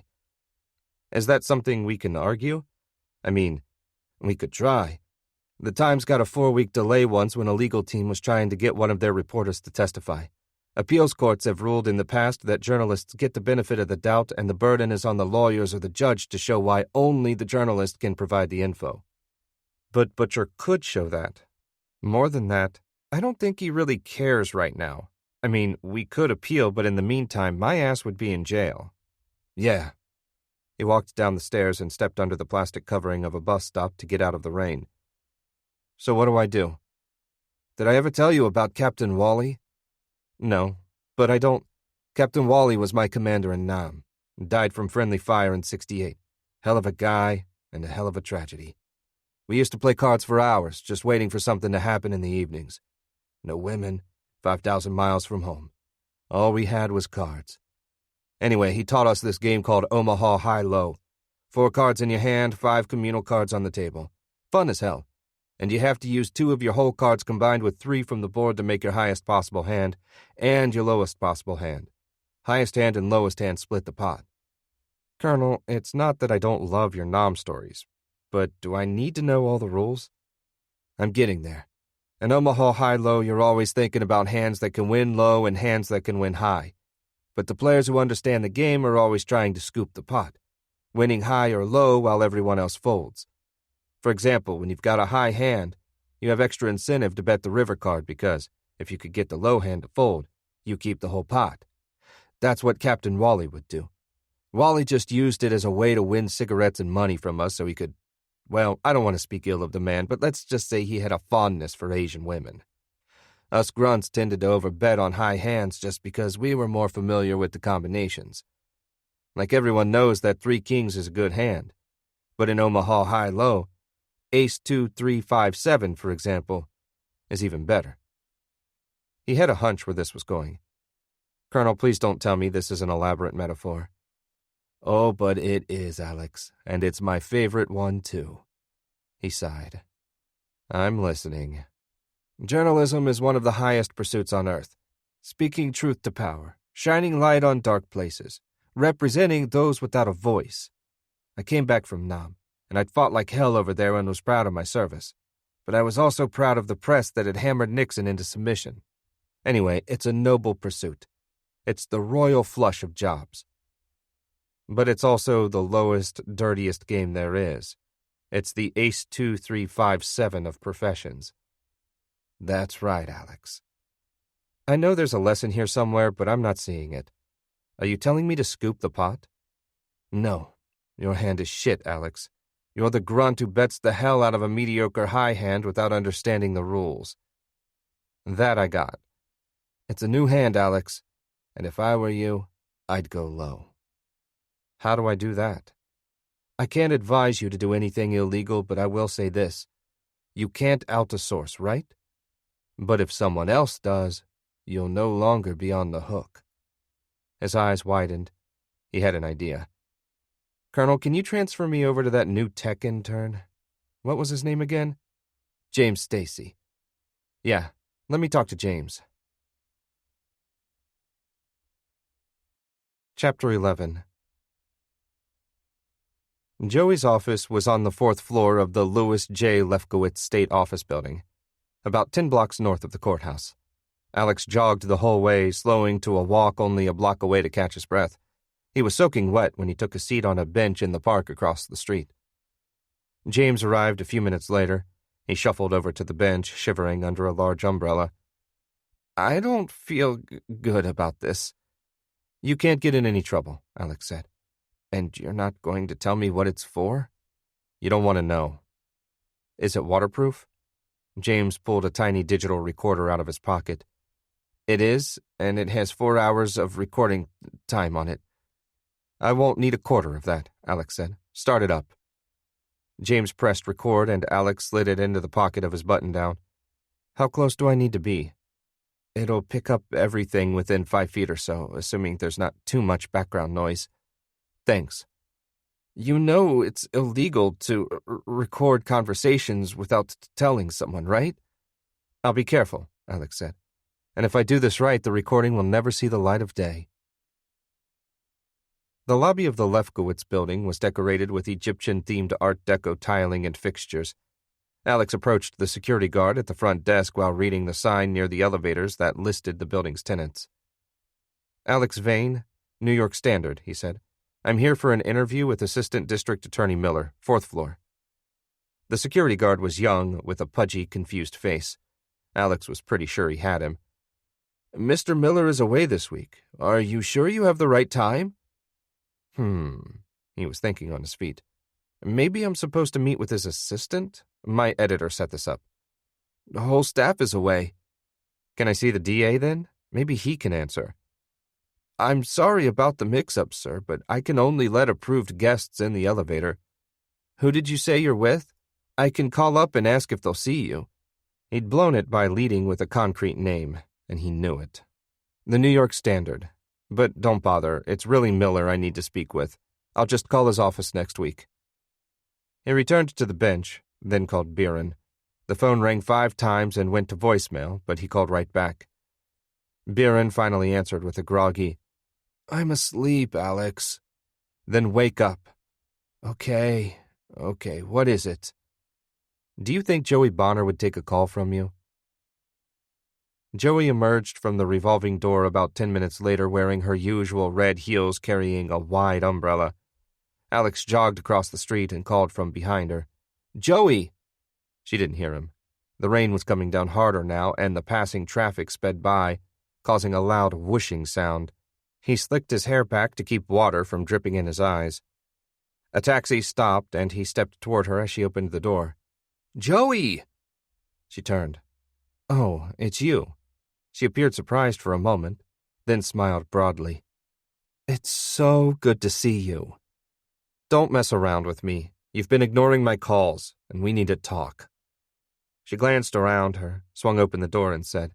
Is that something we can argue? I mean, we could try. The Times got a 4-week delay once when a legal team was trying to get one of their reporters to testify. Appeals courts have ruled in the past that journalists get the benefit of the doubt and the burden is on the lawyers or the judge to show why only the journalist can provide the info. But Butcher could show that. More than that, I don't think he really cares right now. I mean, we could appeal, but in the meantime, my ass would be in jail. Yeah. He walked down the stairs and stepped under the plastic covering of a bus stop to get out of the rain. So what do I do? Did I ever tell you about Captain Wally? No, but I don't. Captain Wally was my commander in Nam. Died from friendly fire in '68. Hell of a guy and a hell of a tragedy. We used to play cards for hours, just waiting for something to happen in the evenings. No women, 5,000 miles from home. All we had was cards. Anyway, he taught us this game called Omaha High-Low. 4 cards in your hand, 5 communal cards on the table. Fun as hell. And you have to use 2 of your whole cards combined with 3 from the board to make your highest possible hand and your lowest possible hand. Highest hand and lowest hand split the pot. Colonel, it's not that I don't love your Nam stories, but do I need to know all the rules? I'm getting there. In Omaha High-Low, you're always thinking about hands that can win low and hands that can win high. But the players who understand the game are always trying to scoop the pot, winning high or low while everyone else folds. For example, when you've got a high hand, you have extra incentive to bet the river card because, if you could get the low hand to fold, you keep the whole pot. That's what Captain Wally would do. Wally just used it as a way to win cigarettes and money from us so he could, well, I don't want to speak ill of the man, but let's just say he had a fondness for Asian women. Us grunts tended to overbet on high hands just because we were more familiar with the combinations. Like everyone knows that 3 kings is a good hand. But in Omaha High-Low, Ace 2, 3, 5, 7, for example, is even better. He had a hunch where this was going. Colonel, please don't tell me this is an elaborate metaphor. Oh, but it is, Alex, and it's my favorite one, too. He sighed. I'm listening. Journalism is one of the highest pursuits on earth. Speaking truth to power, shining light on dark places, representing those without a voice. I came back from Nam, and I'd fought like hell over there and was proud of my service. But I was also proud of the press that had hammered Nixon into submission. Anyway, it's a noble pursuit. It's the royal flush of jobs. But it's also the lowest, dirtiest game there is. It's the Ace 2, 3, 5, 7 of professions. That's right, Alex. I know there's a lesson here somewhere, but I'm not seeing it. Are you telling me to scoop the pot? No. Your hand is shit, Alex. You're the grunt who bets the hell out of a mediocre high hand without understanding the rules. That I got. It's a new hand, Alex, and if I were you, I'd go low. How do I do that? I can't advise you to do anything illegal, but I will say this. You can't out a source, right? But if someone else does, you'll no longer be on the hook. His eyes widened. He had an idea. Colonel, can you transfer me over to that new tech intern? What was his name again? James Stacy. Yeah, let me talk to James. Chapter 11. Joey's office was on the 4th floor of the Louis J. Lefkowitz State Office Building, about 10 blocks north of the courthouse. Alex jogged the whole way, slowing to a walk only a block away to catch his breath. He was soaking wet when he took a seat on a bench in the park across the street. James arrived a few minutes later. He shuffled over to the bench, shivering under a large umbrella. I don't feel good about this. You can't get in any trouble, Alex said. And you're not going to tell me what it's for? You don't want to know. Is it waterproof? James pulled a tiny digital recorder out of his pocket. It is, and it has 4 hours of recording time on it. I won't need a quarter of that, Alex said. Start it up. James pressed record, and Alex slid it into the pocket of his button-down. How close do I need to be? It'll pick up everything within 5 feet or so, assuming there's not too much background noise. Thanks. You know it's illegal to record conversations without telling someone, right? I'll be careful, Alex said. And if I do this right, the recording will never see the light of day. The lobby of the Lefkowitz building was decorated with Egyptian-themed Art Deco tiling and fixtures. Alex approached the security guard at the front desk while reading the sign near the elevators that listed the building's tenants. Alex Vane, New York Standard, he said. I'm here for an interview with Assistant District Attorney Miller, 4th floor. The security guard was young, with a pudgy, confused face. Alex was pretty sure he had him. Mr. Miller is away this week. Are you sure you have the right time? He was thinking on his feet. Maybe I'm supposed to meet with his assistant? My editor set this up. The whole staff is away. Can I see the DA then? Maybe he can answer. I'm sorry about the mix-up, sir, but I can only let approved guests in the elevator. Who did you say you're with? I can call up and ask if they'll see you. He'd blown it by leading with a concrete name, and he knew it. The New York Standard. But don't bother, it's really Miller I need to speak with. I'll just call his office next week. He returned to the bench, then called Biren. The phone rang 5 times and went to voicemail, but he called right back. Biren finally answered with a groggy, I'm asleep, Alex. Then wake up. Okay, what is it? Do you think Joey Bonner would take a call from you? Joey emerged from the revolving door about 10 minutes later wearing her usual red heels carrying a wide umbrella. Alex jogged across the street and called from behind her. Joey! She didn't hear him. The rain was coming down harder now, and the passing traffic sped by, causing a loud whooshing sound. He slicked his hair back to keep water from dripping in his eyes. A taxi stopped, and he stepped toward her as she opened the door. Joey! She turned. Oh, it's you. She appeared surprised for a moment, then smiled broadly. It's so good to see you. Don't mess around with me. You've been ignoring my calls, and we need to talk. She glanced around her, swung open the door, and said,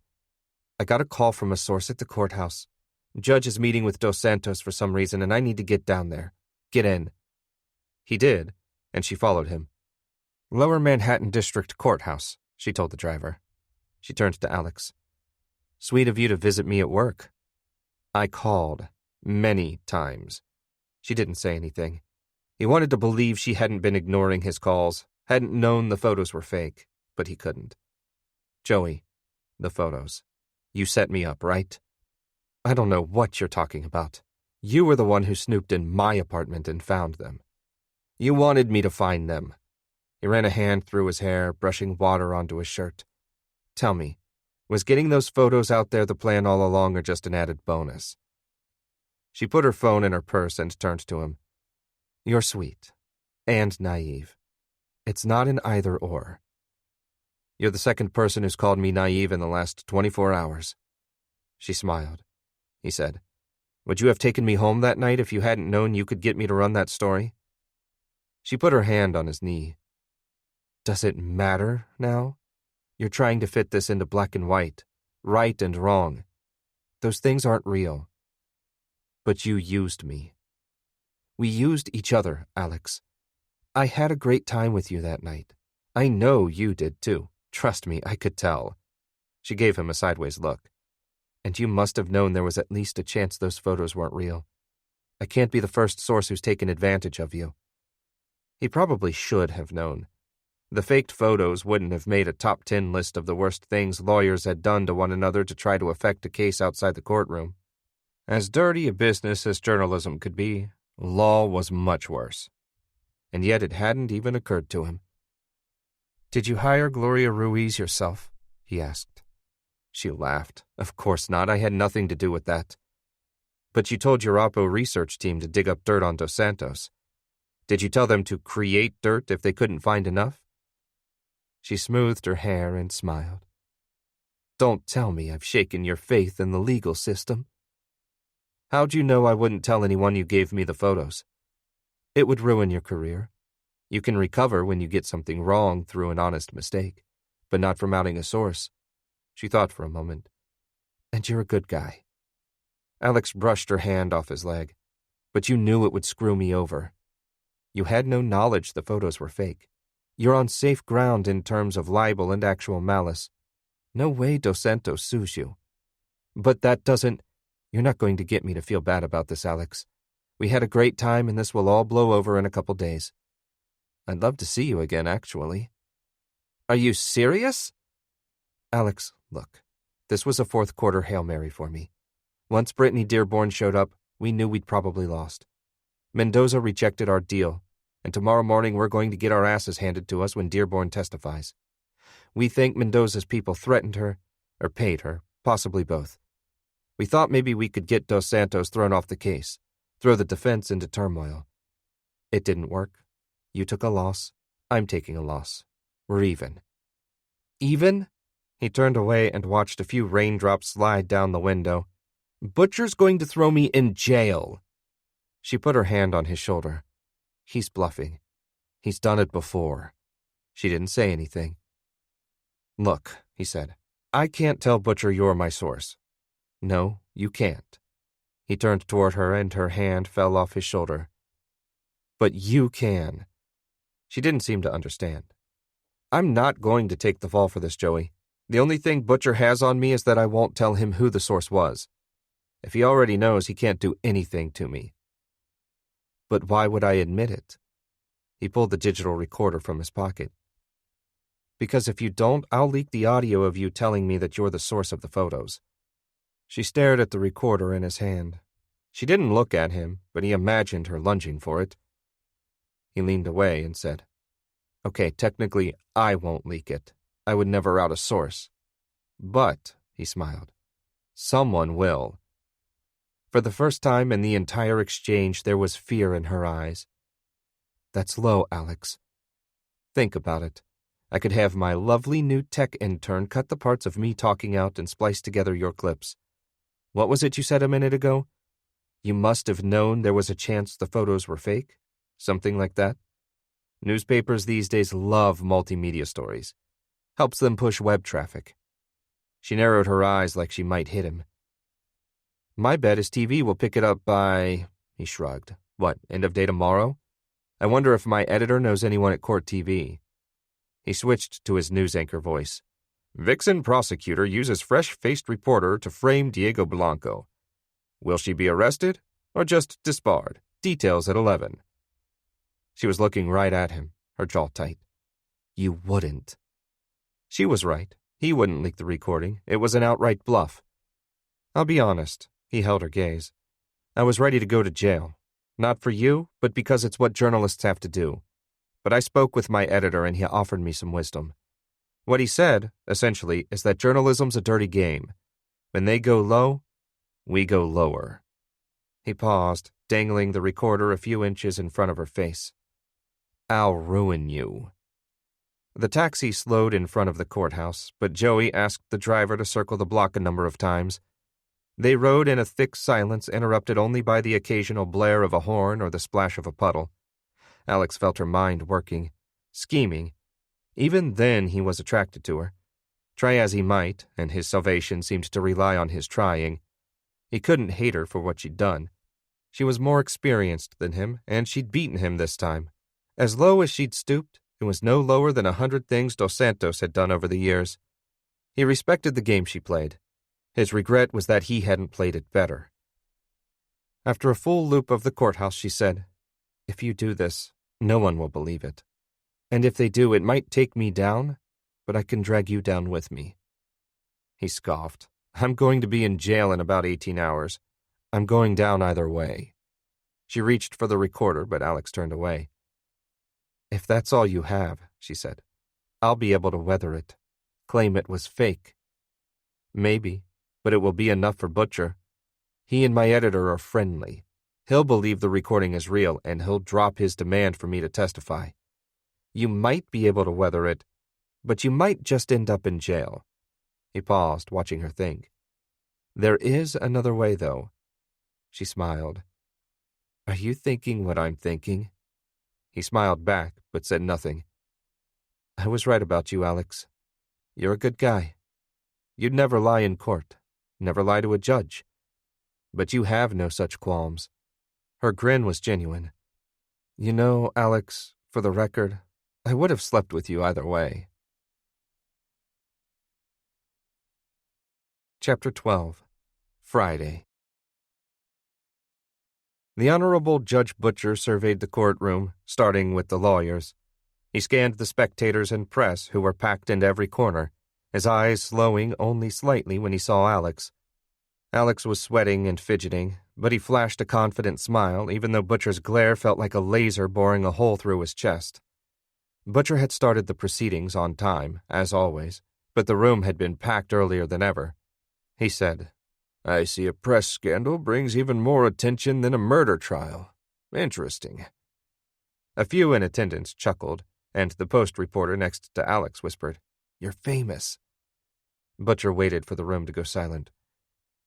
I got a call from a source at the courthouse. Judge is meeting with Dos Santos for some reason, and I need to get down there. Get in. He did, and she followed him. Lower Manhattan District Courthouse, she told the driver. She turned to Alex. Sweet of you to visit me at work. I called. Many times. She didn't say anything. He wanted to believe she hadn't been ignoring his calls, hadn't known the photos were fake, but he couldn't. Joey, the photos. You set me up, right? I don't know what you're talking about. You were the one who snooped in my apartment and found them. You wanted me to find them. He ran a hand through his hair, brushing water onto his shirt. Tell me, was getting those photos out there the plan all along or just an added bonus? She put her phone in her purse and turned to him. You're sweet. And naive. It's not an either-or. You're the second person who's called me naive in the last 24 hours. She smiled. He said, Would you have taken me home that night if you hadn't known you could get me to run that story? She put her hand on his knee. Does it matter now? You're trying to fit this into black and white, right and wrong. Those things aren't real. But you used me. We used each other, Alex. I had a great time with you that night. I know you did too. Trust me, I could tell. She gave him a sideways look. And you must have known there was at least a chance those photos weren't real. I can't be the first source who's taken advantage of you. He probably should have known. The faked photos wouldn't have made a top 10 list of the worst things lawyers had done to one another to try to affect a case outside the courtroom. As dirty a business as journalism could be, law was much worse. And yet it hadn't even occurred to him. Did you hire Gloria Ruiz yourself? He asked. She laughed. Of course not. I had nothing to do with that. But you told your Oppo research team to dig up dirt on Dos Santos. Did you tell them to create dirt if they couldn't find enough? She smoothed her hair and smiled. Don't tell me I've shaken your faith in the legal system. How'd you know I wouldn't tell anyone you gave me the photos? It would ruin your career. You can recover when you get something wrong through an honest mistake, but not from outing a source. She thought for a moment. And you're a good guy. Alex brushed her hand off his leg. But you knew it would screw me over. You had no knowledge the photos were fake. You're on safe ground in terms of libel and actual malice. No way Dos Santos sues you. But that doesn't... You're not going to get me to feel bad about this, Alex. We had a great time and this will all blow over in a couple days. I'd love to see you again, actually. Are you serious? Alex, look. This was a fourth-quarter Hail Mary for me. Once Brittany Dearborn showed up, we knew we'd probably lost. Mendoza rejected our deal, and tomorrow morning we're going to get our asses handed to us when Dearborn testifies. We think Mendoza's people threatened her, or paid her, possibly both. We thought maybe we could get Dos Santos thrown off the case, throw the defense into turmoil. It didn't work. You took a loss. I'm taking a loss. We're even. Even? He turned away and watched a few raindrops slide down the window. "Butcher's going to throw me in jail." She put her hand on his shoulder. "He's bluffing. He's done it before." She didn't say anything. "Look," he said, "I can't tell Butcher you're my source." "No, you can't." He turned toward her and her hand fell off his shoulder. "But you can." She didn't seem to understand. "I'm not going to take the fall for this, Joey. The only thing Butcher has on me is that I won't tell him who the source was. If he already knows, he can't do anything to me." "But why would I admit it?" He pulled the digital recorder from his pocket. "Because if you don't, I'll leak the audio of you telling me that you're the source of the photos." She stared at the recorder in his hand. She didn't look at him, but he imagined her lunging for it. He leaned away and said, "Okay, technically, I won't leak it. I would never out a source. But," he smiled, "someone will." For the first time in the entire exchange, there was fear in her eyes. "That's low, Alex. Think about it. I could have my lovely new tech intern cut the parts of me talking out and splice together your clips. What was it you said a minute ago? You must have known there was a chance the photos were fake? Something like that? Newspapers these days love multimedia stories. Helps them push web traffic." She narrowed her eyes like she might hit him. "My bet is TV will pick it up by..." He shrugged. "What, end of day tomorrow? I wonder if my editor knows anyone at Court TV." He switched to his news anchor voice. "Vixen prosecutor uses fresh-faced reporter to frame Diego Blanco. Will she be arrested or just disbarred? Details at 11. She was looking right at him, her jaw tight. "You wouldn't." She was right. He wouldn't leak the recording. It was an outright bluff. "I'll be honest," he held her gaze. "I was ready to go to jail. Not for you, but because it's what journalists have to do. But I spoke with my editor and he offered me some wisdom. What he said, essentially, is that journalism's a dirty game. When they go low, we go lower." He paused, dangling the recorder a few inches in front of her face. "I'll ruin you." The taxi slowed in front of the courthouse, but Joey asked the driver to circle the block a number of times. They rode in a thick silence interrupted only by the occasional blare of a horn or the splash of a puddle. Alex felt her mind working, scheming. Even then he was attracted to her. Try as he might, and his salvation seemed to rely on his trying. He couldn't hate her for what she'd done. She was more experienced than him, and she'd beaten him this time. As low as she'd stooped, it was no lower than 100 things Dos Santos had done over the years. He respected the game she played. His regret was that he hadn't played it better. After a full loop of the courthouse, she said, "If you do this, no one will believe it. And if they do, it might take me down, but I can drag you down with me." He scoffed. "I'm going to be in jail in about 18 hours. I'm going down either way." She reached for the recorder, but Alex turned away. "If that's all you have," she said, "I'll be able to weather it. Claim it was fake. Maybe, but it will be enough for Butcher. He and my editor are friendly. He'll believe the recording is real, and he'll drop his demand for me to testify. You might be able to weather it, but you might just end up in jail." He paused, watching her think. "There is another way, though." She smiled. "Are you thinking what I'm thinking?" He smiled back, but said nothing. "I was right about you, Alex. You're a good guy. You'd never lie in court, never lie to a judge. But you have no such qualms." Her grin was genuine. "You know, Alex, for the record, I would have slept with you either way." Chapter 12. Friday. The Honorable Judge Butcher surveyed the courtroom, starting with the lawyers. He scanned the spectators and press who were packed into every corner, his eyes slowing only slightly when he saw Alex. Alex was sweating and fidgeting, but he flashed a confident smile even though Butcher's glare felt like a laser boring a hole through his chest. Butcher had started the proceedings on time, as always, but the room had been packed earlier than ever. He said, "I see a press scandal brings even more attention than a murder trial. Interesting." A few in attendance chuckled, and the Post reporter next to Alex whispered, "You're famous." Butcher waited for the room to go silent.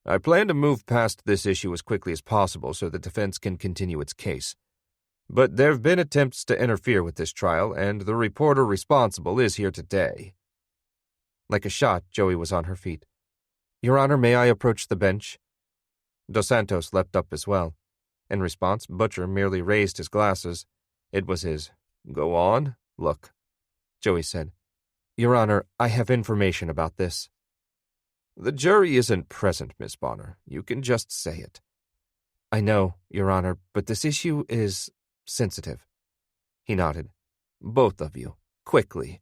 I plan to move past this issue as quickly as possible so the defense can continue its case. But there have been attempts to interfere with this trial, and the reporter responsible is here today. Like a shot, Joey was on her feet. Your Honor, may I approach the bench? Dos Santos leapt up as well. In response, Butcher merely raised his glasses. It was his "Go on" look. Joey said, Your Honor, I have information about this. The jury isn't present, Miss Bonner. You can just say it. I know, Your Honor, but this issue is sensitive. He nodded. Both of you, quickly.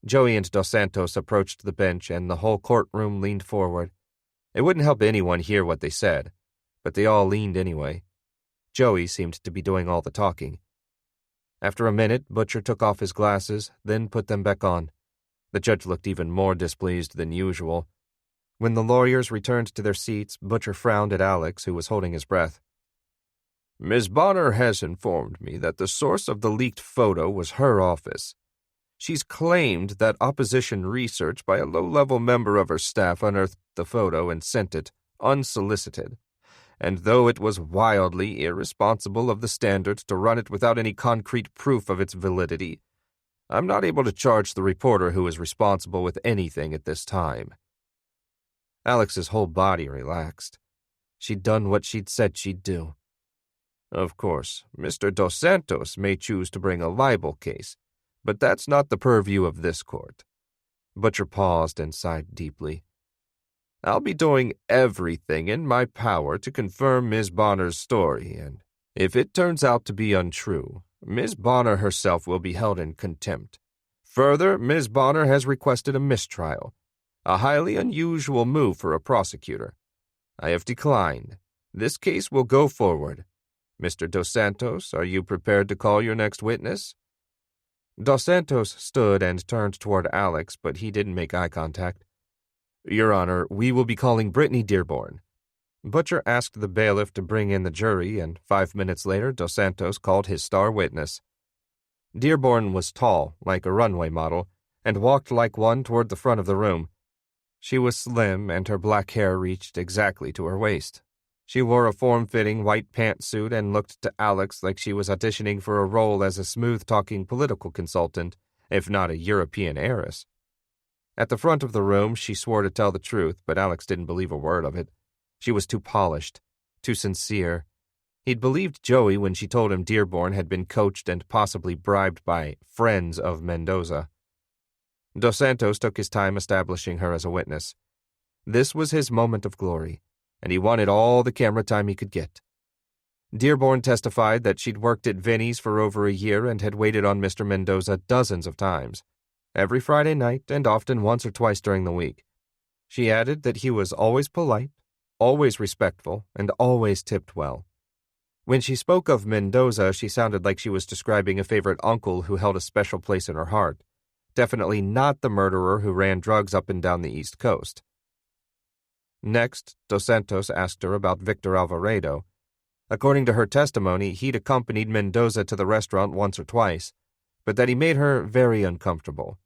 Joey and Dos Santos approached the bench, and the whole courtroom leaned forward. It wouldn't help anyone hear what they said, but they all leaned anyway. Joey seemed to be doing all the talking. After a minute, Butcher took off his glasses, then put them back on. The judge looked even more displeased than usual. When the lawyers returned to their seats, Butcher frowned at Alex, who was holding his breath. Ms. Bonner has informed me that the source of the leaked photo was her office. She's claimed that opposition research by a low-level member of her staff unearthed the photo and sent it, unsolicited. And though it was wildly irresponsible of the Standard to run it without any concrete proof of its validity, I'm not able to charge the reporter who is responsible with anything at this time. Alex's whole body relaxed. She'd done what she'd said she'd do. Of course, Mr. Dos Santos may choose to bring a libel case, but that's not the purview of this court. Butcher paused and sighed deeply. I'll be doing everything in my power to confirm Ms. Bonner's story, and if it turns out to be untrue, Ms. Bonner herself will be held in contempt. Further, Ms. Bonner has requested a mistrial, a highly unusual move for a prosecutor. I have declined. This case will go forward. Mr. Dos Santos, are you prepared to call your next witness? Dos Santos stood and turned toward Alex, but he didn't make eye contact. Your Honor, we will be calling Brittany Dearborn. Butcher asked the bailiff to bring in the jury, and 5 minutes later Dos Santos called his star witness. Dearborn was tall, like a runway model, and walked like one toward the front of the room. She was slim, and her black hair reached exactly to her waist. She wore a form-fitting white pantsuit and looked to Alex like she was auditioning for a role as a smooth-talking political consultant, if not a European heiress. At the front of the room, she swore to tell the truth, but Alex didn't believe a word of it. She was too polished, too sincere. He'd believed Joey when she told him Dearborn had been coached and possibly bribed by friends of Mendoza. Dos Santos took his time establishing her as a witness. This was his moment of glory, and he wanted all the camera time he could get. Dearborn testified that she'd worked at Vinny's for over a year and had waited on Mr. Mendoza dozens of times, every Friday night and often once or twice during the week. She added that he was always polite, always respectful, and always tipped well. When she spoke of Mendoza, she sounded like she was describing a favorite uncle who held a special place in her heart. Definitely not the murderer who ran drugs up and down the East Coast. Next, Dos Santos asked her about Victor Alvarado. According to her testimony, he'd accompanied Mendoza to the restaurant once or twice, but that he made her very uncomfortable.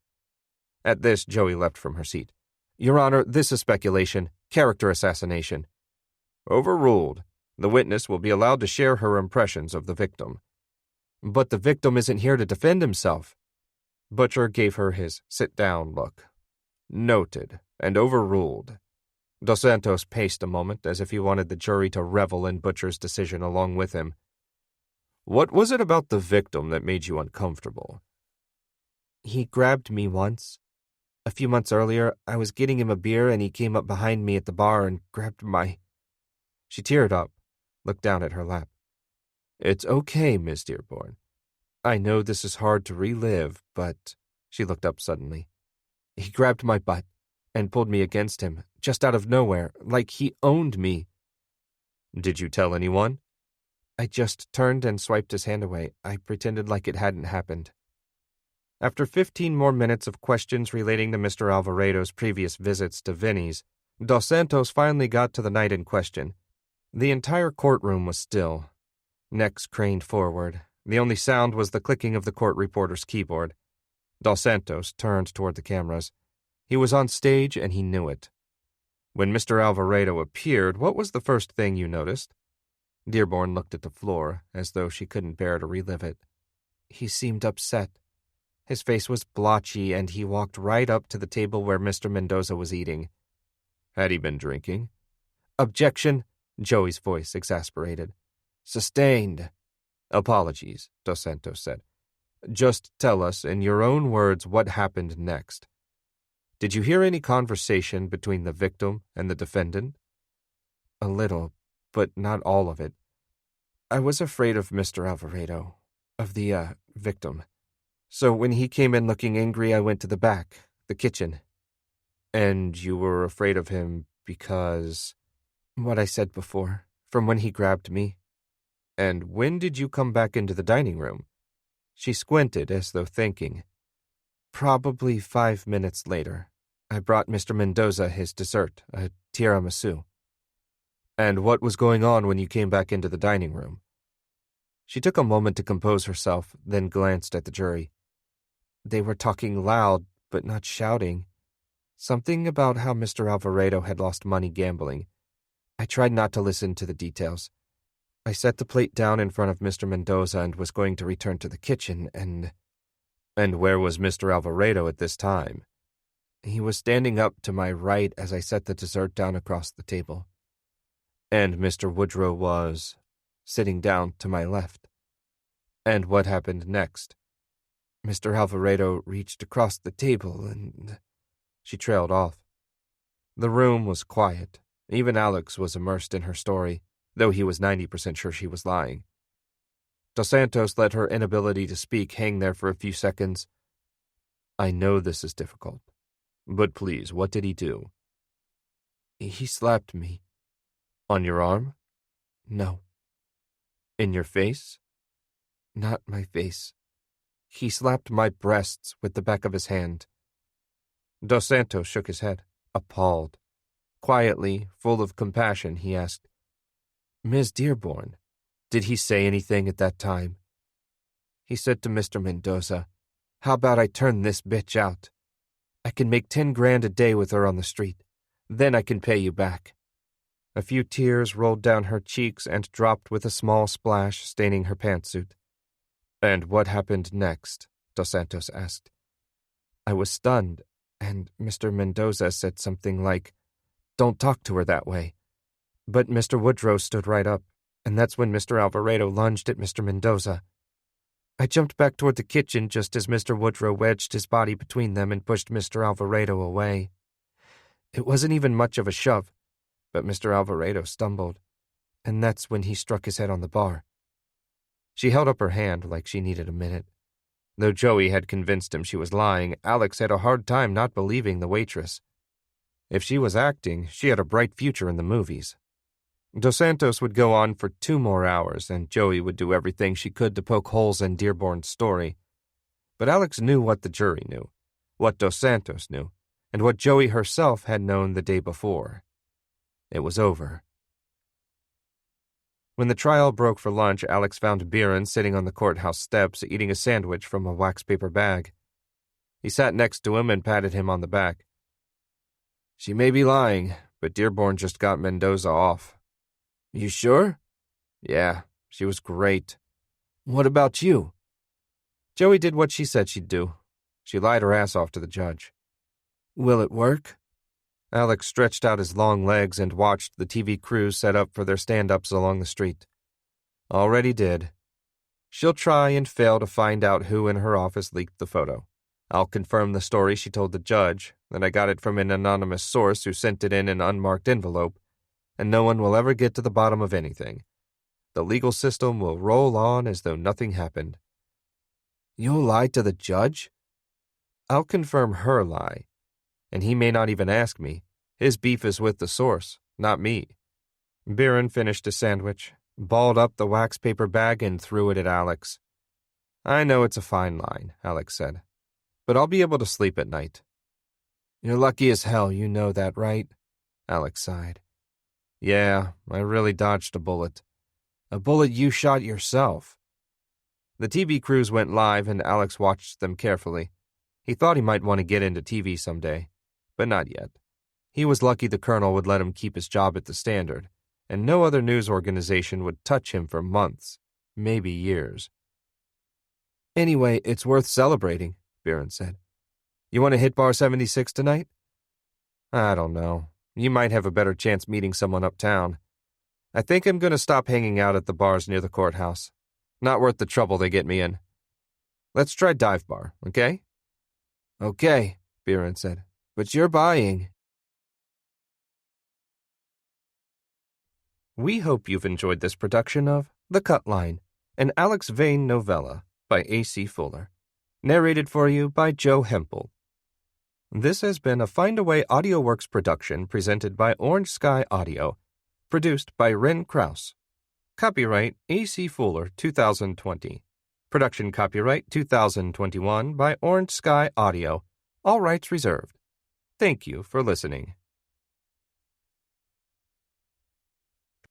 At this, Joey leapt from her seat. Your Honor, this is speculation, character assassination. Overruled. The witness will be allowed to share her impressions of the victim. But the victim isn't here to defend himself. Butcher gave her his sit-down look. Noted, and overruled. Dos Santos paced a moment as if he wanted the jury to revel in Butcher's decision along with him. What was it about the victim that made you uncomfortable? He grabbed me once. A few months earlier, I was getting him a beer and he came up behind me at the bar and grabbed my... She teared up, looked down at her lap. It's okay, Miss Dearborn. I know this is hard to relive, but... She looked up suddenly. He grabbed my butt and pulled me against him, just out of nowhere, like he owned me. Did you tell anyone? I just turned and swiped his hand away. I pretended like it hadn't happened. After 15 more minutes of questions relating to Mr. Alvarado's previous visits to Vinny's, Dos Santos finally got to the night in question. The entire courtroom was still. Necks craned forward. The only sound was the clicking of the court reporter's keyboard. Dos Santos turned toward the cameras. He was on stage and he knew it. When Mr. Alvarado appeared, what was the first thing you noticed? Dearborn looked at the floor, as though she couldn't bear to relive it. He seemed upset. His face was blotchy, and he walked right up to the table where Mr. Mendoza was eating. Had he been drinking? Objection, Joey's voice exasperated. Sustained. Apologies, Dos Santos said. Just tell us, in your own words, what happened next. Did you hear any conversation between the victim and the defendant? A little, but not all of it. I was afraid of Mr. Alvarado, of the, victim. So when he came in looking angry, I went to the back, the kitchen. And you were afraid of him because... What I said before, from when he grabbed me. And when did you come back into the dining room? She squinted as though thinking. Probably 5 minutes later. I brought Mr. Mendoza his dessert, a tiramisu. And what was going on when you came back into the dining room? She took a moment to compose herself, then glanced at the jury. They were talking loud, but not shouting. Something about how Mr. Alvarado had lost money gambling. I tried not to listen to the details. I set the plate down in front of Mr. Mendoza and was going to return to the kitchen, and... And where was Mr. Alvarado at this time? He was standing up to my right as I set the dessert down across the table. And Mr. Woodrow was... sitting down to my left. And what happened next? Mr. Alvarado reached across the table and... She trailed off. The room was quiet. Even Alex was immersed in her story, though he was 90% sure she was lying. Dos Santos let her inability to speak hang there for a few seconds. I know this is difficult, but please, what did he do? He slapped me. On your arm? No. In your face? Not my face. He slapped my breasts with the back of his hand. Dos Santos shook his head, appalled. Quietly, full of compassion, he asked, Ms. Dearborn, did he say anything at that time? He said to Mr. Mendoza, how about I turn this bitch out? I can make 10 grand a day with her on the street. Then I can pay you back. A few tears rolled down her cheeks and dropped with a small splash, staining her pantsuit. And what happened next? Dos Santos asked. I was stunned, and Mr. Mendoza said something like, don't talk to her that way. But Mr. Woodrow stood right up, and that's when Mr. Alvarado lunged at Mr. Mendoza. I jumped back toward the kitchen just as Mr. Woodrow wedged his body between them and pushed Mr. Alvarado away. It wasn't even much of a shove, but Mr. Alvarado stumbled, and that's when he struck his head on the bar. She held up her hand like she needed a minute. Though Joey had convinced him she was lying, Alex had a hard time not believing the waitress. If she was acting, she had a bright future in the movies. Dos Santos would go on for 2 more hours, and Joey would do everything she could to poke holes in Dearborn's story. But Alex knew what the jury knew, what Dos Santos knew, and what Joey herself had known the day before. It was over. When the trial broke for lunch, Alex found Biren sitting on the courthouse steps eating a sandwich from a wax paper bag. He sat next to him and patted him on the back. She may be lying, but Dearborn just got Mendoza off. You sure? Yeah, she was great. What about you? Joey did what she said she'd do. She lied her ass off to the judge. Will it work? Alex stretched out his long legs and watched the TV crews set up for their stand-ups along the street. Already did. She'll try and fail to find out who in her office leaked the photo. I'll confirm the story she told the judge, that I got it from an anonymous source who sent it in an unmarked envelope, and no one will ever get to the bottom of anything. The legal system will roll on as though nothing happened. You'll lie to the judge? I'll confirm her lie, and he may not even ask me. His beef is with the source, not me. Biren finished his sandwich, balled up the wax paper bag, and threw it at Alex. I know it's a fine line, Alex said, but I'll be able to sleep at night. You're lucky as hell, you know that, right? Alex sighed. Yeah, I really dodged a bullet. A bullet you shot yourself. The TV crews went live and Alex watched them carefully. He thought he might want to get into TV someday. but not yet. He was lucky the colonel would let him keep his job at the Standard, and no other news organization would touch him for months, maybe years. Anyway, it's worth celebrating, Biren said. You want to hit Bar 76 tonight? I don't know. You might have a better chance meeting someone uptown. I think I'm going to stop hanging out at the bars near the courthouse. Not worth the trouble they get me in. Let's try Dive Bar, okay? Okay, Biren said. But you're buying. We hope you've enjoyed this production of The Cutline, an Alex Vane novella by A.C. Fuller, narrated for you by Joe Hempel. This has been a Findaway AudioWorks production presented by Orange Sky Audio, produced by Ren Krause. Copyright A.C. Fuller 2020. Production copyright 2021 by Orange Sky Audio. All rights reserved. Thank you for listening.